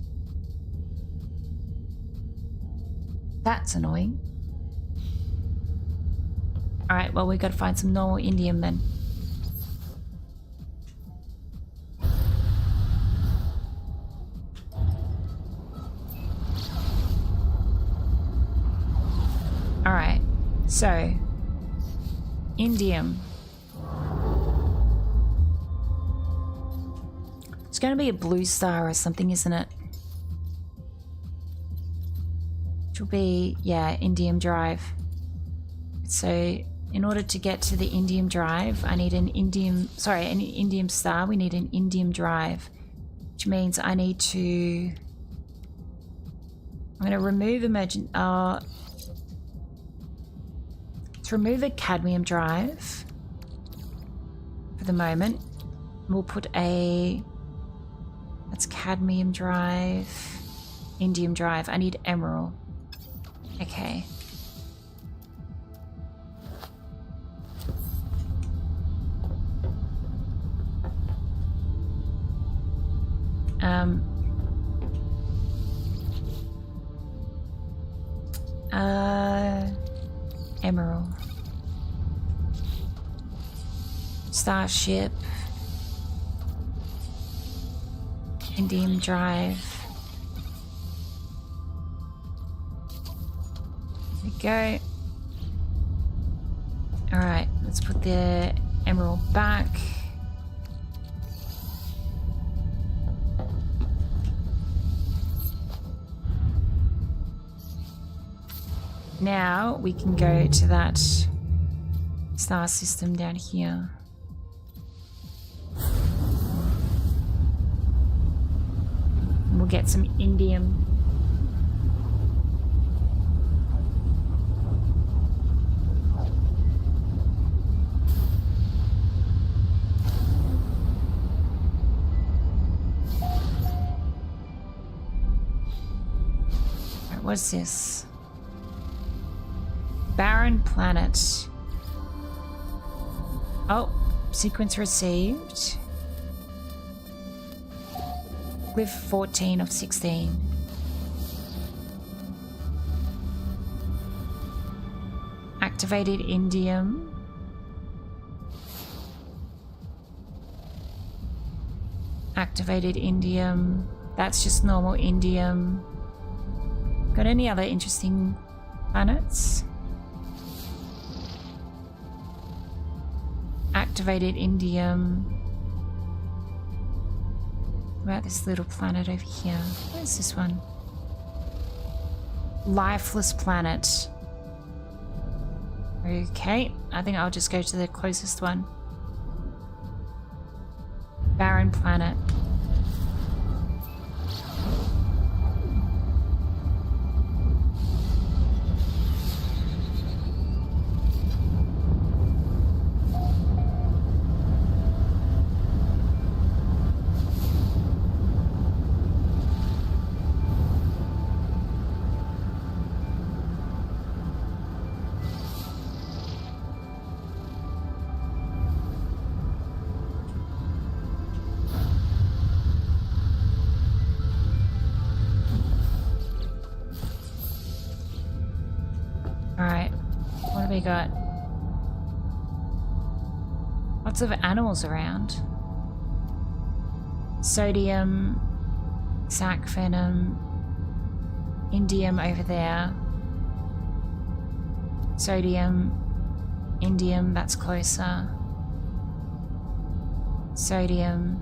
That's annoying. Alright, well, we gotta find some normal indium then. So, indium. It's going to be a blue star or something, isn't it? Which will be, yeah, indium drive. So, in order to get to the indium drive, I need an indium star. We need an indium drive, which means I need to. I'm going to remove let's remove the cadmium drive for the moment. We'll put that's cadmium drive, indium drive. I need emerald. Okay. Emerald. Starship. Indium drive. There we go. Alright, let's put the emerald back. Now we can go to that star system down here. And we'll get some indium. Right, what's this? Barren planet. Oh, sequence received. Glyph 14 of 16. Activated indium. Activated indium. That's just normal indium. Got any other interesting planets? Activated indium. What about this little planet over here? Where's this one? Lifeless planet. Okay, I think I'll just go to the closest one. Barren planet. We got lots of animals around. Sodium, sac venom, indium over there. Sodium, indium, that's closer. Sodium,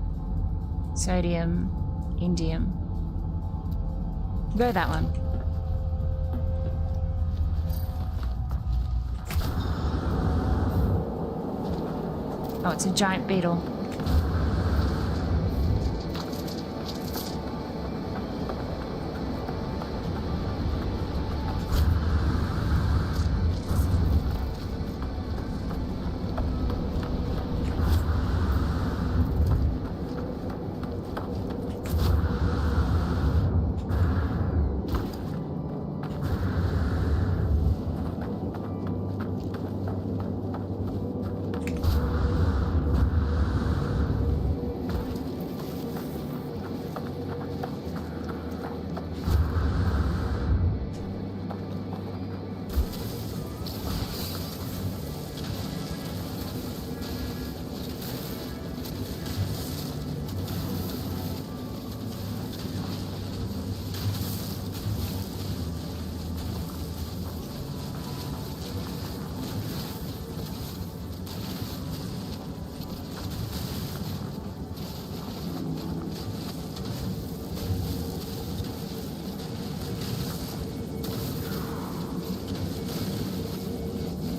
sodium, indium. Go that one. Oh, it's a giant beetle.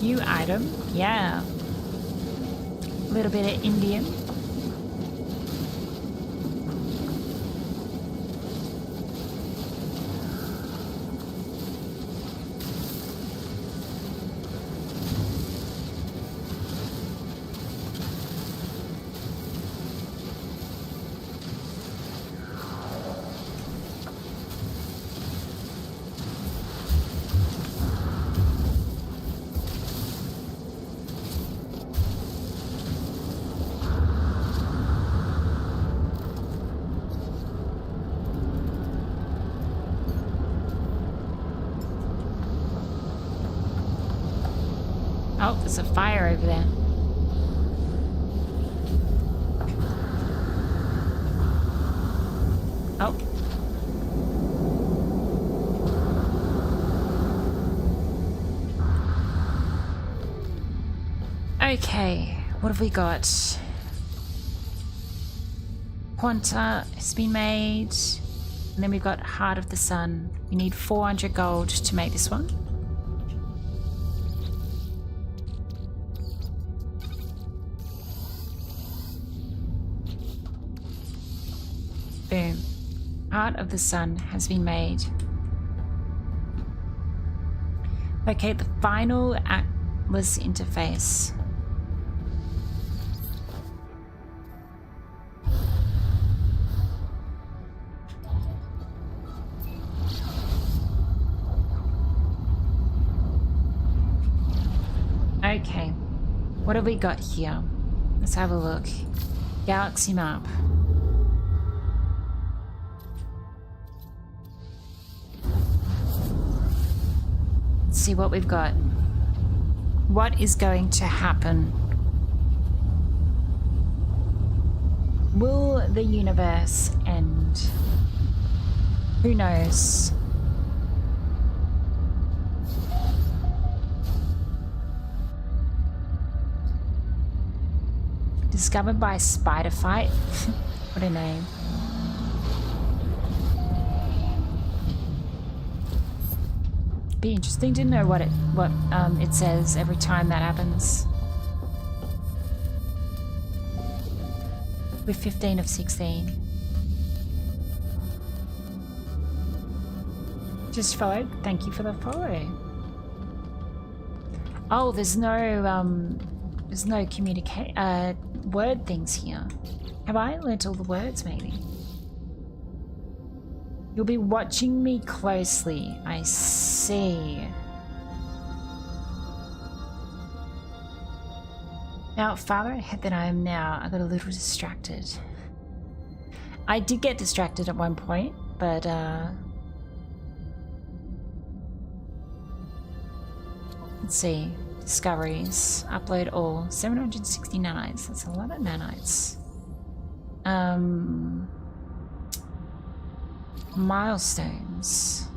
New item. Yeah. A little bit of Indian. Oh, there's a fire over there. Oh. Okay, what have we got? Quanta has been made. And then we've got Heart of the Sun. We need 400 gold to make this one. Boom. Heart of the Sun has been made. Locate the final Atlas interface. Okay. What have we got here? Let's have a look. Galaxy map. See what we've got. What is going to happen? Will the universe end? Who knows? Discovered by Spider Fight. What a name. Be interesting to know what it says every time that happens. We're 15 of 16. Just followed. Thank you for the follow. Oh, there's no word things here. Have I learnt all the words maybe? You'll be watching me closely. I see. Now, farther ahead than I am now, I got a little distracted. I did get distracted at one point, but let's see. Discoveries. Upload all. 760 nanites. That's a lot of nanites. Milestones.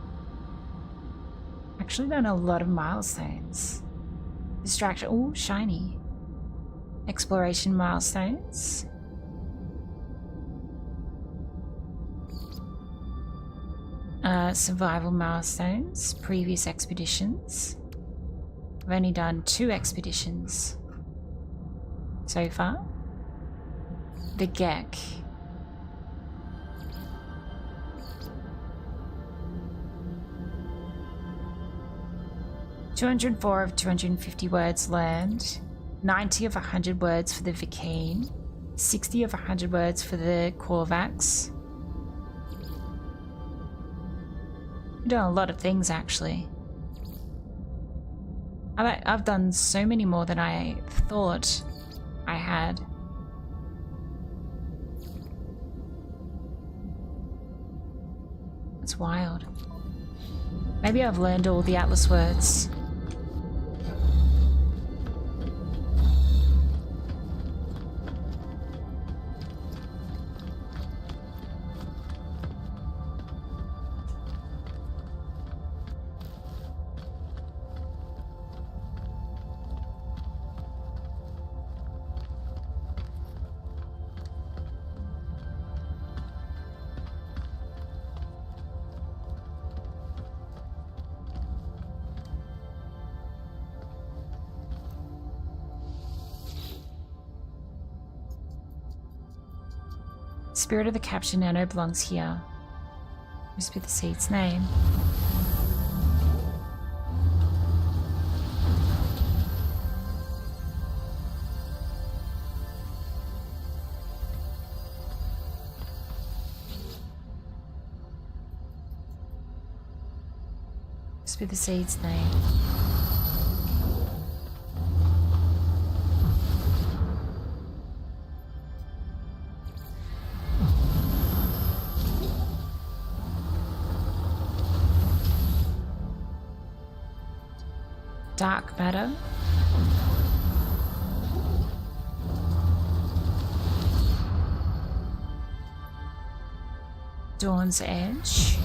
Actually done a lot of milestones. Distraction. Oh, shiny. Exploration milestones. Survival milestones. Previous expeditions. I've only done 2 expeditions so far. The Gek. "204 of 250 words learned, 90 of 100 words for the Vikine, 60 of 100 words for the Korvax." I've done a lot of things actually. I've done so many more than I thought I had. It's wild. Maybe I've learned all the Atlas words. Spirit of the capture now no belongs here. Whisper the seed's name. Whisper the seed's name. Dark matter. Dawn's edge.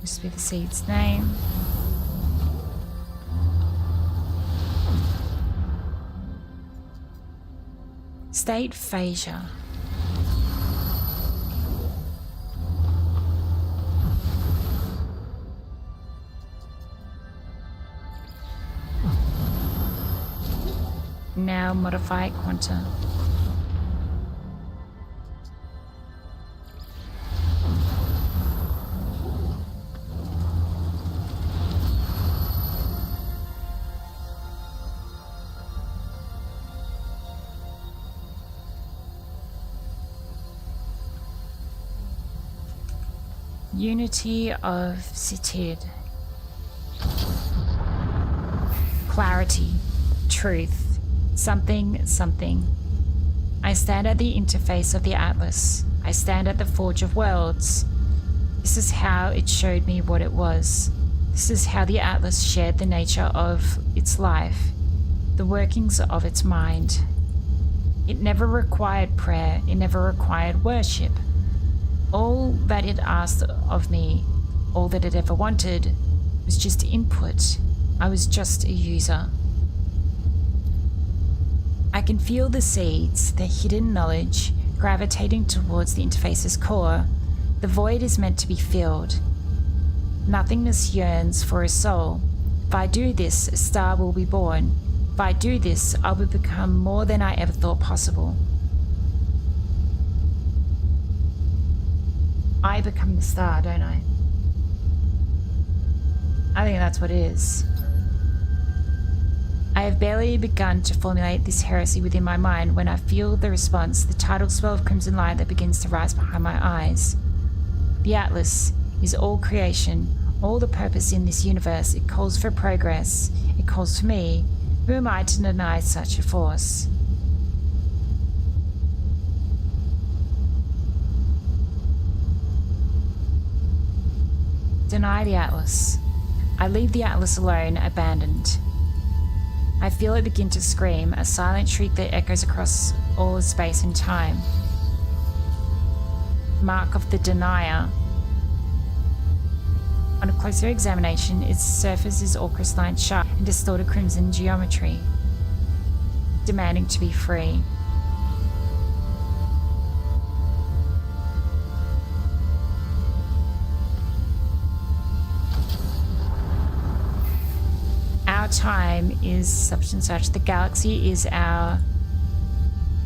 Whisper the seed's name. State Phasia. Now modify quanta. Unity of Sitid. Clarity. Truth. Something. I stand at the interface of the Atlas. I stand at the Forge of Worlds. This is how it showed me what it was. This is how the Atlas shared the nature of its life, the workings of its mind. It never required prayer. It never required worship. All that it asked of me, all that it ever wanted, was just input. I was just a user. I can feel the seeds, the hidden knowledge, gravitating towards the interface's core. The void is meant to be filled. Nothingness yearns for a soul. If I do this, a star will be born. If I do this, I will become more than I ever thought possible. I become the star, don't I? I think that's what it is. I have barely begun to formulate this heresy within my mind when I feel the response, the tidal swell of crimson light that begins to rise behind my eyes. The Atlas is all creation, all the purpose in this universe. It calls for progress. It calls for me. Who am I to deny such a force? Deny the Atlas. I leave the Atlas alone, abandoned. I feel it begin to scream, a silent shriek that echoes across all space and time. Mark of the denier. On a closer examination, its surface is all crystalline sharp and distorted crimson geometry, demanding to be free. Our time is such and such. The galaxy is our...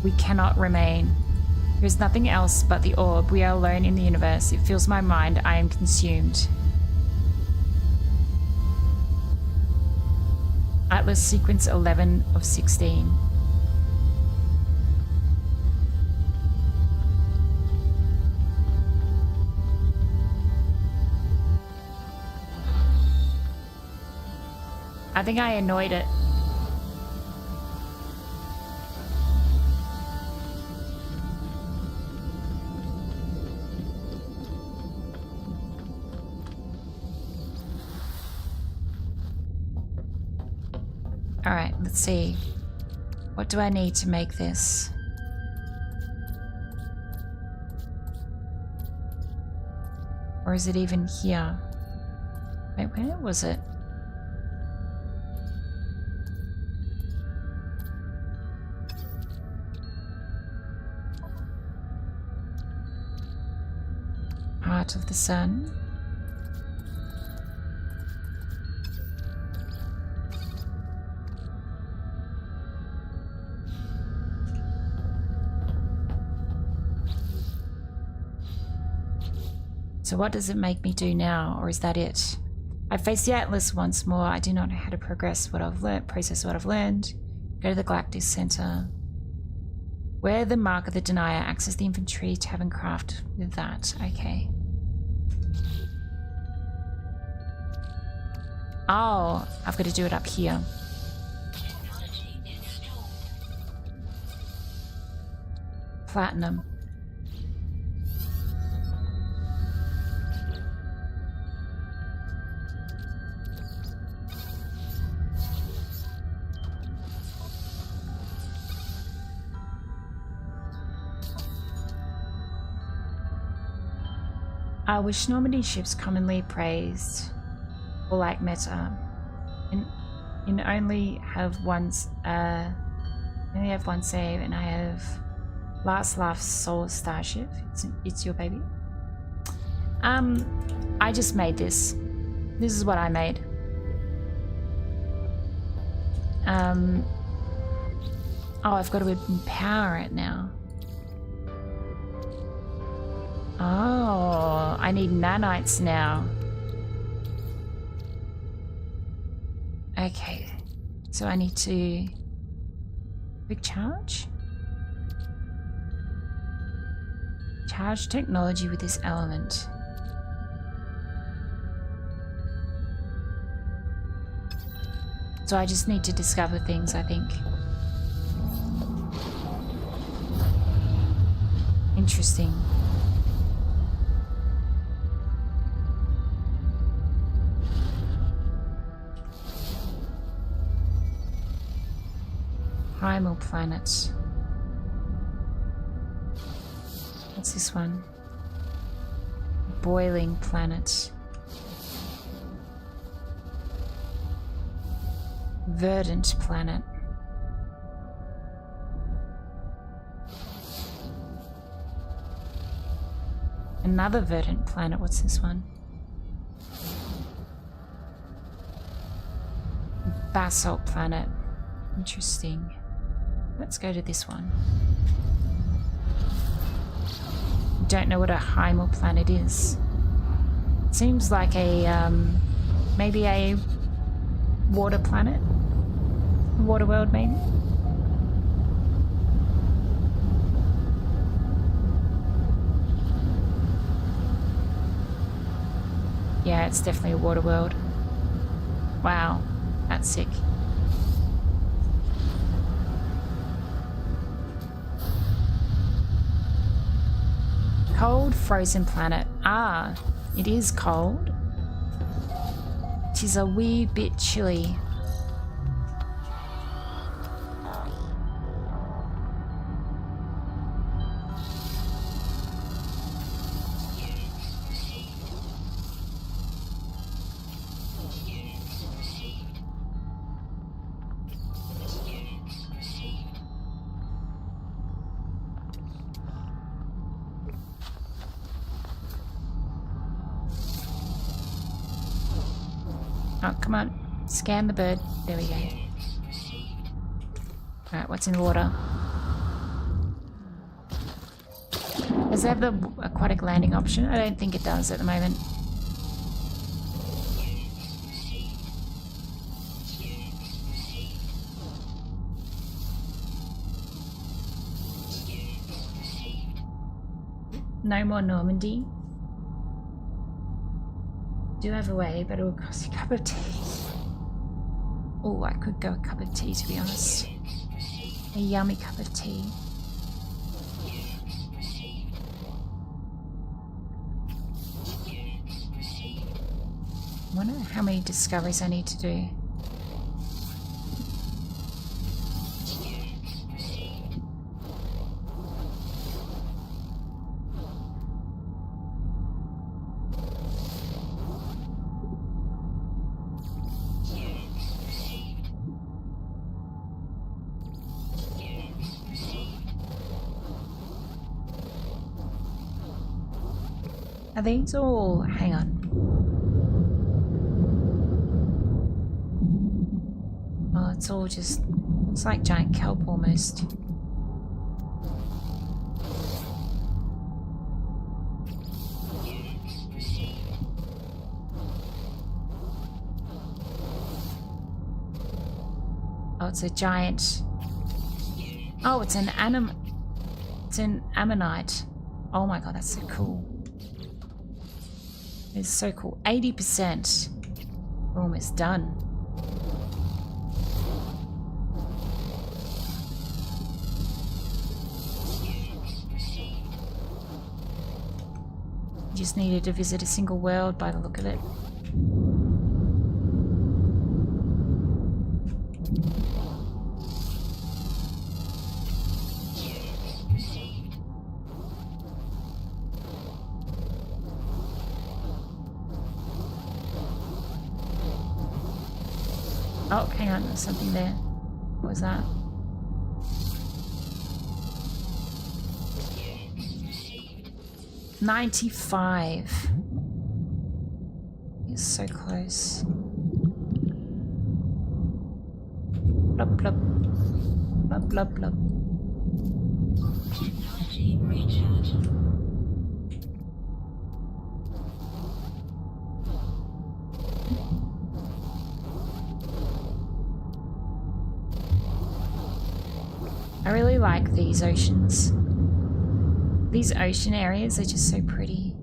We cannot remain. There is nothing else but the orb. We are alone in the universe. It fills my mind. I am consumed. Atlas sequence 11 of 16. I think I annoyed it. Alright, let's see. What do I need to make this? Or is it even here? Wait, where was it? Heart of the sun. So what does it make me do now, or is that it? I face the Atlas once more. I do not know how to progress what I've learned, process what I've learned. Go to the Galactic Center. Where the Mark of the Denier. Access the infantry tavern craft with that. Okay. Oh, I've got to do it up here. Platinum. Wish Normandy ships commonly praised, or like meta, and only have one save, and I have Last Laugh Soul Starship. It's your baby. I just made this. This is what I made. Oh, I've got to empower it now. Oh, I need nanites now. Okay, so I need to quick charge. Charge technology with this element. So I just need to discover things, I think. Interesting. Primal planets. What's this one? Boiling planet. Verdant planet. Another verdant planet. What's this one? Basalt planet. Interesting. Let's go to this one. Don't know what a Hymal planet is. Seems like a maybe a water planet, water world maybe. Yeah, it's definitely a water world. Wow, that's sick. Cold, frozen planet. Ah, it is cold. It is a wee bit chilly. Oh, come on. Scan the bird. There we go. Alright, what's in the water? Does it have the aquatic landing option? I don't think it does at the moment. No more Normandy. Do have a way, but it will cost a cup of tea. Oh, I could go a cup of tea, to be honest. A yummy cup of tea. I wonder how many discoveries I need to do. Are these all... hang on. Oh, it's all just... it's like giant kelp almost. Oh, it's a giant. Oh, it's an It's an ammonite. Oh my god, that's so cool. It's so cool. 80%. We're almost done. Just needed to visit a single world by the look of it. Oh, hang on, there's something there. What was that? $95. It's so close. Blub blub. Blub blub blub. Technology recharge. I really like these oceans. These ocean areas are just so pretty.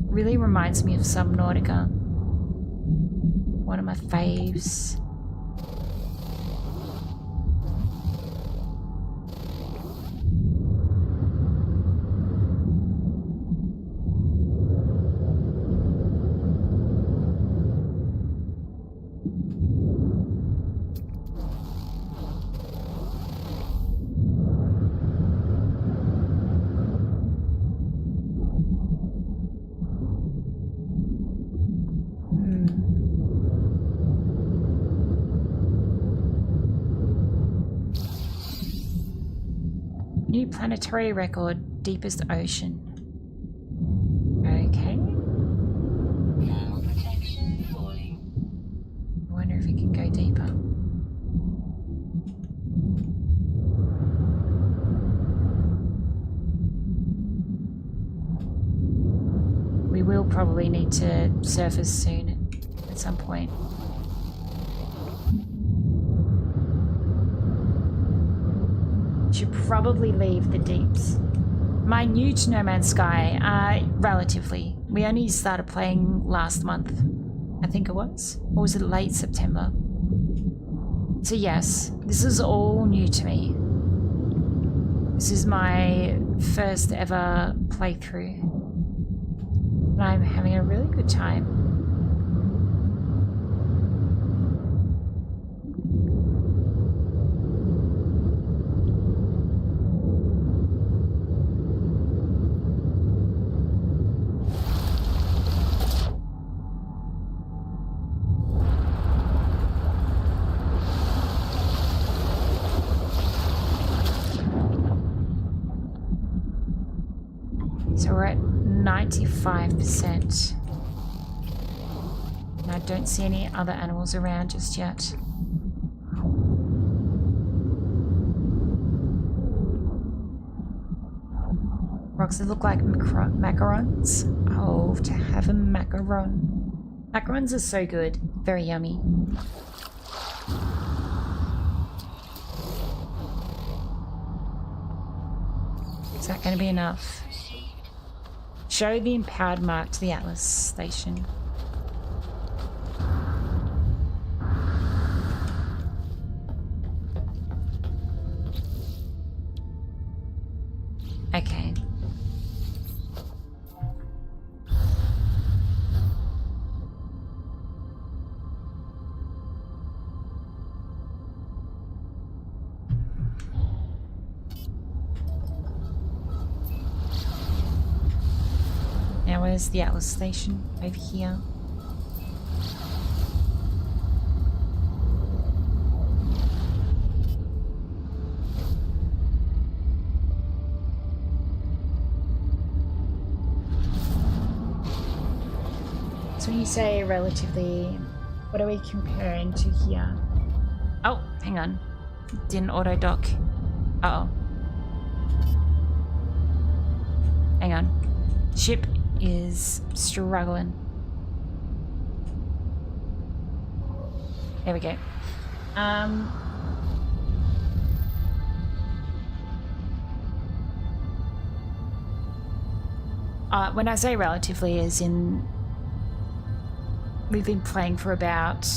Really reminds me of Subnautica. One of my faves. New planetary record, deepest ocean. Okay. Thermal protection falling. I wonder if it can go deeper. We will probably need to surface soon at some point. Should probably leave the deeps. My new to No Man's Sky, relatively. We only started playing last month, I think it was. Or was it late September? So yes, this is all new to me. This is my first ever playthrough. And I'm having a really good time. So we're at 95%. And I don't see any other animals around just yet. Rocks that look like macarons. Oh, to have a macaron. Macarons are so good. Very yummy. Is that going to be enough? Show the empowered mark to the Atlas station. Okay. Now where's the Atlas station? Over here. So when you say relatively, what are we comparing to here? Oh, hang on. Didn't auto dock. Uh-oh. Hang on. Ship is struggling. There we go. When I say relatively, as in we've been playing for about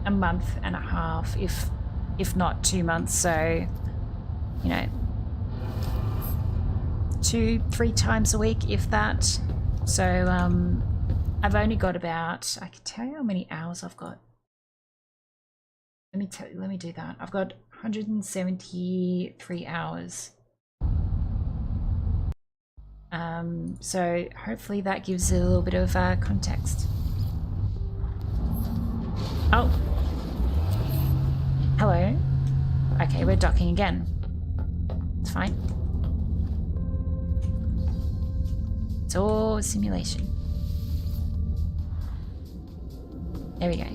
a month and a half, if not 2 months. So, you know, 2-3 times a week, if that. So I've only got about, I can tell you how many hours I've got. Let me do that. I've got 173 hours. So hopefully that gives a little bit of context. Oh, hello. Okay, we're docking again. It's fine. It's all a simulation. There we go.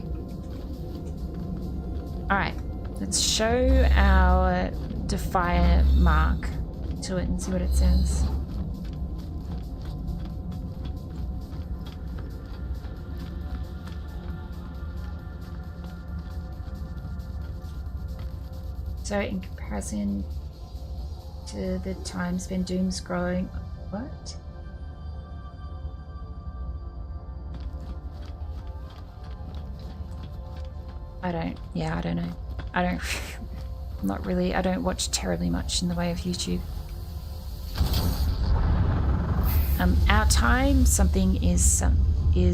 All right, let's show our Defier mark to it and see what it says. So in comparison to the time spent doom scrolling, what? I don't know. I'm not really, I don't watch terribly much in the way of YouTube. Our time, something is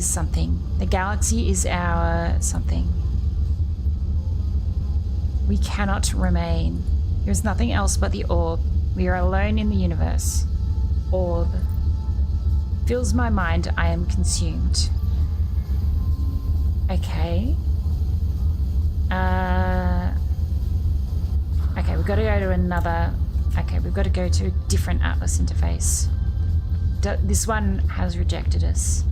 something. The galaxy is our something. We cannot remain. There is nothing else but the orb. We are alone in the universe. Orb. Fills my mind, I am consumed. Okay. Okay, we've got to go to another... Okay, we've got to go to a different Atlas interface. This one has rejected us.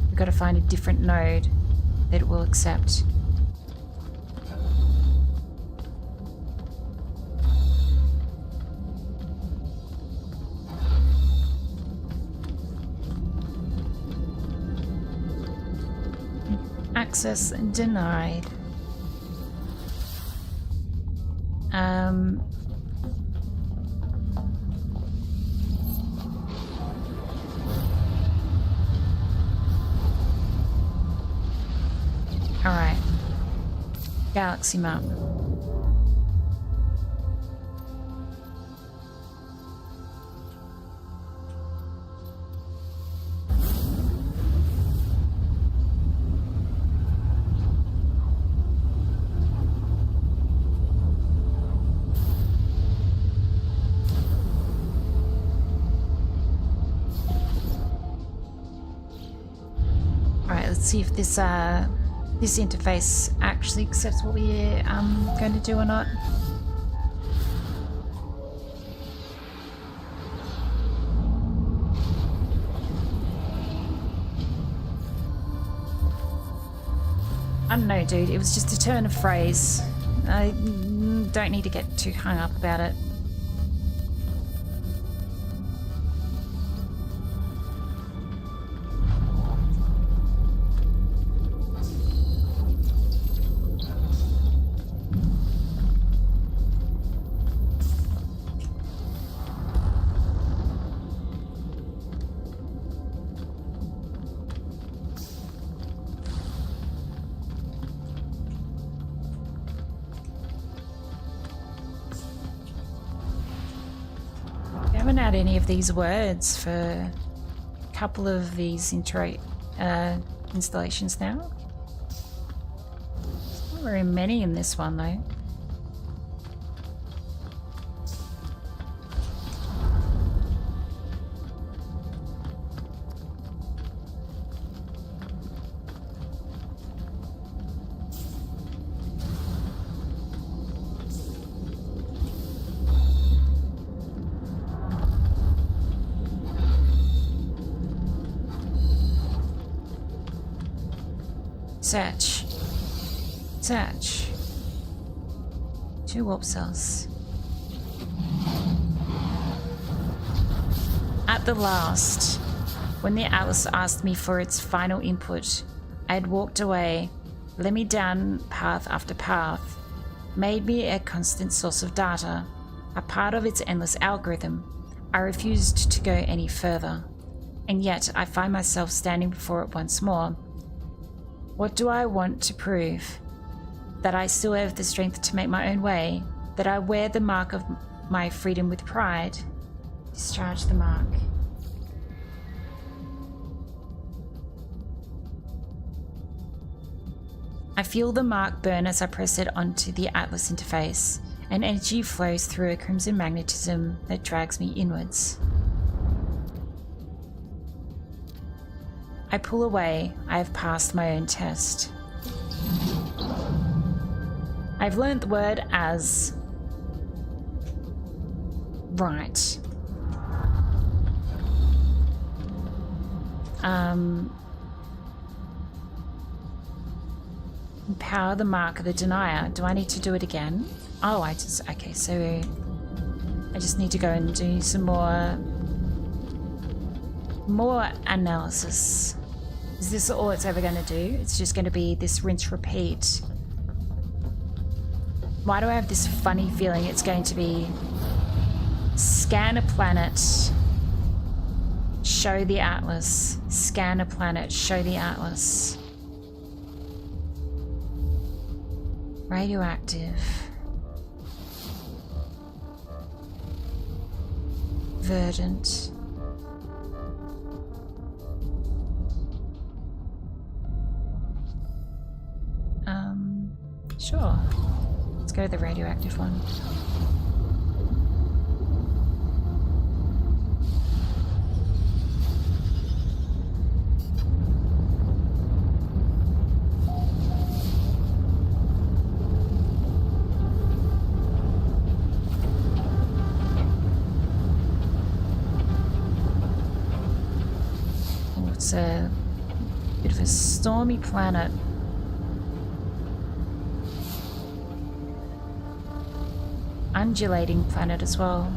We've got to find a different node that it will accept. Access denied. All right. Galaxy map. Let's see if this this interface actually accepts what we're going to do or not. I don't know, dude. It was just a turn of phrase. I don't need to get too hung up about it. I haven't had any of these words for a couple of these installations now. Not very many in this one though. Search. Search. 2 warp cells. At the last, when the Atlas asked me for its final input, I had walked away, led me down path after path, made me a constant source of data, a part of its endless algorithm, I refused to go any further, and yet I find myself standing before it once more. What do I want to prove? That I still have the strength to make my own way? That I wear the mark of my freedom with pride? Discharge the mark. I feel the mark burn as I press it onto the Atlas interface. An energy flows through a crimson magnetism that drags me inwards. I pull away. I have passed my own test. I've learnt the word as right. Empower the mark of the denier. Do I need to do it again? Oh, okay, so I just need to go and do some more analysis. Is this all it's ever going to do? It's just going to be this rinse repeat. Why do I have this funny feeling it's going to be scan a planet, show the Atlas, scan a planet, show the Atlas. Radioactive. Verdant. Sure. Let's go with the radioactive one. Oh, it's a bit of a stormy planet. Undulating planet as well.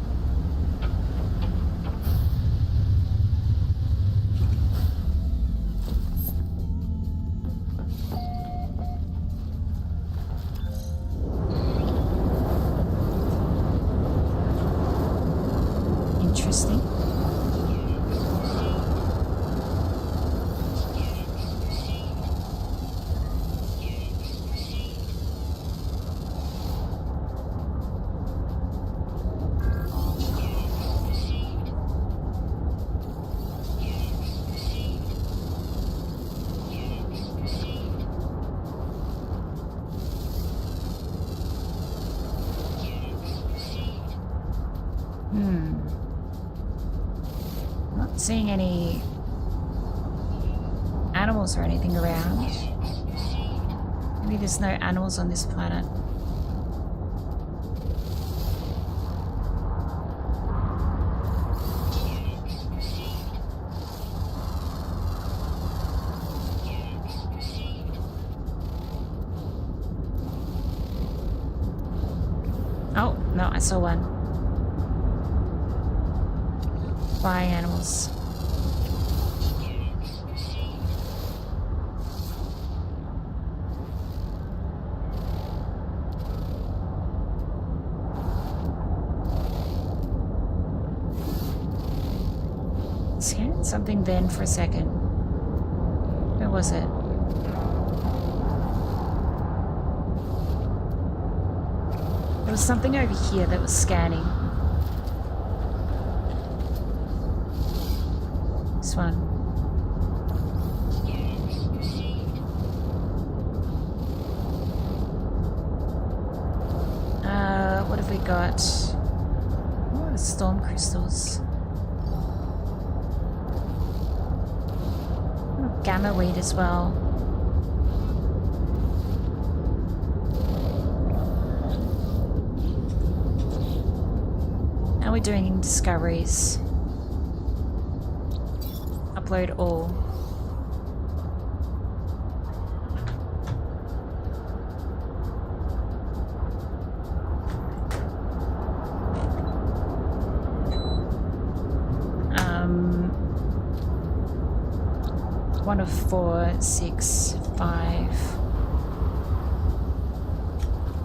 Interesting. Not seeing any animals or anything around. Maybe there's no animals on this planet. Oh, no, I saw one. Flying animals. Scanned something then for a second. Where was it? There was something over here that was scanning. This one. What have we got? Oh, storm crystals. Oh, gamma weed as well. Now we're doing discoveries. Upload all. One of 4, 6, 5.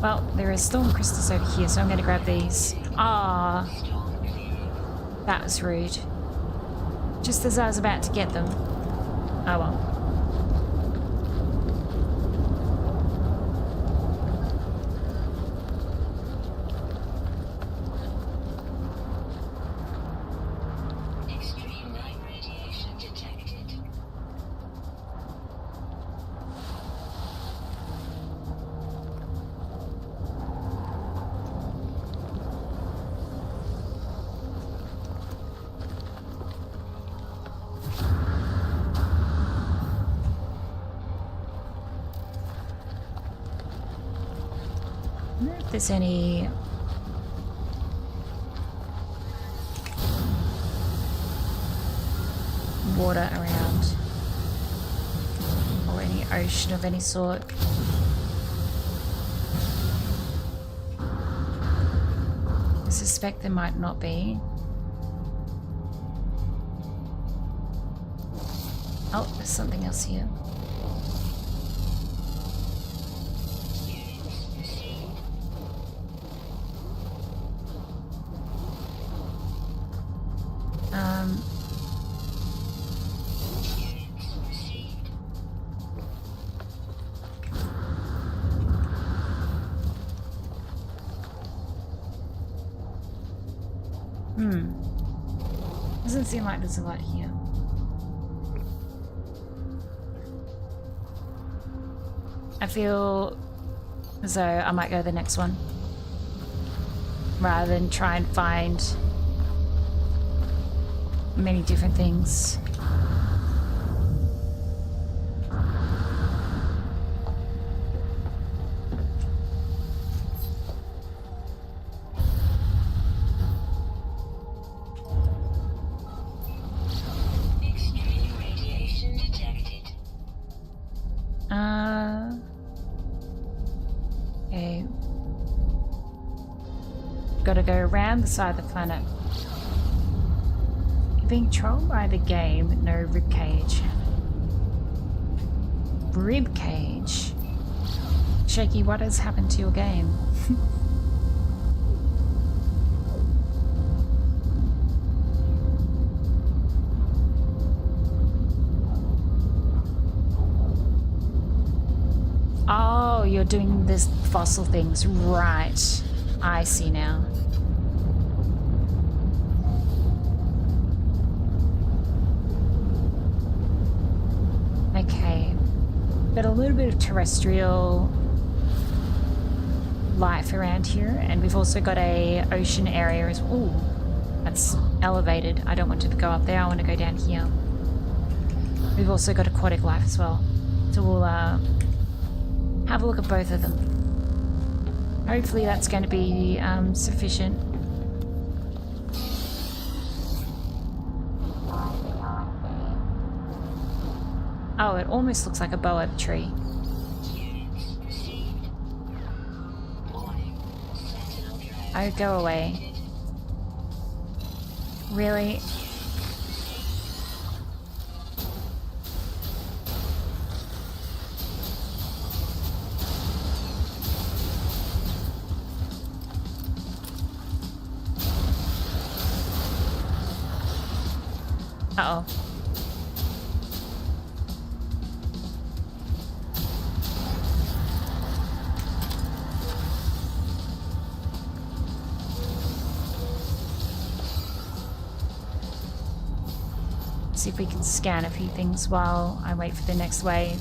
Well, there are storm crystals over here, so I'm going to grab these. Ah. That was rude. Just as I was about to get them. Oh well. Extreme light radiation detected. I wonder if there's any water around or any ocean of any sort. I suspect there might not be. Oh, there's something else here. Doesn't seem like there's a lot here. I feel as though I might go to the next one rather than try and find many different things. Extreme radiation detected. Okay. Gotta go around the side of the planet. You're being trolled by the game, no ribcage. Ribcage? Shaky, what has happened to your game? Oh, you're doing this fossil things, right. I see now. Okay. Got a little bit of terrestrial life around here, and we've also got a ocean area as well. Ooh, that's elevated. I don't want to go up there, I want to go down here. We've also got aquatic life as well. So we'll have a look at both of them. Hopefully that's going to be sufficient. Oh, it almost looks like a boab tree. Oh, go away. Really? Uh-oh. See if we can scan a few things while I wait for the next wave.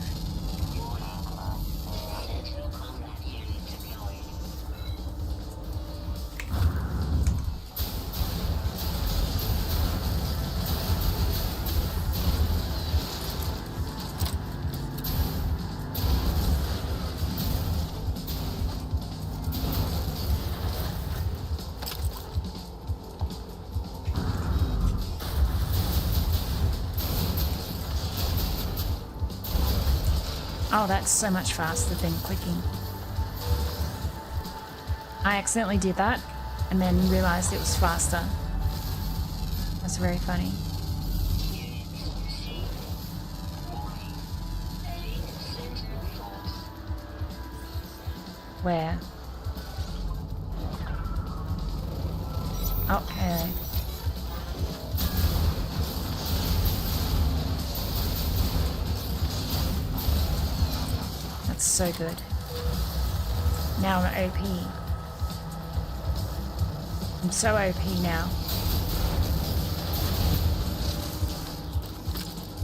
Oh, that's so much faster than clicking. I accidentally did that and then realized it was faster. That's very funny. Where? Okay. so good. Now I'm OP. I'm so OP now.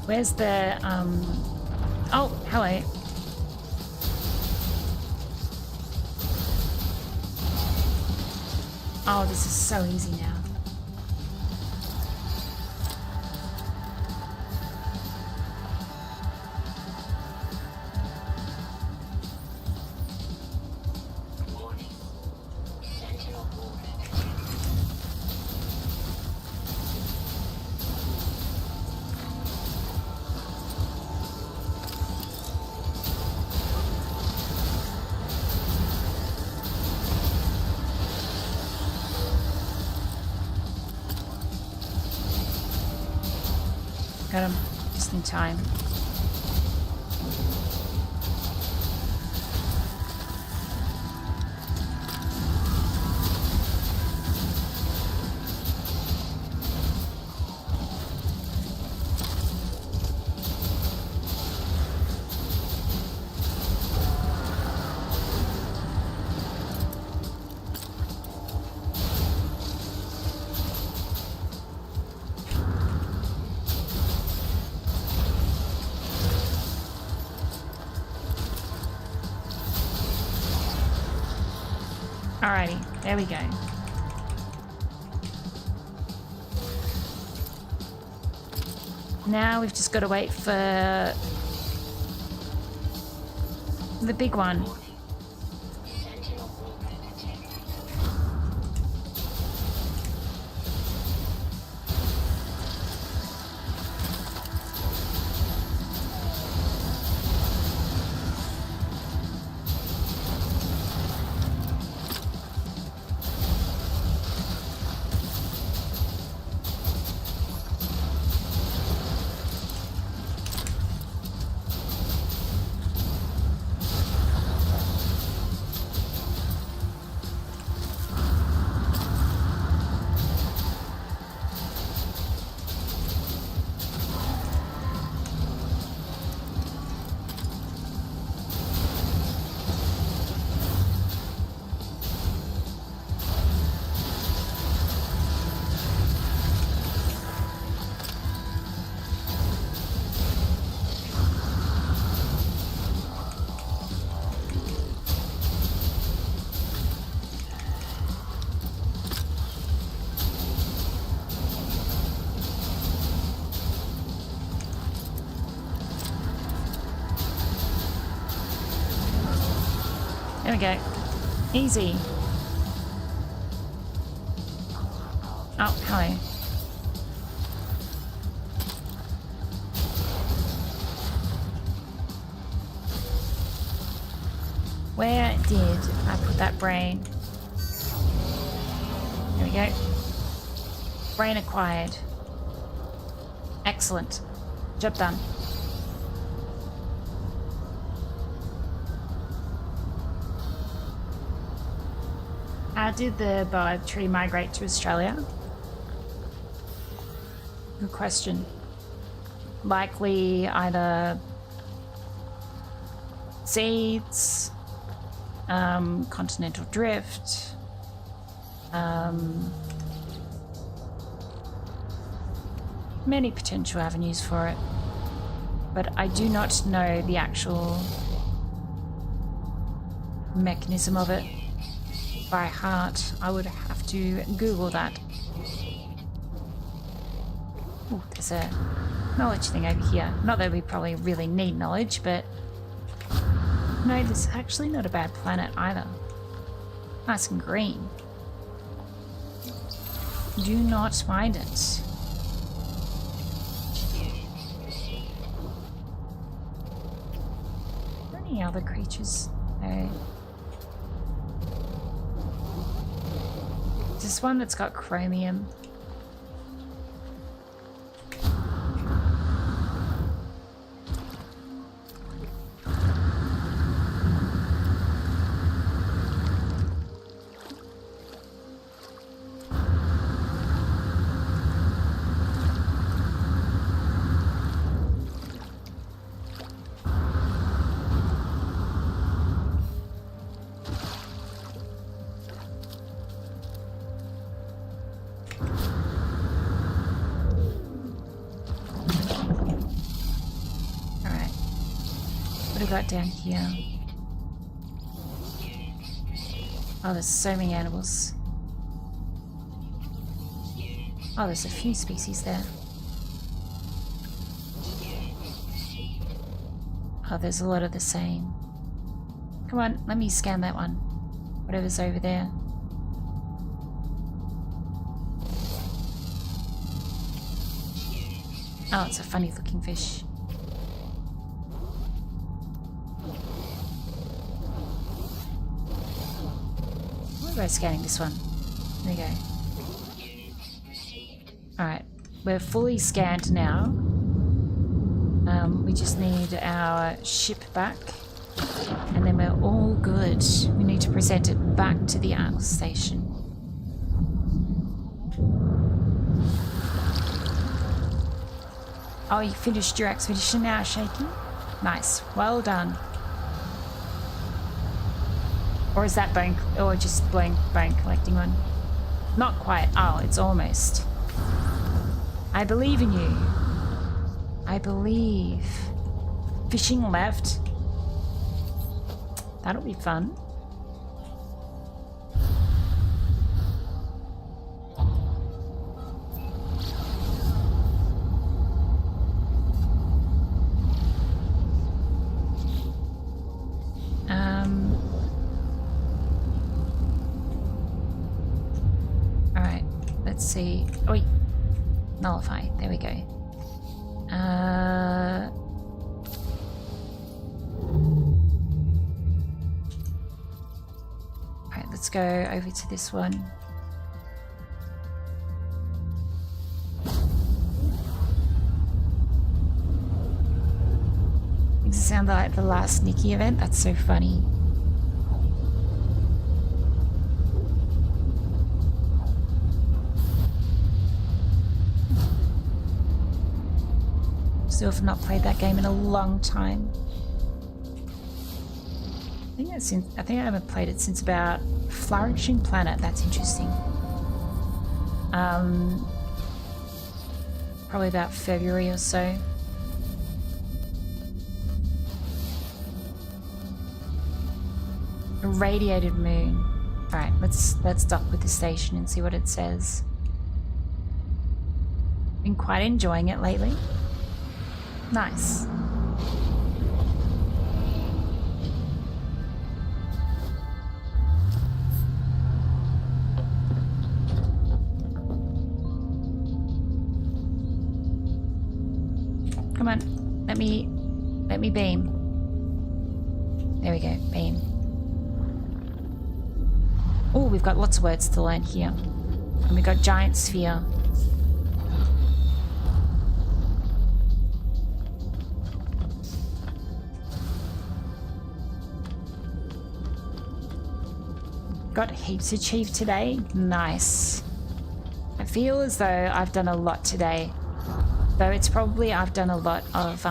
Where's the, oh, hello. Oh, this is so easy now. Warning. Sentinel border. Got him just in time. Alrighty, there we go. Now we've just got to wait for the big one. Sentinel border detected. There we go. Easy. Oh, hello. Where did I put that brain? There we go. Brain acquired. Excellent. Job done. How did the bird tree migrate to Australia? Good question. Likely either seeds, continental drift, many potential avenues for it, but I do not know the actual mechanism of it by heart. I would have to Google that. Ooh, there's a knowledge thing over here. Not that we probably really need knowledge, but no, this is actually not a bad planet either. Nice and green. Do not mind it. Are there any other creatures? No. This one that's got chromium. got down here? Oh, there's so many animals. Oh, there's a few species there. Oh, there's a lot of the same. Come on, let me scan that one. Whatever's over there. Oh, it's a funny looking fish. Why am I scanning this one? There you go. Alright, we're fully scanned now. We just need our ship back. And then we're all good. We need to present it back to the Atlas station. Oh, you finished your expedition now, Shaky? Nice. Well done. Or is that bone, or just bone collecting one? Not quite. Oh, it's almost. I believe in you. I believe. Fishing left. That'll be fun. Alright, let's see. Oh, wait. Nullify. There we go. Alright, let's go over to this one. Makes it sound like the last Nikki event. That's so funny. Still have not played that game in a long time. I think I haven't played it since about Flourishing Planet. That's interesting. Probably about February or so. A radiated moon. Alright, let's dock with the station and see what it says. Been quite enjoying it lately. Nice. Come on, let me beam. There we go, beam. Oh, we've got lots of words to learn here. And we've got giant sphere. Got heaps achieved today. Nice. I feel as though I've done a lot today. Though it's probably I've done a lot of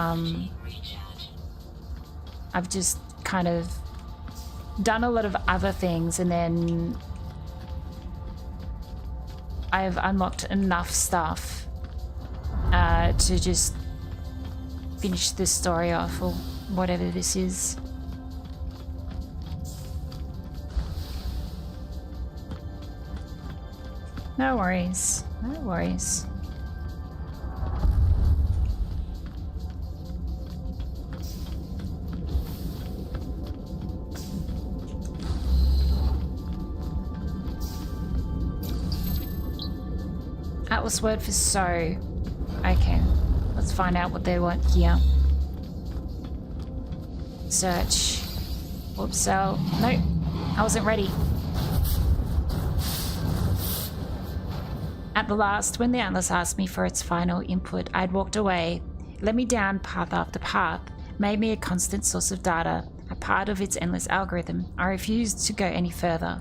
I've just kind of done a lot of other things and then I've unlocked enough stuff to just finish this story off or whatever this is. No worries. No worries. Atlas word for so. Okay. Let's find out what they want here. Search. Whoops, so. No. I wasn't ready. At the last, when the Atlas asked me for its final input, I'd walked away, led me down path after path, made me a constant source of data, a part of its endless algorithm. I refused to go any further.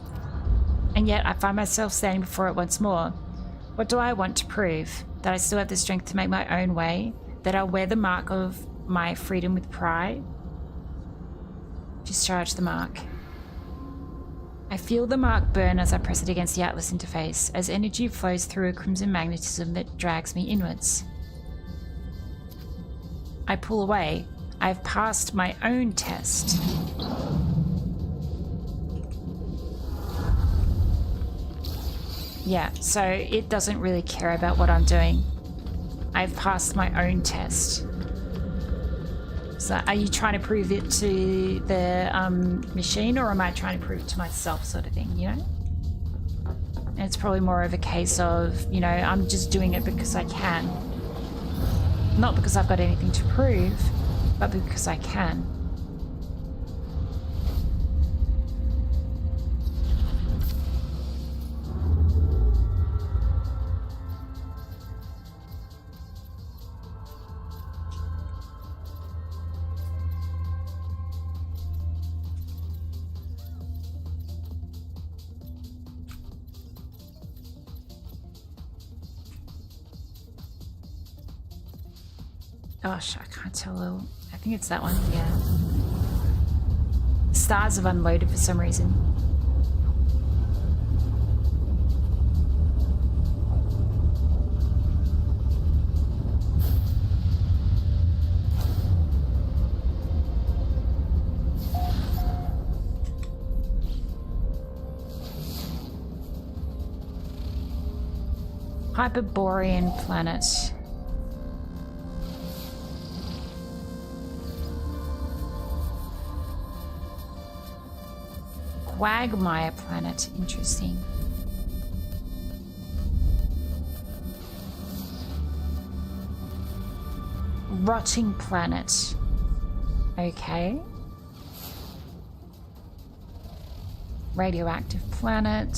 And yet I find myself standing before it once more. What do I want to prove? That I still have the strength to make my own way? That I'll wear the mark of my freedom with pride? Discharge the mark. I feel the mark burn as I press it against the Atlas interface, as energy flows through a crimson magnetism that drags me inwards. I pull away, I've passed my own test. Yeah, so it doesn't really care about what I'm doing. I've passed my own test. So are you trying to prove it to the machine, or am I trying to prove it to myself, sort of thing, you know? And it's probably more of a case of, you know, I'm just doing it because I can. Not because I've got anything to prove, but because I can. Gosh, I can't tell. I think it's that one, yeah. Stars have unloaded for some reason. Hyperborean planet. Quagmire planet, interesting. Rotting planet. Okay. Radioactive planet.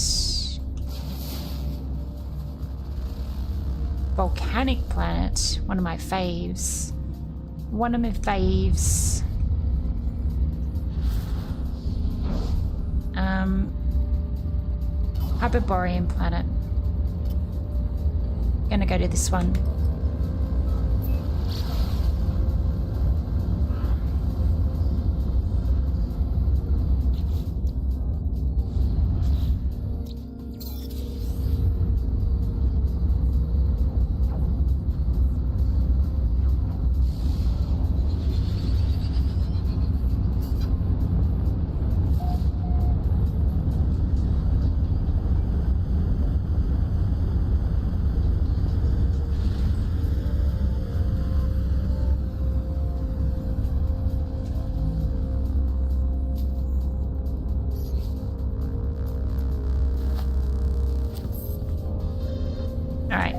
Volcanic planet. One of my faves. One of my faves. Hyperborean planet. Gonna go to this one.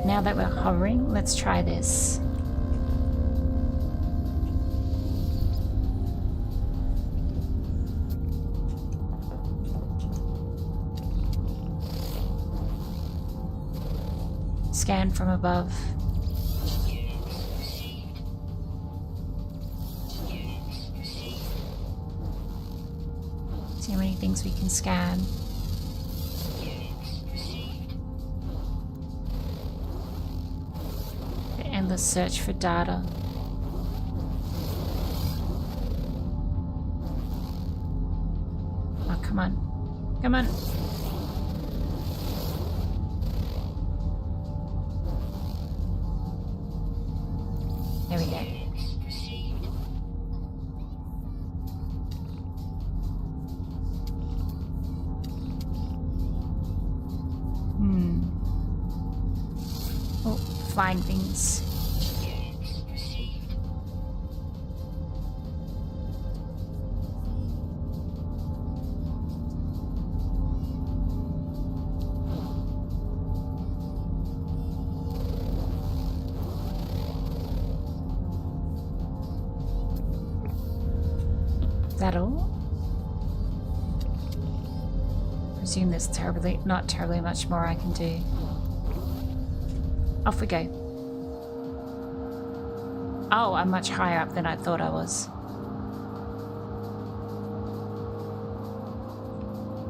Now that we're hovering, let's try this. Scan from above. See how many things we can scan. Endless search for data. Oh, come on. Come on. There we go. Oh, flying things. That all? Presume there's not terribly much more I can do. Off we go. Oh, I'm much higher up than I thought I was.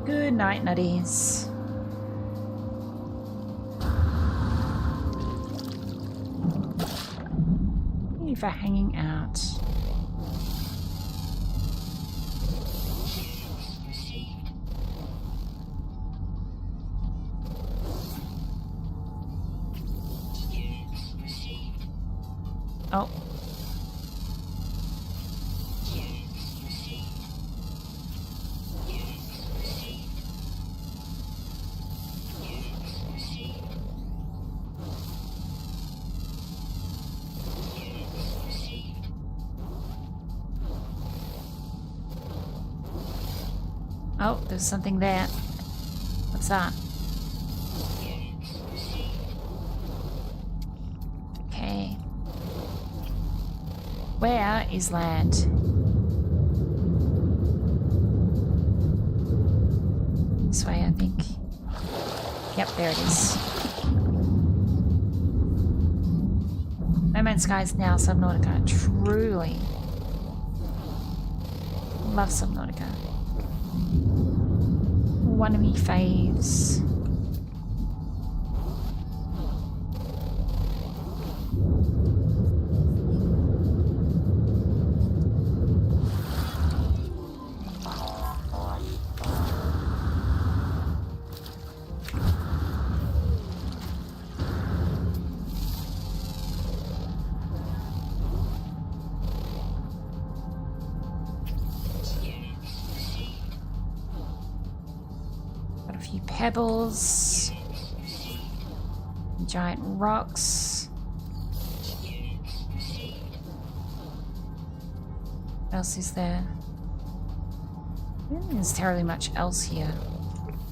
Good night, nutties. Thank you for hanging out. Oh. Oh, there's something there. What's that? Okay. Where is land? This way, I think. Yep, there it is. No Man's Sky is now Subnautica. Truly. Love Subnautica. One of me faves. Pebbles, giant rocks. What else is there? I don't think there's terribly much else here,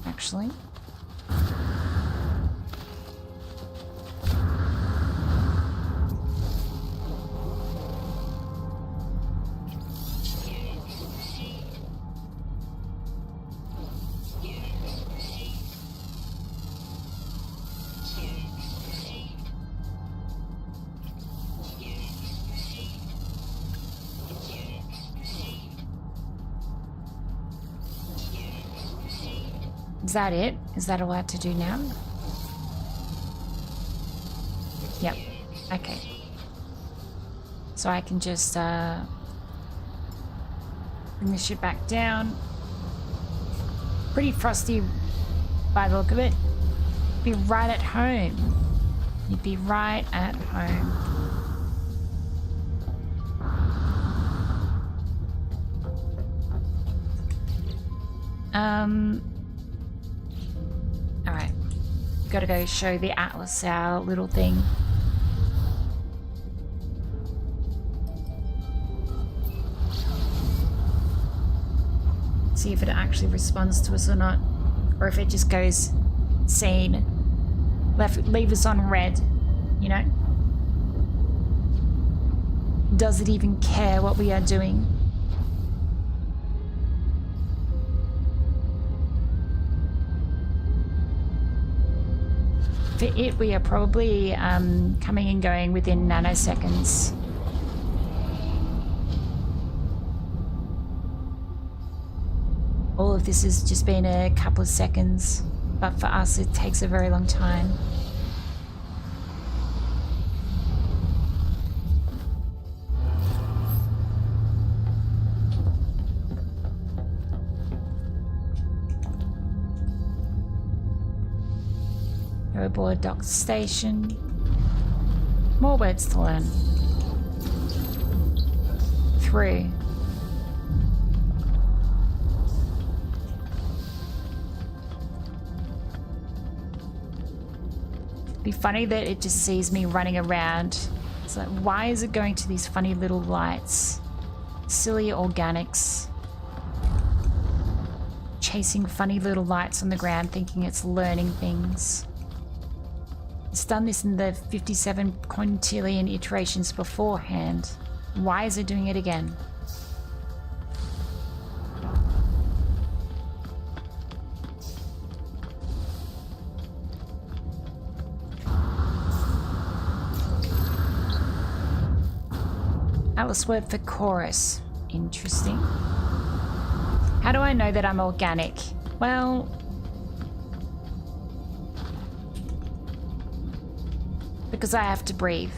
actually. Is that it? Is that all I have to do now? Yep. Okay. So I can just bring the ship back down. Pretty frosty by the look of it. Be right at home. You'd be right at home. Alright. Gotta go show the Atlas our little thing. See if it actually responds to us or not. Or if it just goes sane. Leave us on red, you know? Does it even care what we are doing? For it, we are probably coming and going within nanoseconds. All of this has just been a couple of seconds, but for us it takes a very long time. Go aboard dock station. More words to learn. Through. Be funny that it just sees me running around. It's like, why is it going to these funny little lights? Silly organics. Chasing funny little lights on the ground thinking it's learning things. It's done this in the 57 quintillion iterations beforehand. Why is it doing it again? Atlas word for chorus. Interesting. How do I know that I'm organic? Well, because I have to breathe.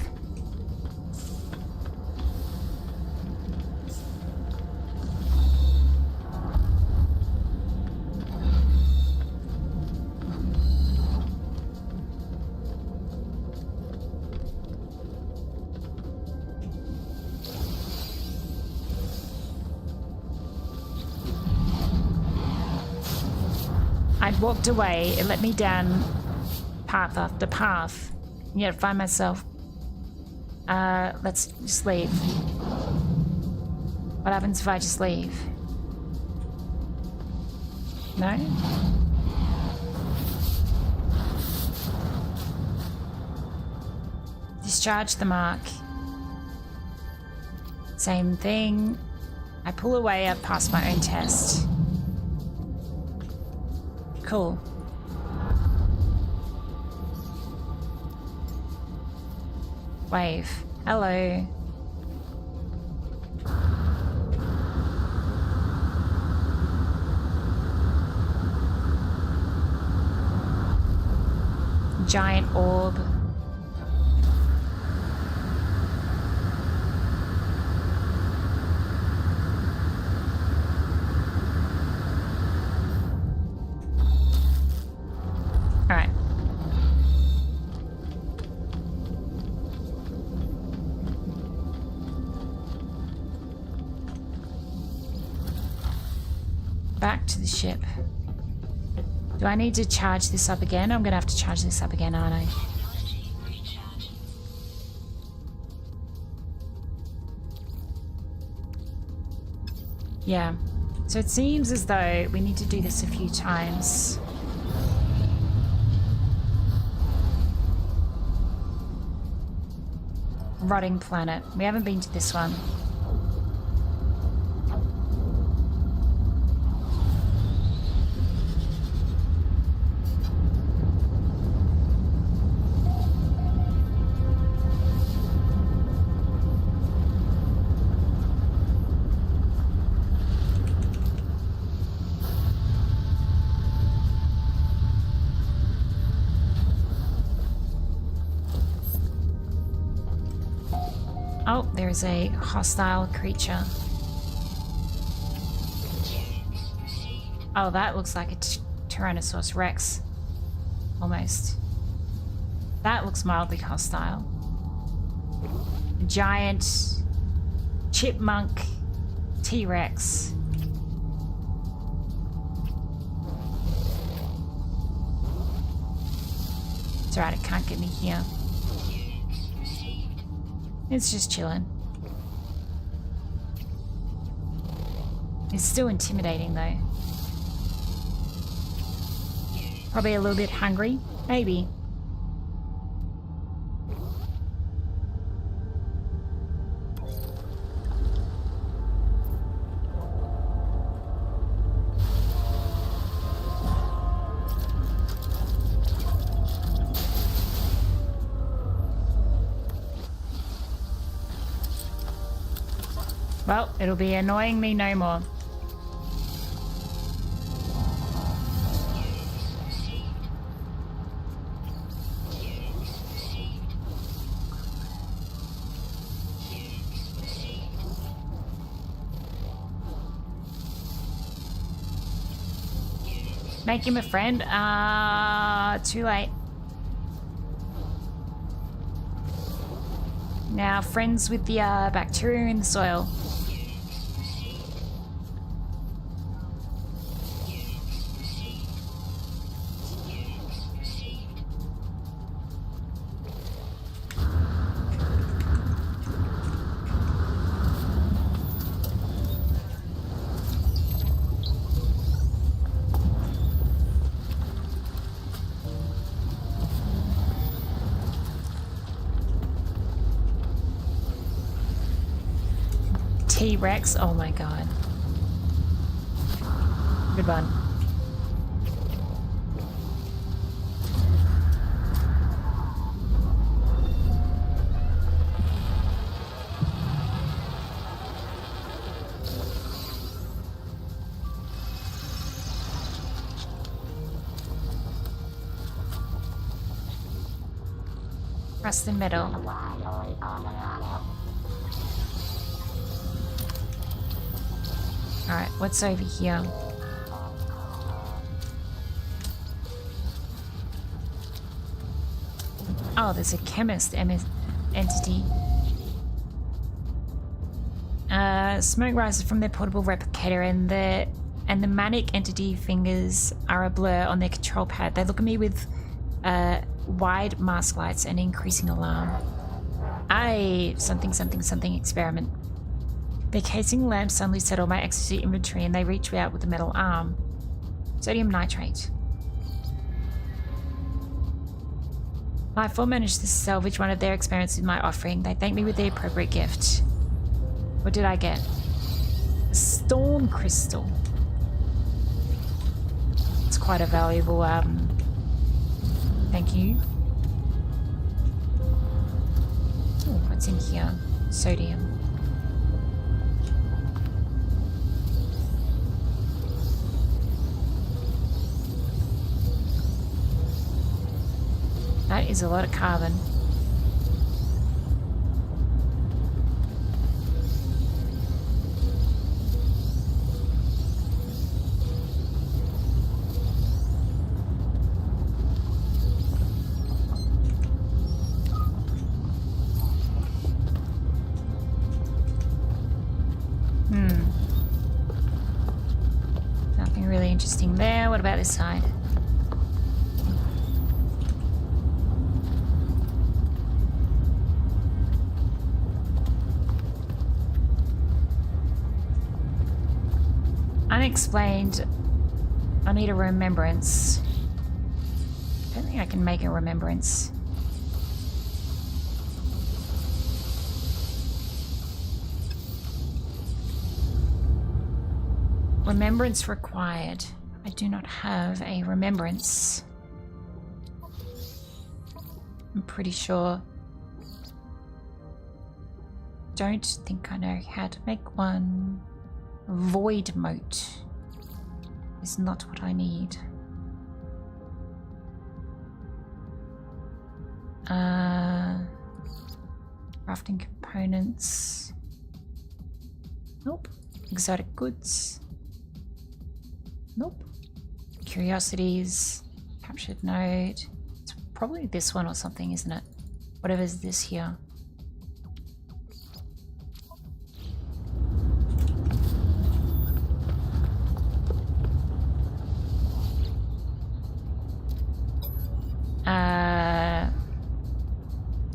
I'd walked away, it let me down path after path. And yet I find myself, let's just leave. What happens if I just leave? No? Discharge the mark. Same thing. I pull away, I pass my own test. Cool. Wave. Hello. Giant orb. All right. Back to the ship. Do I need to charge this up again? I'm gonna have to charge this up again, aren't I? Technology recharge. Yeah. So it seems as though we need to do this a few times. Rotting planet. We haven't been to this one. Oh, there's a hostile creature. Oh, that looks like a Tyrannosaurus Rex. Almost. That looks mildly hostile. A giant chipmunk T-Rex. It's alright, it can't get me here. It's just chilling. It's still intimidating though. Probably a little bit hungry, maybe. Well, it'll be annoying me no more. Make him a friend? Too late. Now, friends with the bacteria in the soil. T-Rex, oh my god. Good one. Rust and metal. Alright, what's over here? Oh, there's a chemist entity. Smoke rises from their portable replicator and the manic entity fingers are a blur on their control pad. They look at me with wide mask lights and increasing alarm. Something experiment. The casing lamp suddenly settled my ecstasy inventory and they reach out with a metal arm. Sodium nitrate. Lifeform managed to salvage one of their experiments with my offering. They thanked me with the appropriate gift. What did I get? A storm crystal. It's quite a valuable, thank you. Oh, what's in here? Sodium. That is a lot of carbon. Nothing really interesting there. What about this side? Unexplained. I need a remembrance. I don't think I can make a remembrance. Remembrance required. I do not have a remembrance. I'm pretty sure. Don't think I know how to make one. Void mote is not what I need. Crafting components. Nope. Exotic goods. Nope. Curiosities. Captured node. It's probably this one or something, isn't it? Whatever's this here.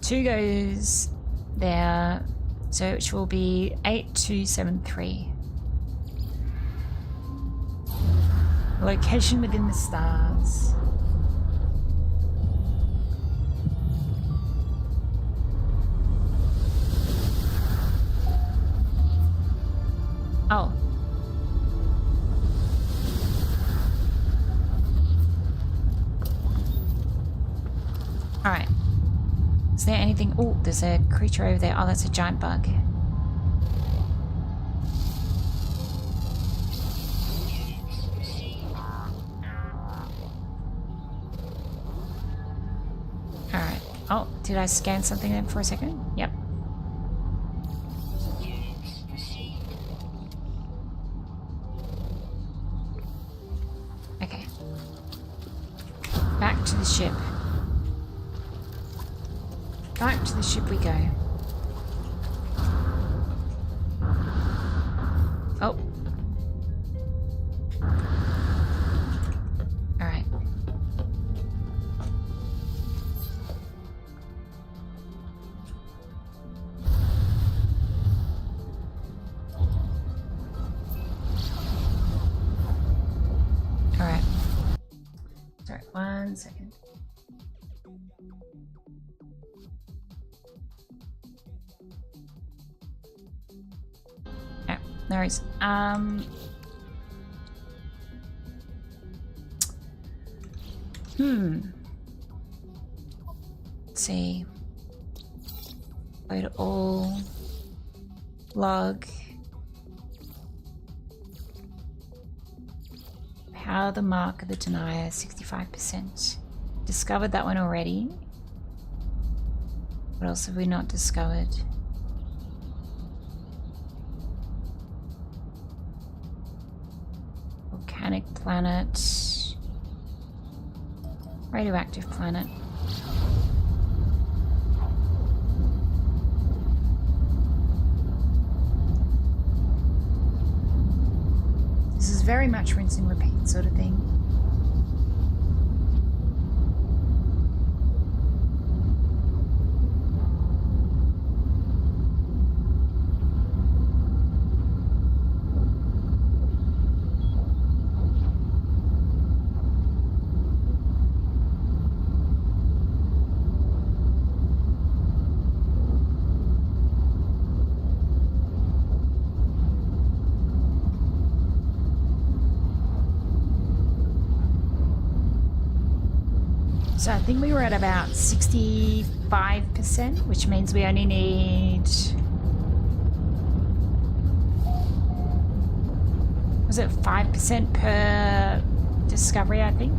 Two goes there, so which will be 8273. Location within the stars. Oh. Alright. Is there anything? Oh, there's a creature over there. Oh, that's a giant bug. Alright. Oh, did I scan something then for a second? Yep. Okay. Back to the ship. Back to the ship we go. Oh. Alright. Alright. Sorry, 1 second. No worries. Let's see. Load all. Log. Power the mark of the denier, 65%. Discovered that one already. What else have we not discovered? Volcanic planet. Radioactive planet. This is very much rinse and repeat sort of thing. So I think we were at about 65%, which means we only need... Was it 5% per discovery, I think?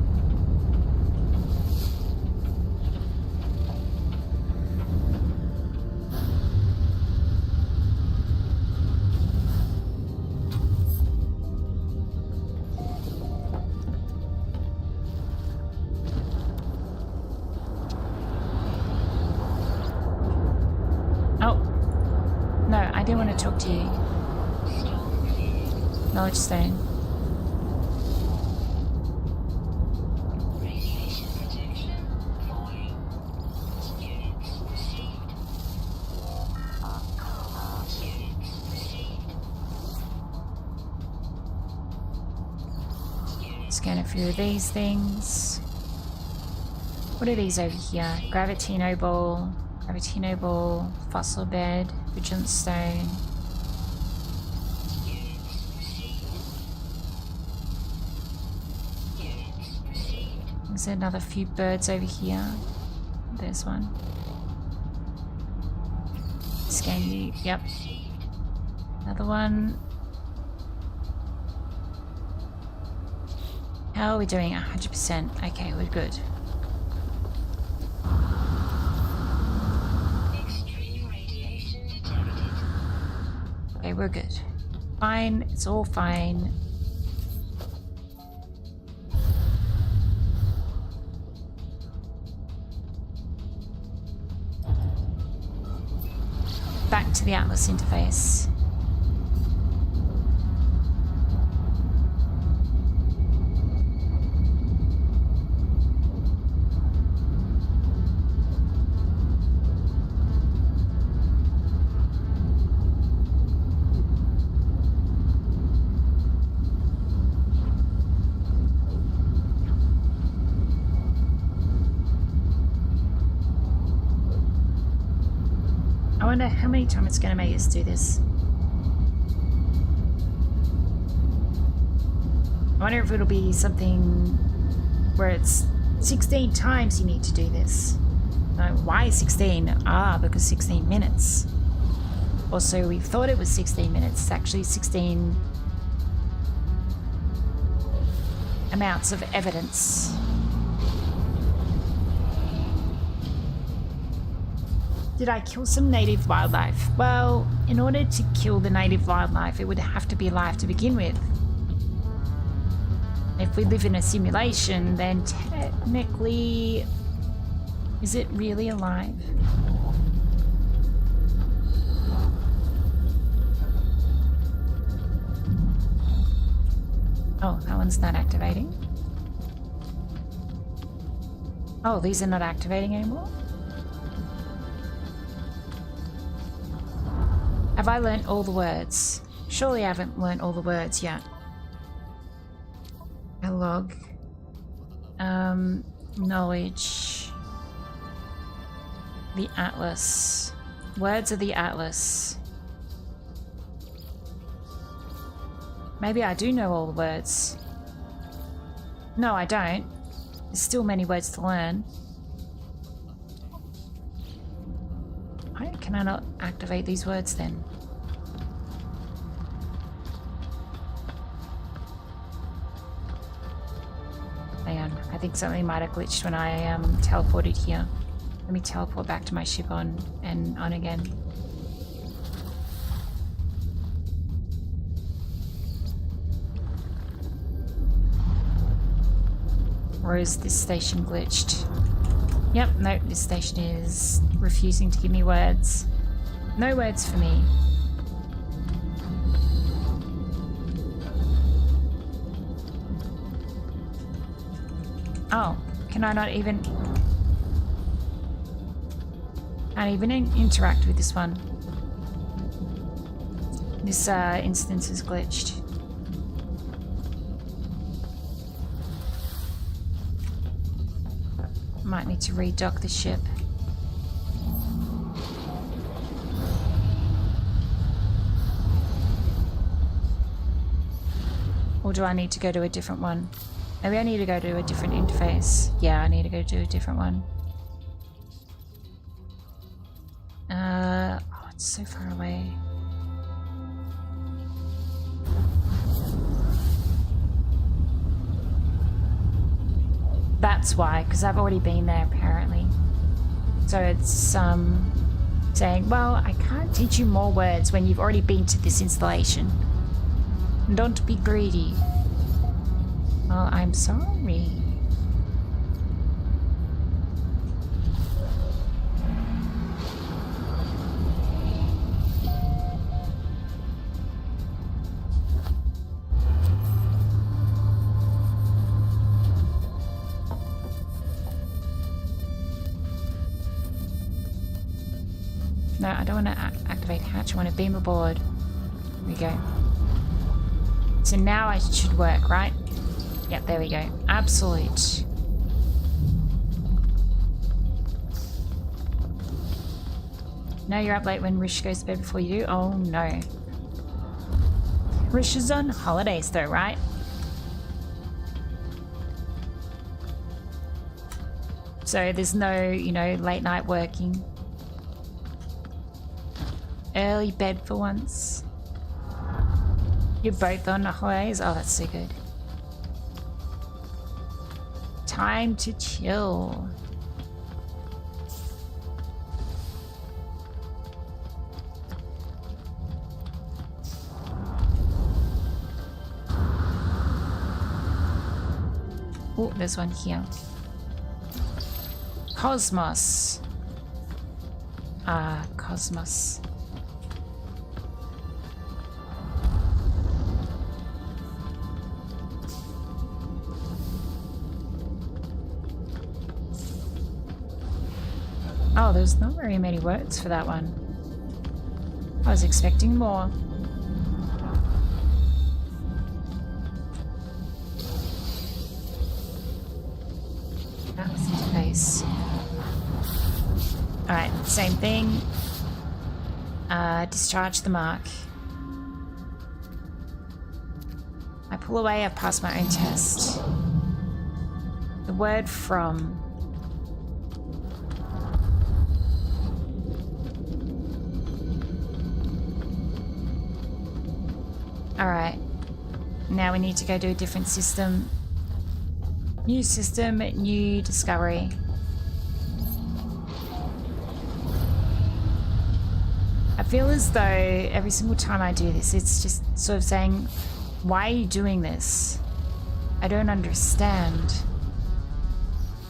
I want to talk to you. Knowledge stone. Radiation protection falling. Units received. Units received. Scan a few of these things. What are these over here? Gravitino ball, fossil bed, vigilance stone. There's another few birds over here. There's one. Scan you. Yep. Another one. How are we doing? 100%. Okay, we're good. Okay, we're good. Fine. It's all fine. Back to the Atlas interface. I wonder how many times it's going to make us do this. I wonder if it'll be something where it's 16 times you need to do this. Why 16? Because 16 minutes. Also, we thought it was 16 minutes. It's actually 16 amounts of evidence. Did I kill some native wildlife? Well, in order to kill the native wildlife, it would have to be alive to begin with. If we live in a simulation, then technically, is it really alive? Oh, that one's not activating. Oh, these are not activating anymore? Have I learnt all the words? Surely I haven't learnt all the words yet. A log. Knowledge. The Atlas. Words of the Atlas. Maybe I do know all the words. No, I don't. There's still many words to learn. Why can I not activate these words then? Hang on, I think something might have glitched when I teleported here. Let me teleport back to my ship on again. Or is this station glitched? Yep, nope, this station is refusing to give me words. No words for me. Oh, can I not even... Can't even interact with this one. This instance is glitched. Might need to redock the ship. Or do I need to go to a different one? Maybe I need to go to a different interface. Yeah, I need to go to a different one. Oh, it's so far away. That's why, because I've already been there apparently. So it's saying, well, I can't teach you more words when you've already been to this installation. Don't be greedy. Well, I'm sorry. No, I don't want to activate hatch. I want to beam aboard. Here we go. So now I should work, right? Yep, there we go. Absolute. No, you're up late when Rish goes to bed before you do? Oh no. Rish is on holidays though, right? So there's no, you know, late night working. Early bed for once. You're both on holidays? Oh, that's so good. Time to chill. Oh, there's one here. Cosmos. Ah, Cosmos. Oh, there's not very many words for that one. I was expecting more. That was interface. Alright, same thing. Discharge the mark. I pull away, I've passed my own test. The word from. Alright, now we need to go to a different system. New system, new discovery. I feel as though every single time I do this, it's just sort of saying, why are you doing this? I don't understand.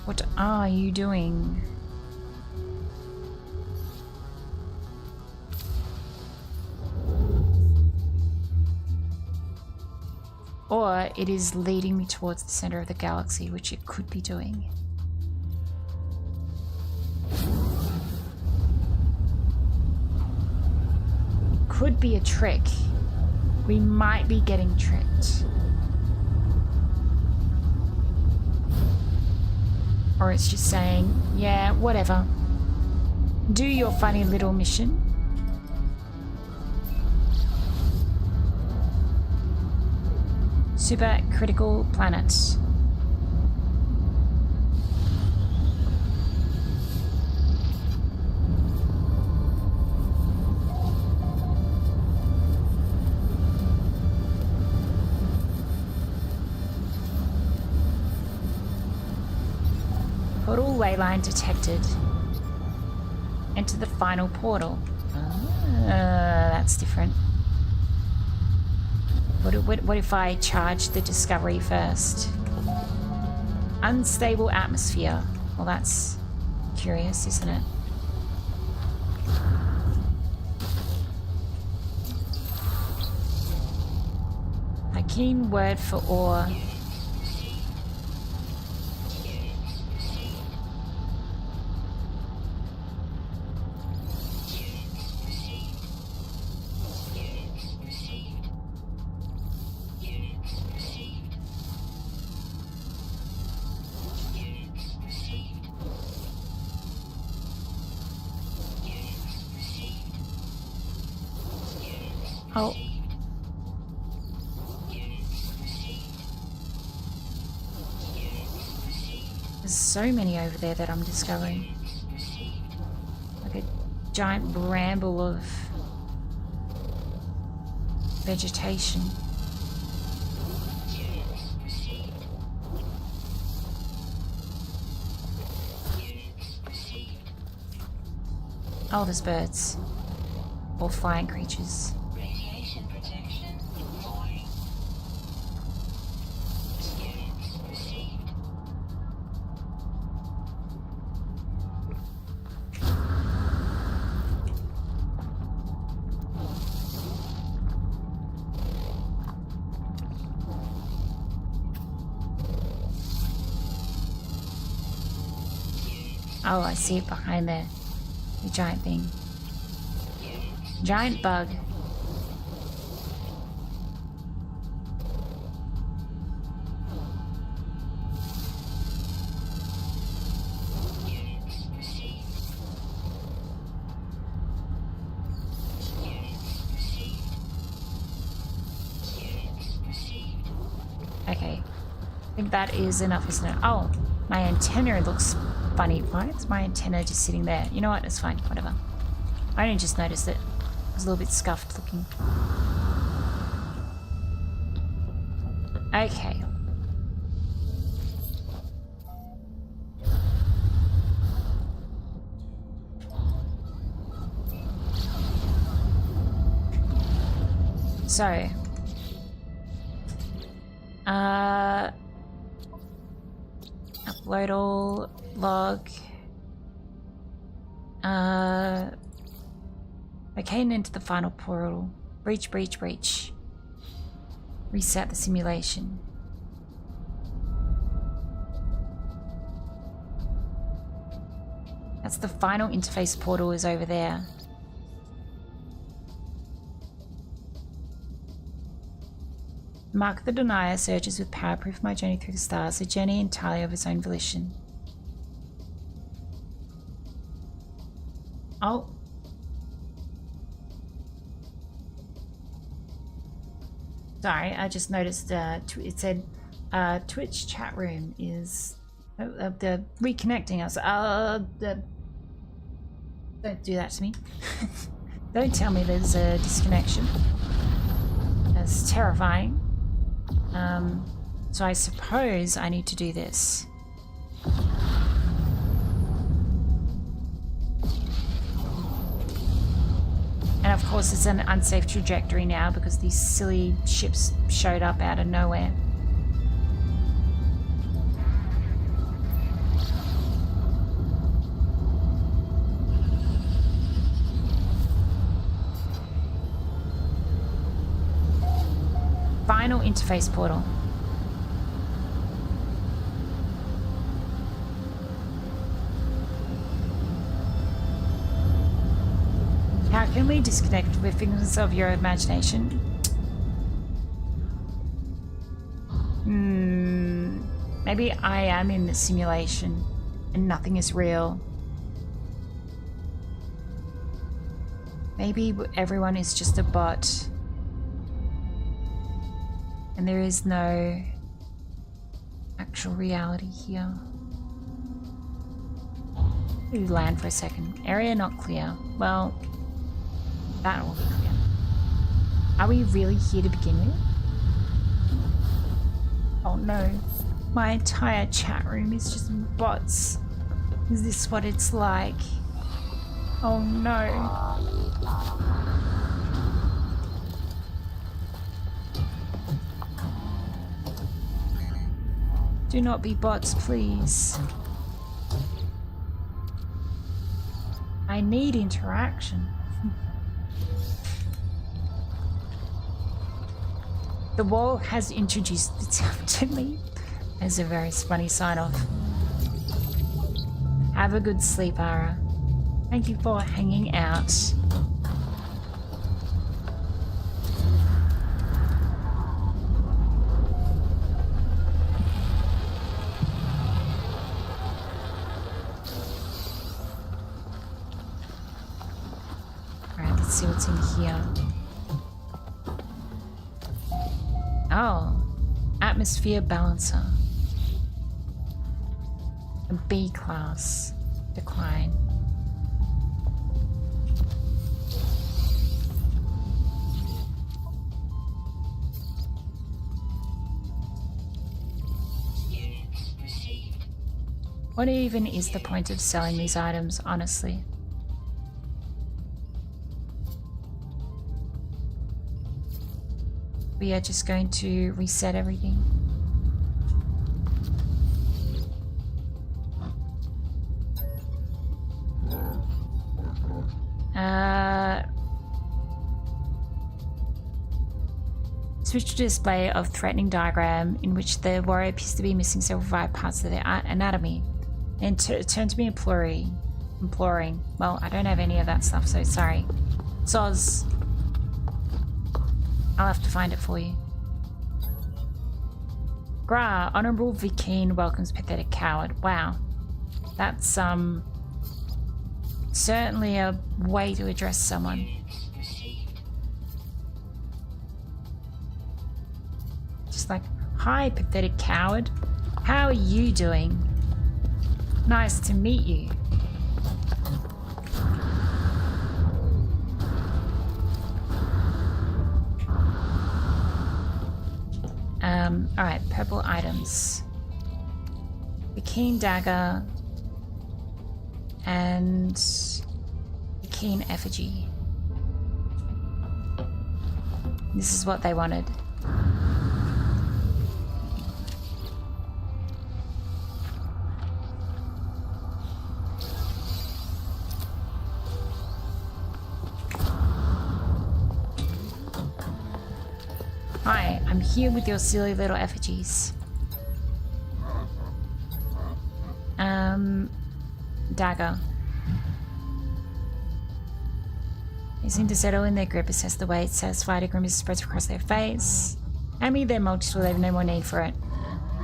What are you doing? Or it is leading me towards the center of the galaxy, which it could be doing. It could be a trick. We might be getting tricked. Or it's just saying, yeah, whatever. Do your funny little mission. Super critical planet. Portal wayline detected. Enter the final portal. That's different. What if I charge the discovery first? Unstable atmosphere. Well, that's curious, isn't it? A keen word for ore. Oh. There's so many over there that I'm discovering. Like a giant bramble of vegetation. Oh, there's birds. Or flying creatures. Radiation protection deploying. Units received. Oh, I see it behind there. The giant thing. Giant bug. Units received. Units received. Units received. Okay. I think that is enough, isn't it? Oh, my antenna looks funny. Why is my antenna just sitting there? You know what? It's fine. Whatever. I only just noticed it. It was a little bit scuffed looking. Okay. So, upload all, log, okay, and into the final portal. Breach, breach, breach. Reset the simulation. That's the final interface portal is over there. Mark the Denier surges with power proof my journey through the stars, a journey entirely of his own volition. Oh. Sorry, I just noticed it said Twitch chat room is the reconnecting us. Don't do that to me. Don't tell me there's a disconnection. That's terrifying. So I suppose I need to do this. And of course it's an unsafe trajectory now because these silly ships showed up out of nowhere. Final interface portal. How can we disconnect with figments of your imagination? Maybe I am in the simulation and nothing is real. Maybe everyone is just a bot. And there is no actual reality here. We land for a second. Area not clear. Well, that will be clear. Are we really here to begin with? Oh no. My entire chat room is just bots. Is this what it's like? Oh no. Do not be bots, please. I need interaction. The wall has introduced itself to me as a very funny sign-off. Have a good sleep, Ara. Thank you for hanging out. See what's in here. Oh, atmosphere balancer. A B class. Decline. Units received. What even is the point of selling these items, honestly? We are just going to reset everything. Switch to display of threatening diagram in which the warrior appears to be missing several vital parts of their anatomy. And turn to me imploring. Well, I don't have any of that stuff, so sorry. Soz. I'll have to find it for you. Gra, Honorable Vikeen welcomes Pathetic Coward. Wow. That's, certainly a way to address someone. Units received. Just like, hi, Pathetic Coward. How are you doing? Nice to meet you. Alright, purple items. The keen dagger and the keen effigy. This is what they wanted. Hi, I'm here with your silly little effigies. Dagger. They seem to settle in their grip, assess the weight, satisfied a grimace spreads across their face. Hand me their mulch so they have no more need for it.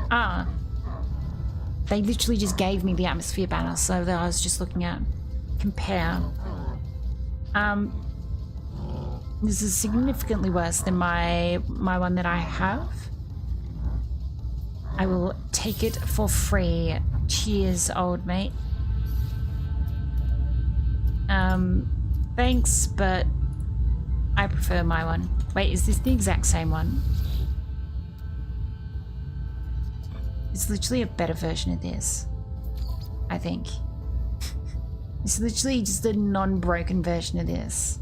Ah. They literally just gave me the atmosphere banner, so that I was just looking at. Compare. This is significantly worse than my one that I have. I will take it for free. Cheers, old mate. Thanks, but I prefer my one. Wait, is this the exact same one? It's literally a better version of this, I think. It's literally just a non-broken version of this.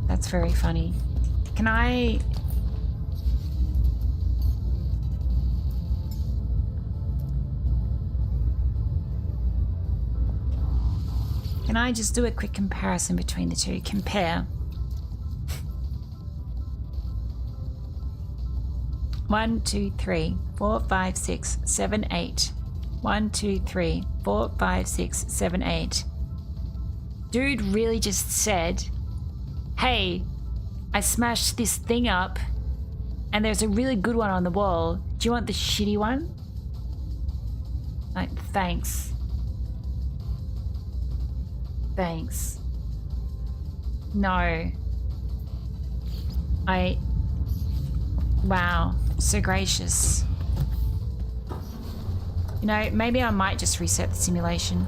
That's very funny. Can I just do a quick comparison between the two? Compare. 1, 2, 3, 4, 5, 6, 7, 8. 1, 2, 3, 4, 5, 6, 7, 8. Dude really just said, hey, I smashed this thing up and there's a really good one on the wall. Do you want the shitty one? Like, thanks. Thanks. No. Wow. So gracious. You know, maybe I might just reset the simulation.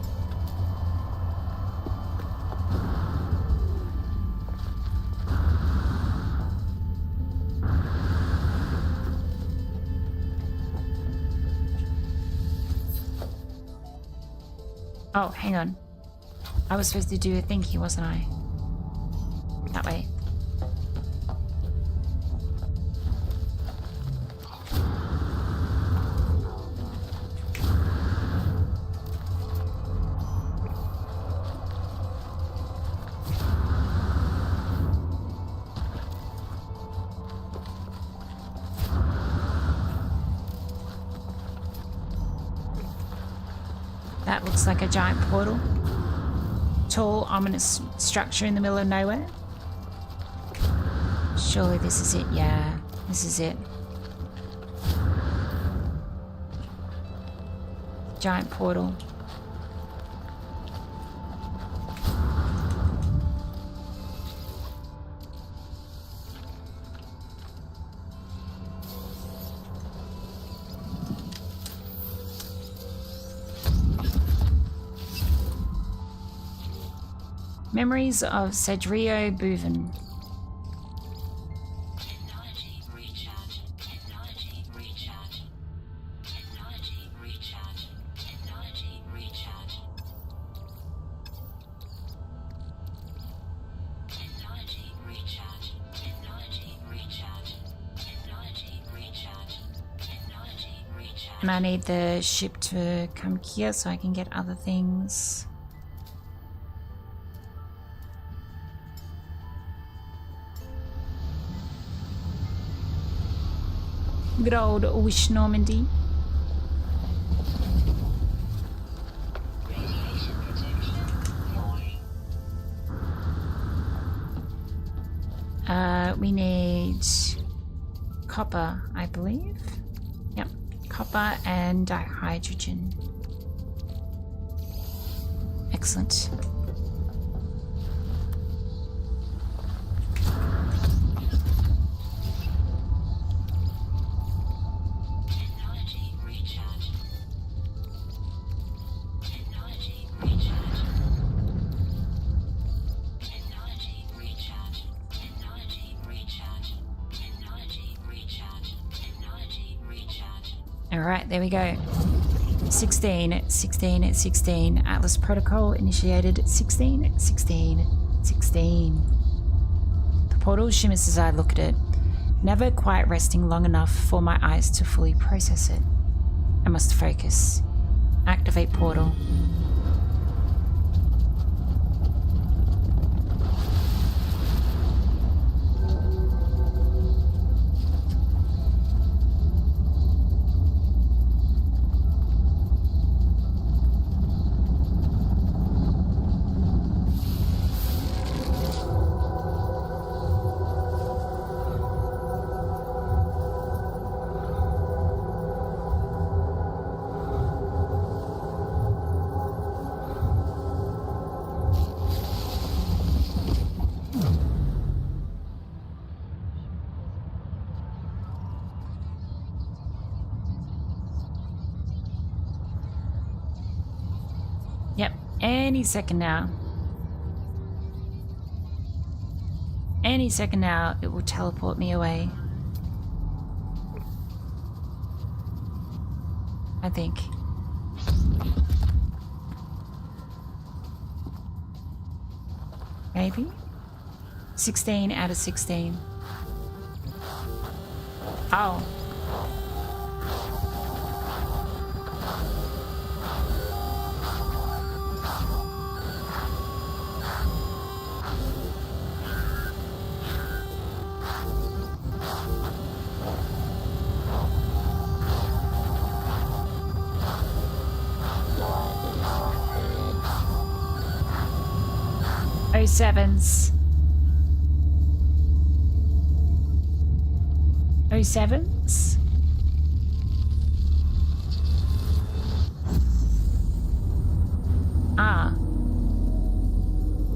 Oh, hang on. I was supposed to do a thingy, wasn't I? That way. That looks like a giant portal. Tall, ominous structure in the middle of nowhere. Surely this is it. Yeah, this is it. Giant portal. Memories of Cedrio Bouvin. Technology recharge. Technology recharge. Technology recharge. Technology recharge. Technology recharge. Technology recharge. Technology recharge. Technology recharge. And I need the ship to come here so I can get other things. Good old Wish Normandy. Radiation protection. We need copper, I believe. Yep, copper and dihydrogen. Excellent. Technology recharge. Technology recharge. Technology recharge. Technology recharge. Technology recharge. Technology recharge. All right, there we go. 16, 16, 16. Atlas Protocol initiated. 16, 16, 16. The portal shimmers as I look at it, never quite resting long enough for my eyes to fully process it. I must focus. Activate portal. Yep, any second now. Any second now, it will teleport me away. I think. Maybe? 16 out of 16. Oh. Oh-sevens. Oh-sevens? Ah.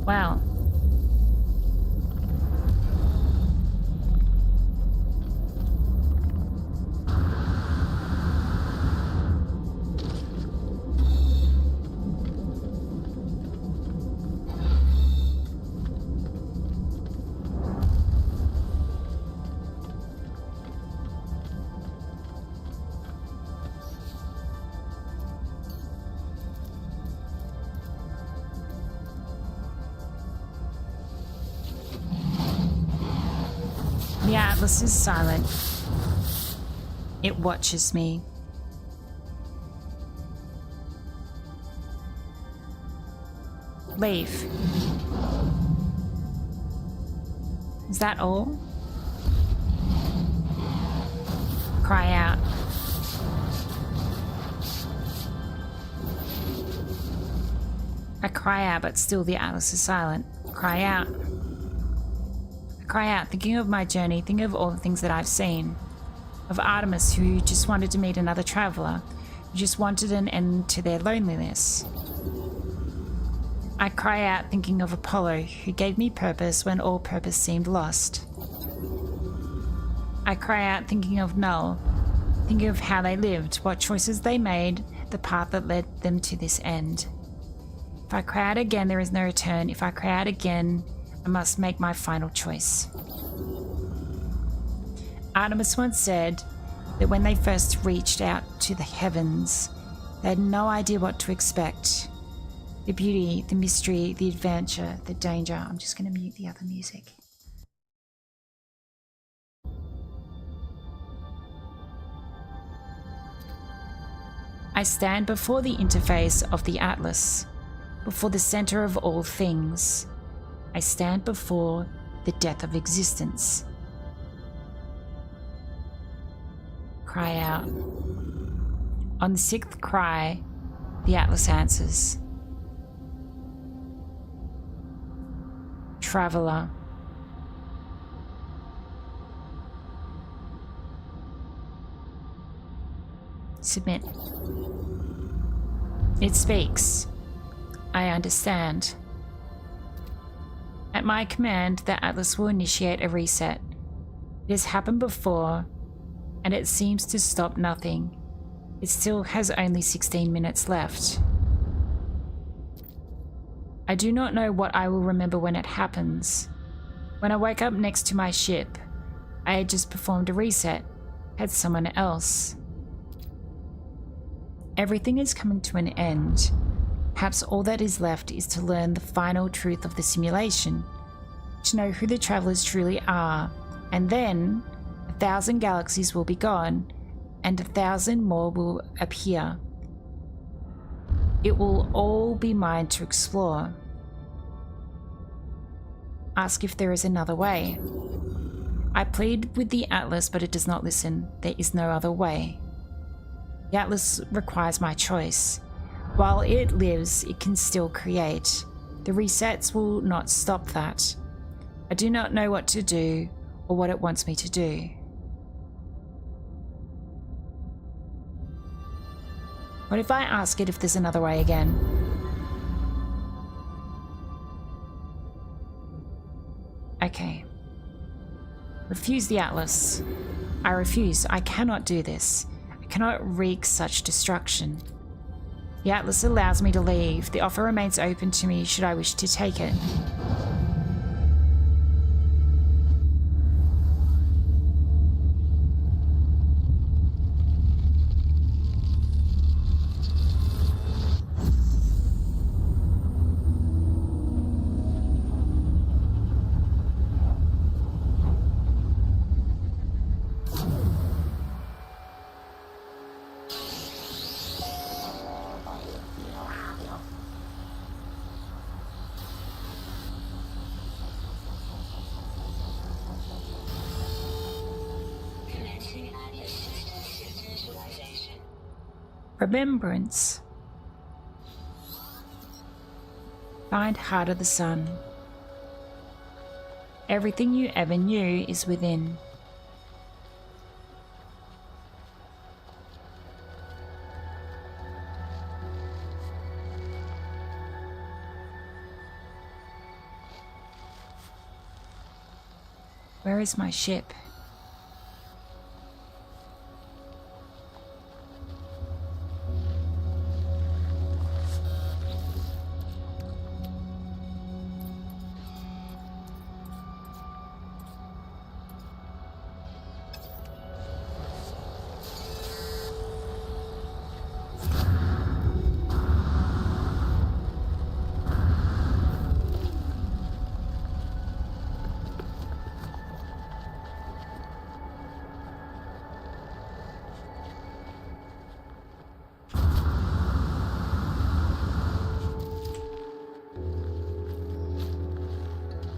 Wow. The Atlas is silent. It watches me. Leave. Is that all? Cry out. I cry out, but still the Atlas is silent. Cry out. Cry out, thinking of my journey, thinking of all the things that I've seen. Of Artemis, who just wanted to meet another traveler, who just wanted an end to their loneliness. I cry out, thinking of Apollo, who gave me purpose when all purpose seemed lost. I cry out, thinking of Null, thinking of how they lived, what choices they made, the path that led them to this end. If I cry out again, there is no return. If I cry out again, I must make my final choice. Artemis once said that when they first reached out to the heavens, they had no idea what to expect. The beauty, the mystery, the adventure, the danger. I'm just going to mute the other music. I stand before the interface of the Atlas, before the center of all things. I stand before the death of existence. Cry out. On the sixth cry, the Atlas answers. Traveler. Submit. It speaks. I understand. At my command, the Atlas will initiate a reset. It has happened before, and it seems to stop nothing. It still has only 16 minutes left. I do not know what I will remember when it happens. When I wake up next to my ship, I had just performed a reset, had someone else. Everything is coming to an end. Perhaps all that is left is to learn the final truth of the simulation, to know who the travelers truly are, and then 1,000 galaxies will be gone, and 1,000 more will appear. It will all be mine to explore. Ask if there is another way. I plead with the Atlas, but it does not listen. There is no other way. The Atlas requires my choice. While it lives, it can still create. The resets will not stop that. I do not know what to do or what it wants me to do. What if I ask it if there's another way again? Okay. Refuse the Atlas. I refuse. I cannot do this. I cannot wreak such destruction. The Atlas allows me to leave. The offer remains open to me should I wish to take it. Remembrance. Find heart of the sun. Everything you ever knew is within. Where is my ship?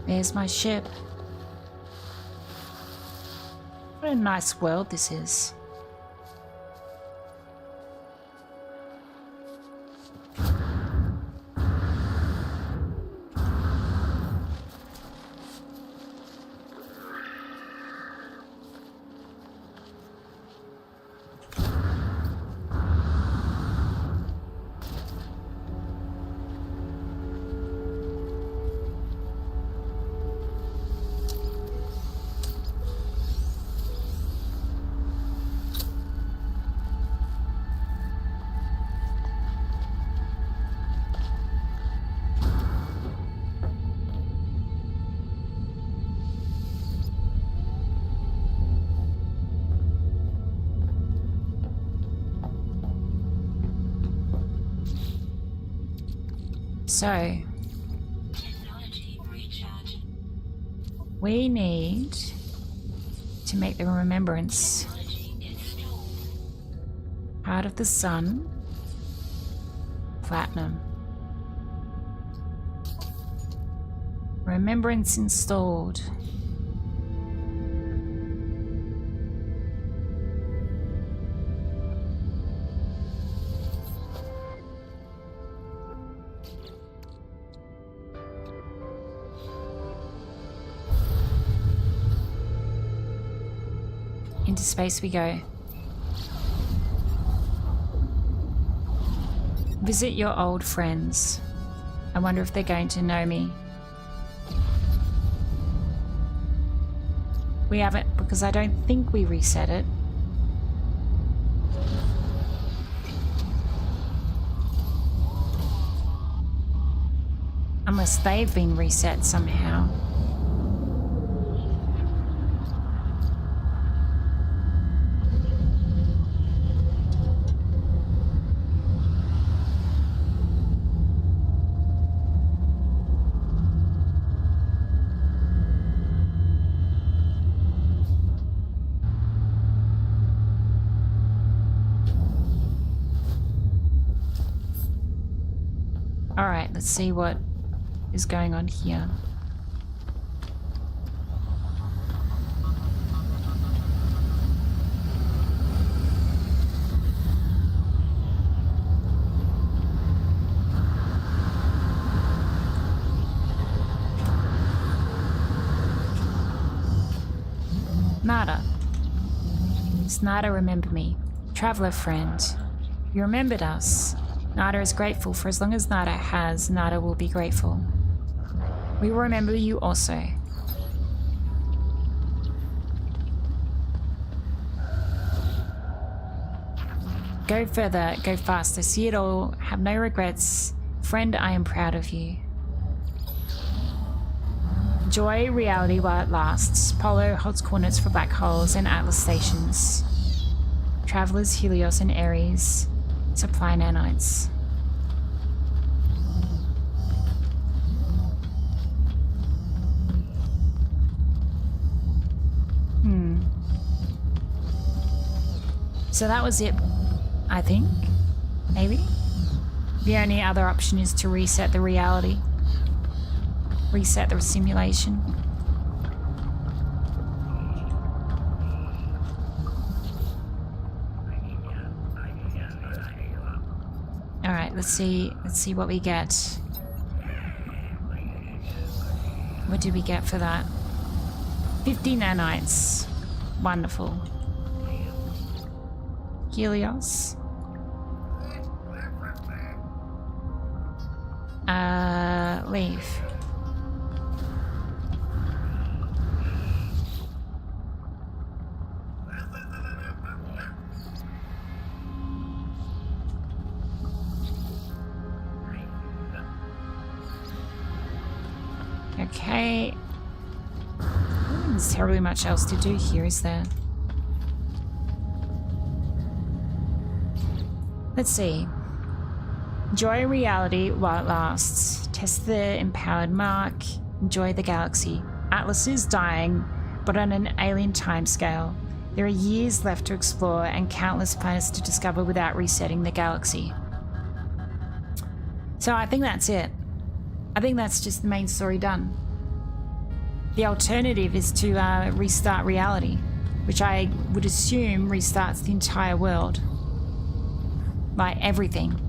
There's my ship. What a nice world this is. So Technology recharge. we need to make the remembrance Technology installed. part of the sun platinum. Remembrance installed. Into space we go. Visit your old friends. I wonder if they're going to know me. We haven't, because I don't think we reset it. Unless they've been reset somehow. Alright, let's see what is going on here. Nada. Does Nada remember me? Traveler friend. You remembered us. Nada is grateful. For as long as Nada has, Nada will be grateful. We will remember you also. Go further, go faster, see it all, have no regrets. Friend, I am proud of you. Enjoy reality while it lasts. Polo holds coordinates for black holes and Atlas stations. Travelers, Helios and Ares. Supply nanites. So that was it, I think. Maybe? The only other option is to reset the reality. Reset the simulation. Alright, let's see what we get. What did we get for that? 50 nanites. Wonderful. Helios. Leave. Okay. There's terribly much else to do here, is there? Let's see. Enjoy reality while it lasts. Test the empowered mark. Enjoy the galaxy. Atlas is dying, but on an alien timescale. There are years left to explore and countless planets to discover without resetting the galaxy. So I think that's it. I think that's just the main story done. The alternative is to restart reality, which I would assume restarts the entire world. Like everything.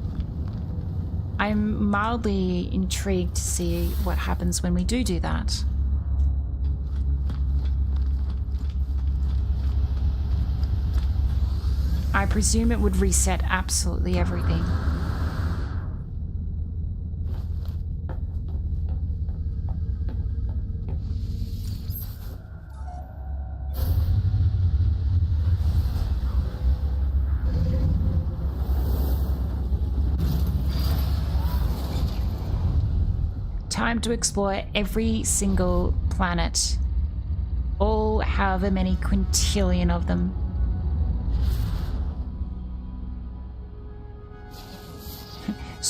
I'm mildly intrigued to see what happens when we do that. I presume it would reset absolutely everything. Time to explore every single planet. All however many quintillion of them.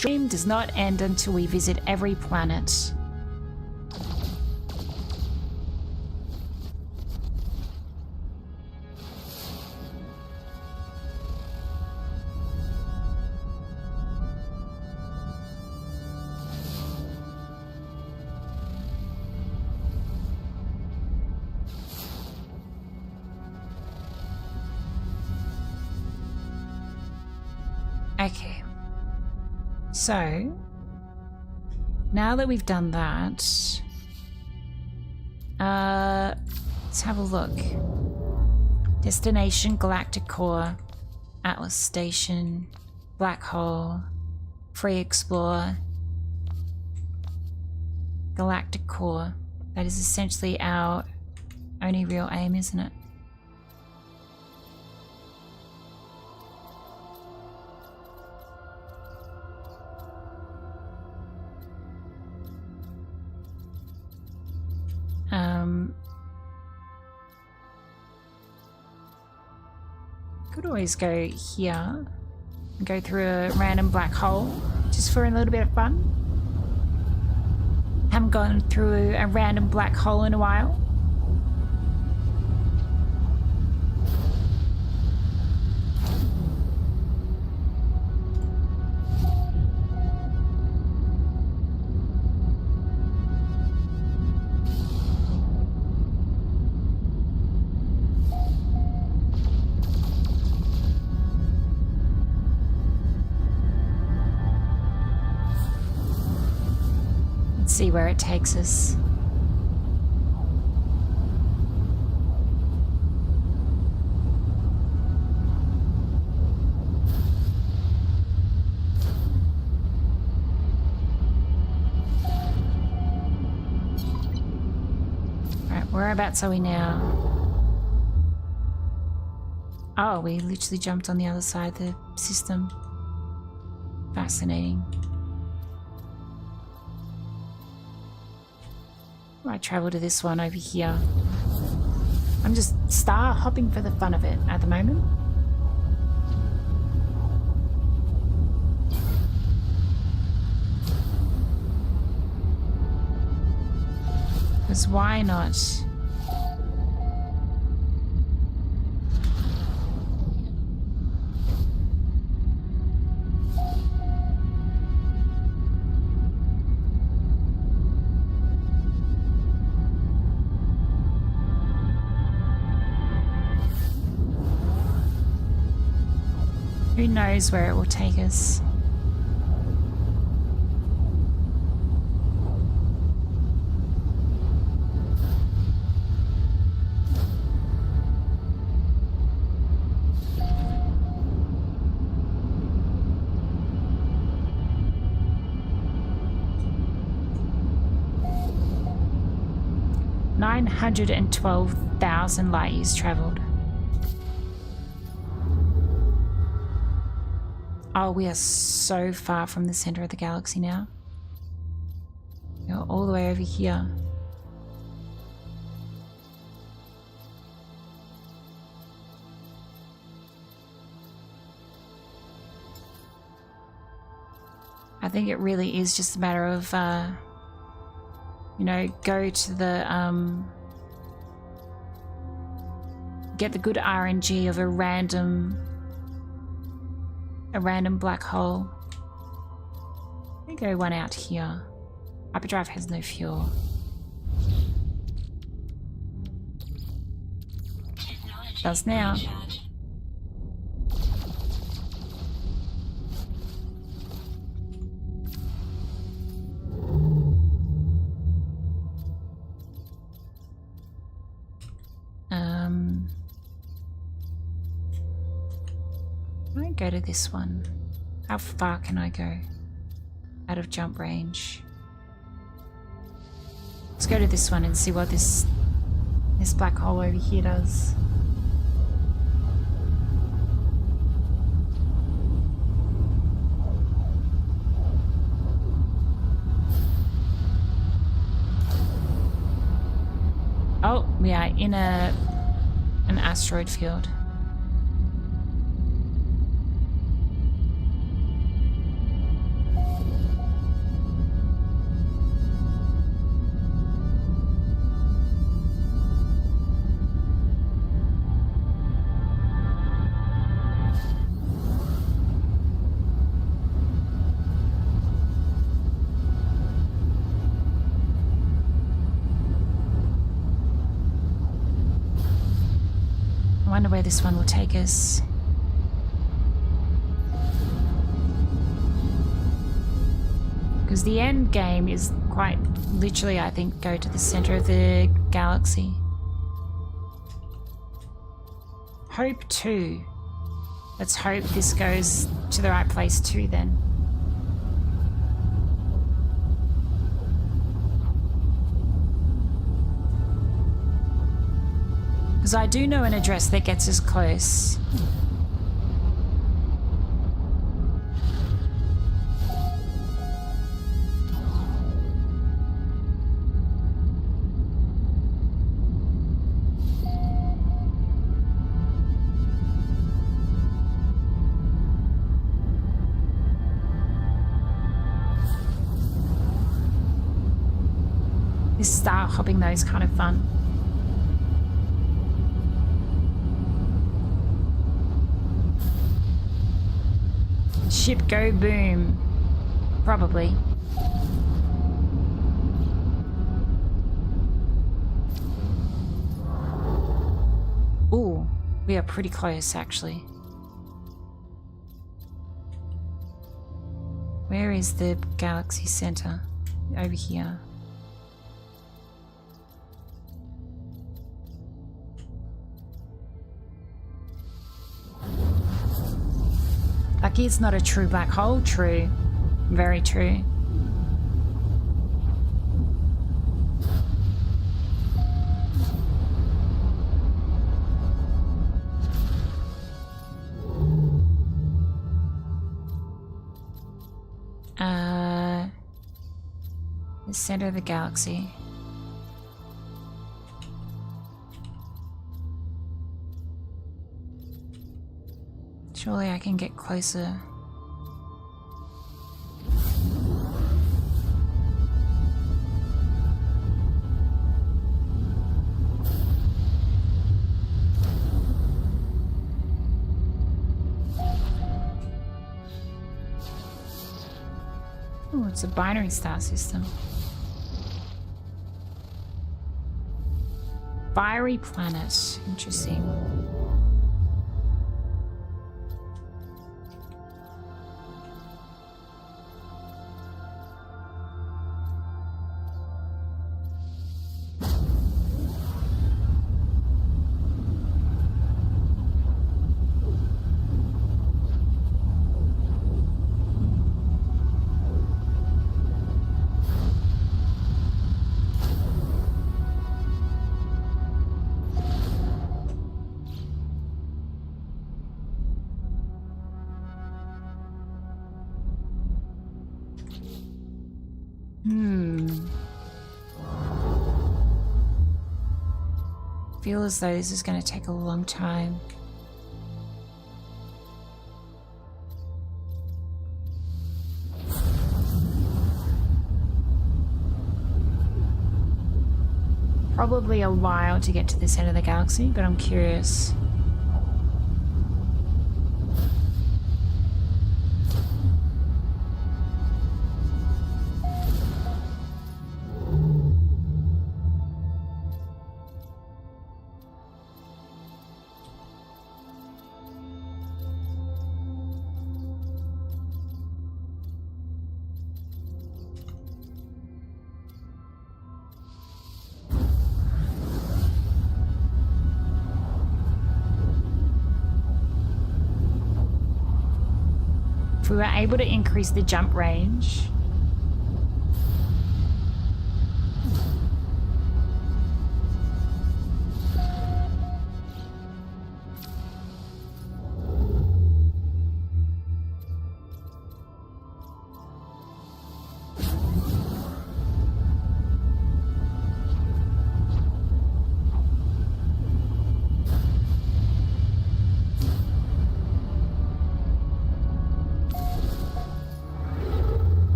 stream does not end until we visit every planet. Okay, so now that we've done that, let's have a look. Destination Galactic Core, Atlas Station, Black Hole, Free Explorer, Galactic Core. That is essentially our only real aim, isn't it? Could always go here and go through a random black hole just for a little bit of fun. Haven't gone through a random black hole in a while. See where it takes us. Alright, whereabouts are we now? Oh, we literally jumped on the other side of the system. Fascinating. I travel to this one over here. I'm just star hopping for the fun of it at the moment. Because why not? Who knows where it will take us? $912,000 light years traveled. Oh, we are so far from the center of the galaxy now. You're all the way over here. I think it really is just a matter of, you know, go to the, get the good RNG of a random black hole. There go one out here. Hyperdrive has no fuel. Does now. I go to this one. How far can I go? Out of jump range. Let's go to this one and see what this black hole over here does. Oh, we are in an asteroid field. wonder where this one will take us. Because the end game is quite literally, I think, go to the center of the galaxy. Hope 2. Let's hope this goes to the right place too then. Because I do know an address that gets us close. This star hopping though is kind of fun. Ship go boom. Probably. Ooh, we are pretty close actually. Where is the galaxy center? Over here. Lucky it's not a true black hole. True. Very true. The center of the galaxy. Surely I can get closer. Oh, it's a binary star system. Fiery planet. Interesting. Feel as though this is going to take a long time. Probably a while to get to the center of the galaxy, but I'm curious. If we were able to increase the jump range.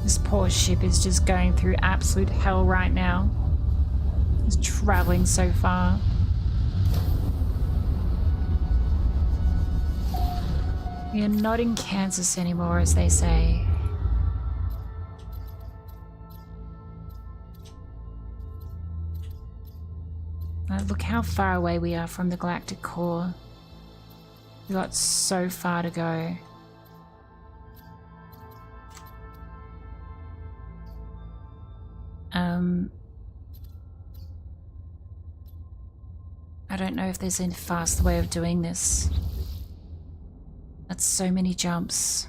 This poor ship is just going through absolute hell right now. It's traveling so far. We are not in Kansas anymore, as they say. Look how far away we are from the galactic core. We've got so far to go. I don't know if there's any fast way of doing this. That's so many jumps.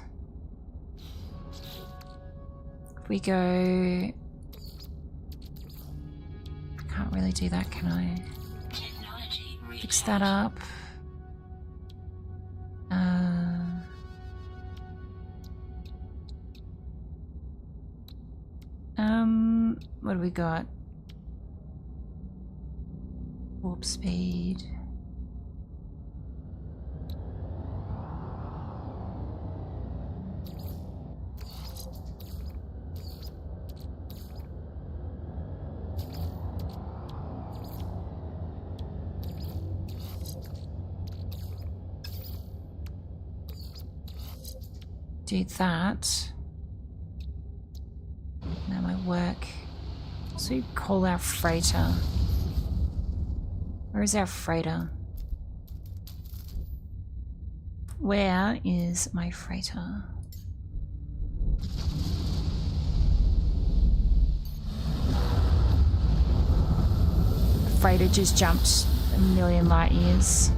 If we go... I can't really do that, can I? Fix that up. What do we got? Warp speed. Do that. That might work. So we call our freighter. Where is our freighter? Where is my freighter? The freighter just jumped a million light years.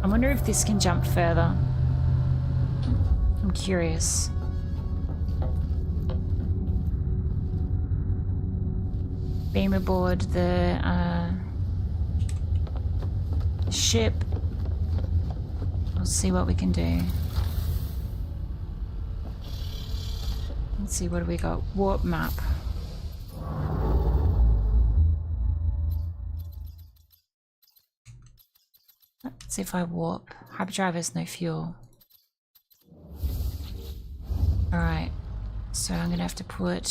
I wonder if this can jump further. I'm curious. Beam aboard the ship. We'll see what we can do. Let's see, what do we got? Warp map. Let's see if I warp. Hyperdrive has no fuel. Alright, so I'm gonna have to put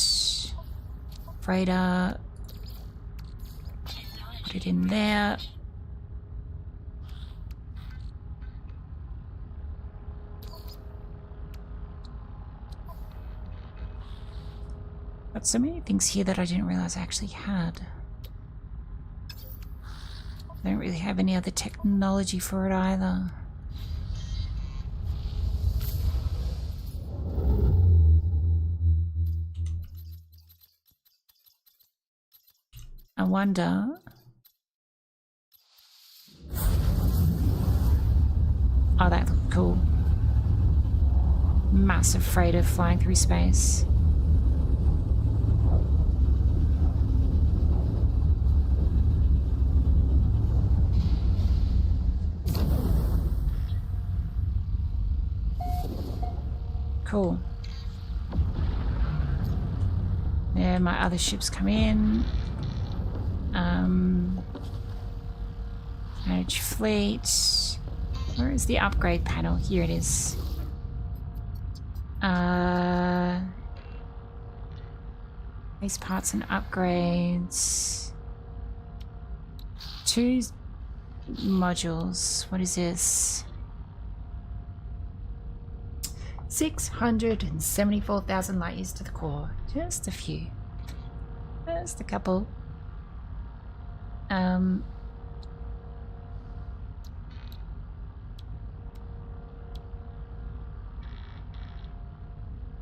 freighter, put it in there. Got so many things here that I didn't realize I actually had. I don't really have any other technology for it either. I wonder... Oh, that looked cool. Massive freighter flying through space. Cool. Yeah, my other ships come in. Manage fleet. Where is the upgrade panel? Here it is. These parts and upgrades. 2 modules. What is this? 674,000 light years to the core. Just a few. Just a couple.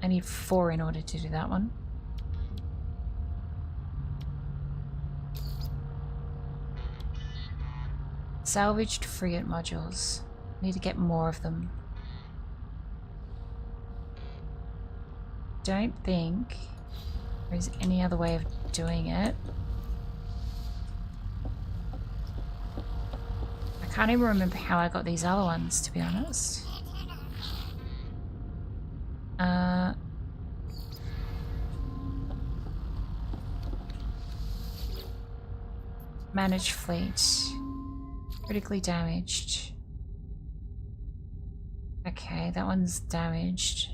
I need 4 in order to do that one. Salvaged frigate modules. Need to get more of them. Don't think there's any other way of doing it. I can't even remember how I got these other ones, to be honest. Manage fleet. Critically damaged. Okay, that one's damaged.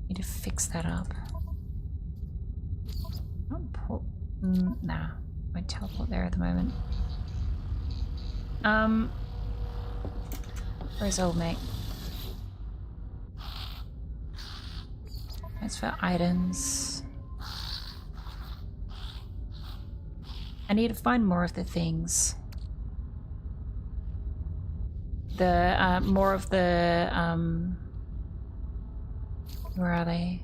Need to fix that up. teleport? Nah, won't teleport there at the moment. Where's old mate? As for items, I need to find more of the things. The more of the where are they?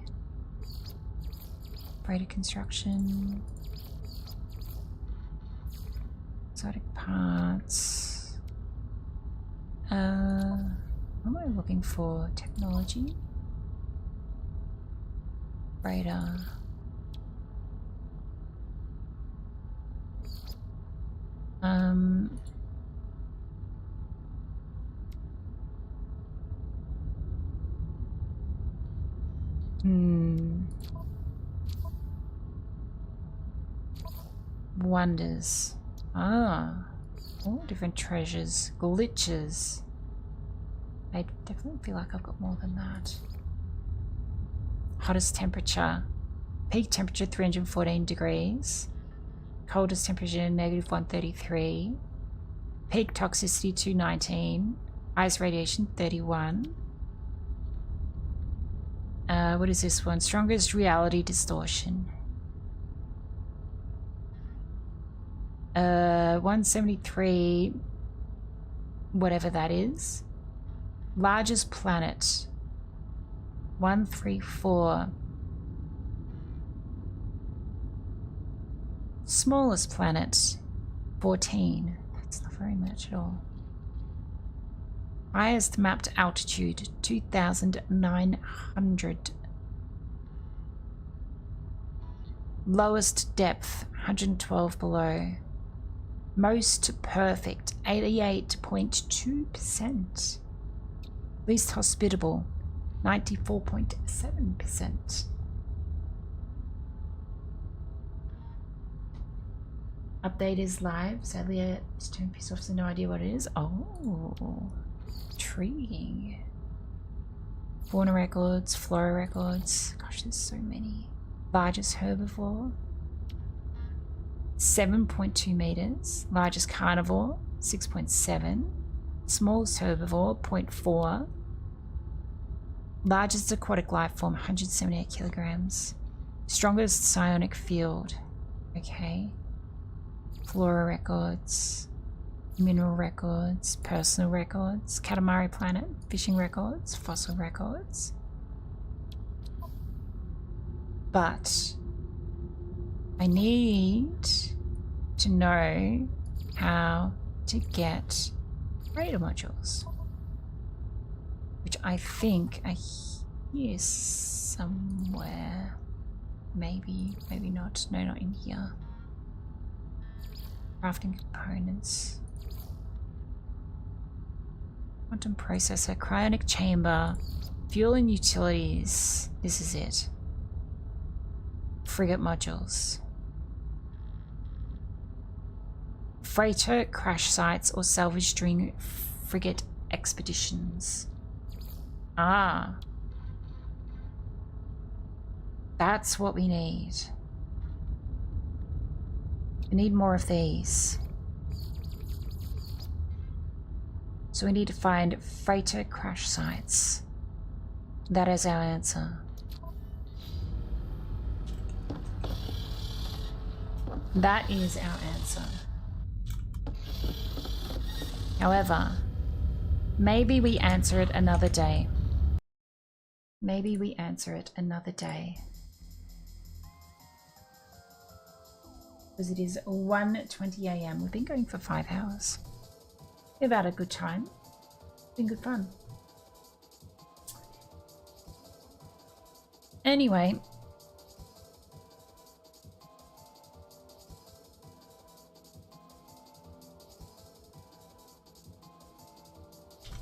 Freighter construction, exotic parts. What am I looking for? Technology. Radar. Wonders. Ah. All different treasures. Glitches. I definitely feel like I've got more than that. Hottest temperature. Peak temperature 314 degrees. Coldest temperature negative 133. Peak toxicity 219. Highest radiation 31. What is this one? Strongest reality distortion. 173. Whatever that is. Largest planet. 134. Smallest planet. 14. That's not very much at all. Highest mapped altitude, 2,900. Lowest depth, 112 below. Most perfect, 88.2%. Least hospitable, 94.7%. Update is live. Sadly, it's turned pissed off, so no idea what it is. Oh, intriguing. Fauna records, flora records. Gosh, there's so many. Largest herbivore, 7.2 meters. Largest carnivore, 6.7. Smallest herbivore, 0.4. Largest aquatic life form, 178 kilograms. Strongest psionic field. Okay. Flora records, mineral records, personal records, Katamari planet, fishing records, fossil records. But I need to know how to get radar modules, which I think I hear somewhere. Maybe, maybe not. No, not in here. Crafting components. Quantum processor, cryonic chamber, fuel and utilities. This is it. Frigate modules. Freighter crash sites or salvage during frigate expeditions. Ah. That's what we need. We need more of these. So we need to find freighter crash sites. That is our answer. That is our answer. However, maybe we answer it another day. Maybe we answer it another day. Because it is 1:20 AM. We've been going for 5 hours. We've had a good time. It's been good fun. Anyway.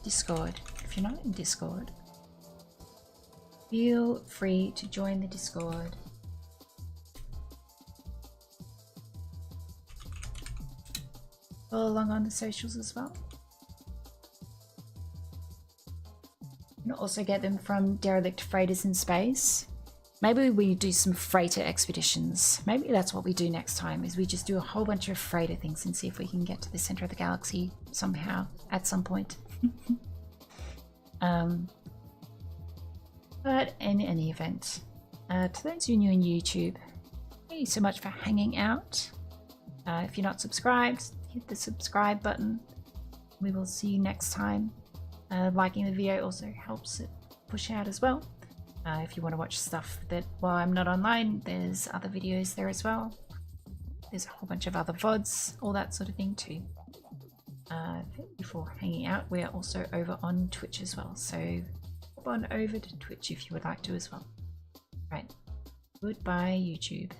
Discord. If you're not in Discord, feel free to join the Discord. Follow along on the socials as well. You can also get them from Derelict Freighters in Space. Maybe we do some freighter expeditions. Maybe that's what we do next time, is we just do a whole bunch of freighter things and see if we can get to the center of the galaxy somehow at some point. But in any event, to those who are new on YouTube, thank you so much for hanging out. If you're not subscribed, hit the subscribe button. We will see you next time. Liking the video also helps it push out as well. If you want to watch stuff that while I'm not online, there's other videos there as well. There's a whole bunch of other VODs, all that sort of thing too. Thank you for hanging out. We are also over on Twitch as well, so hop on over to Twitch if you would like to as well. Right, goodbye YouTube.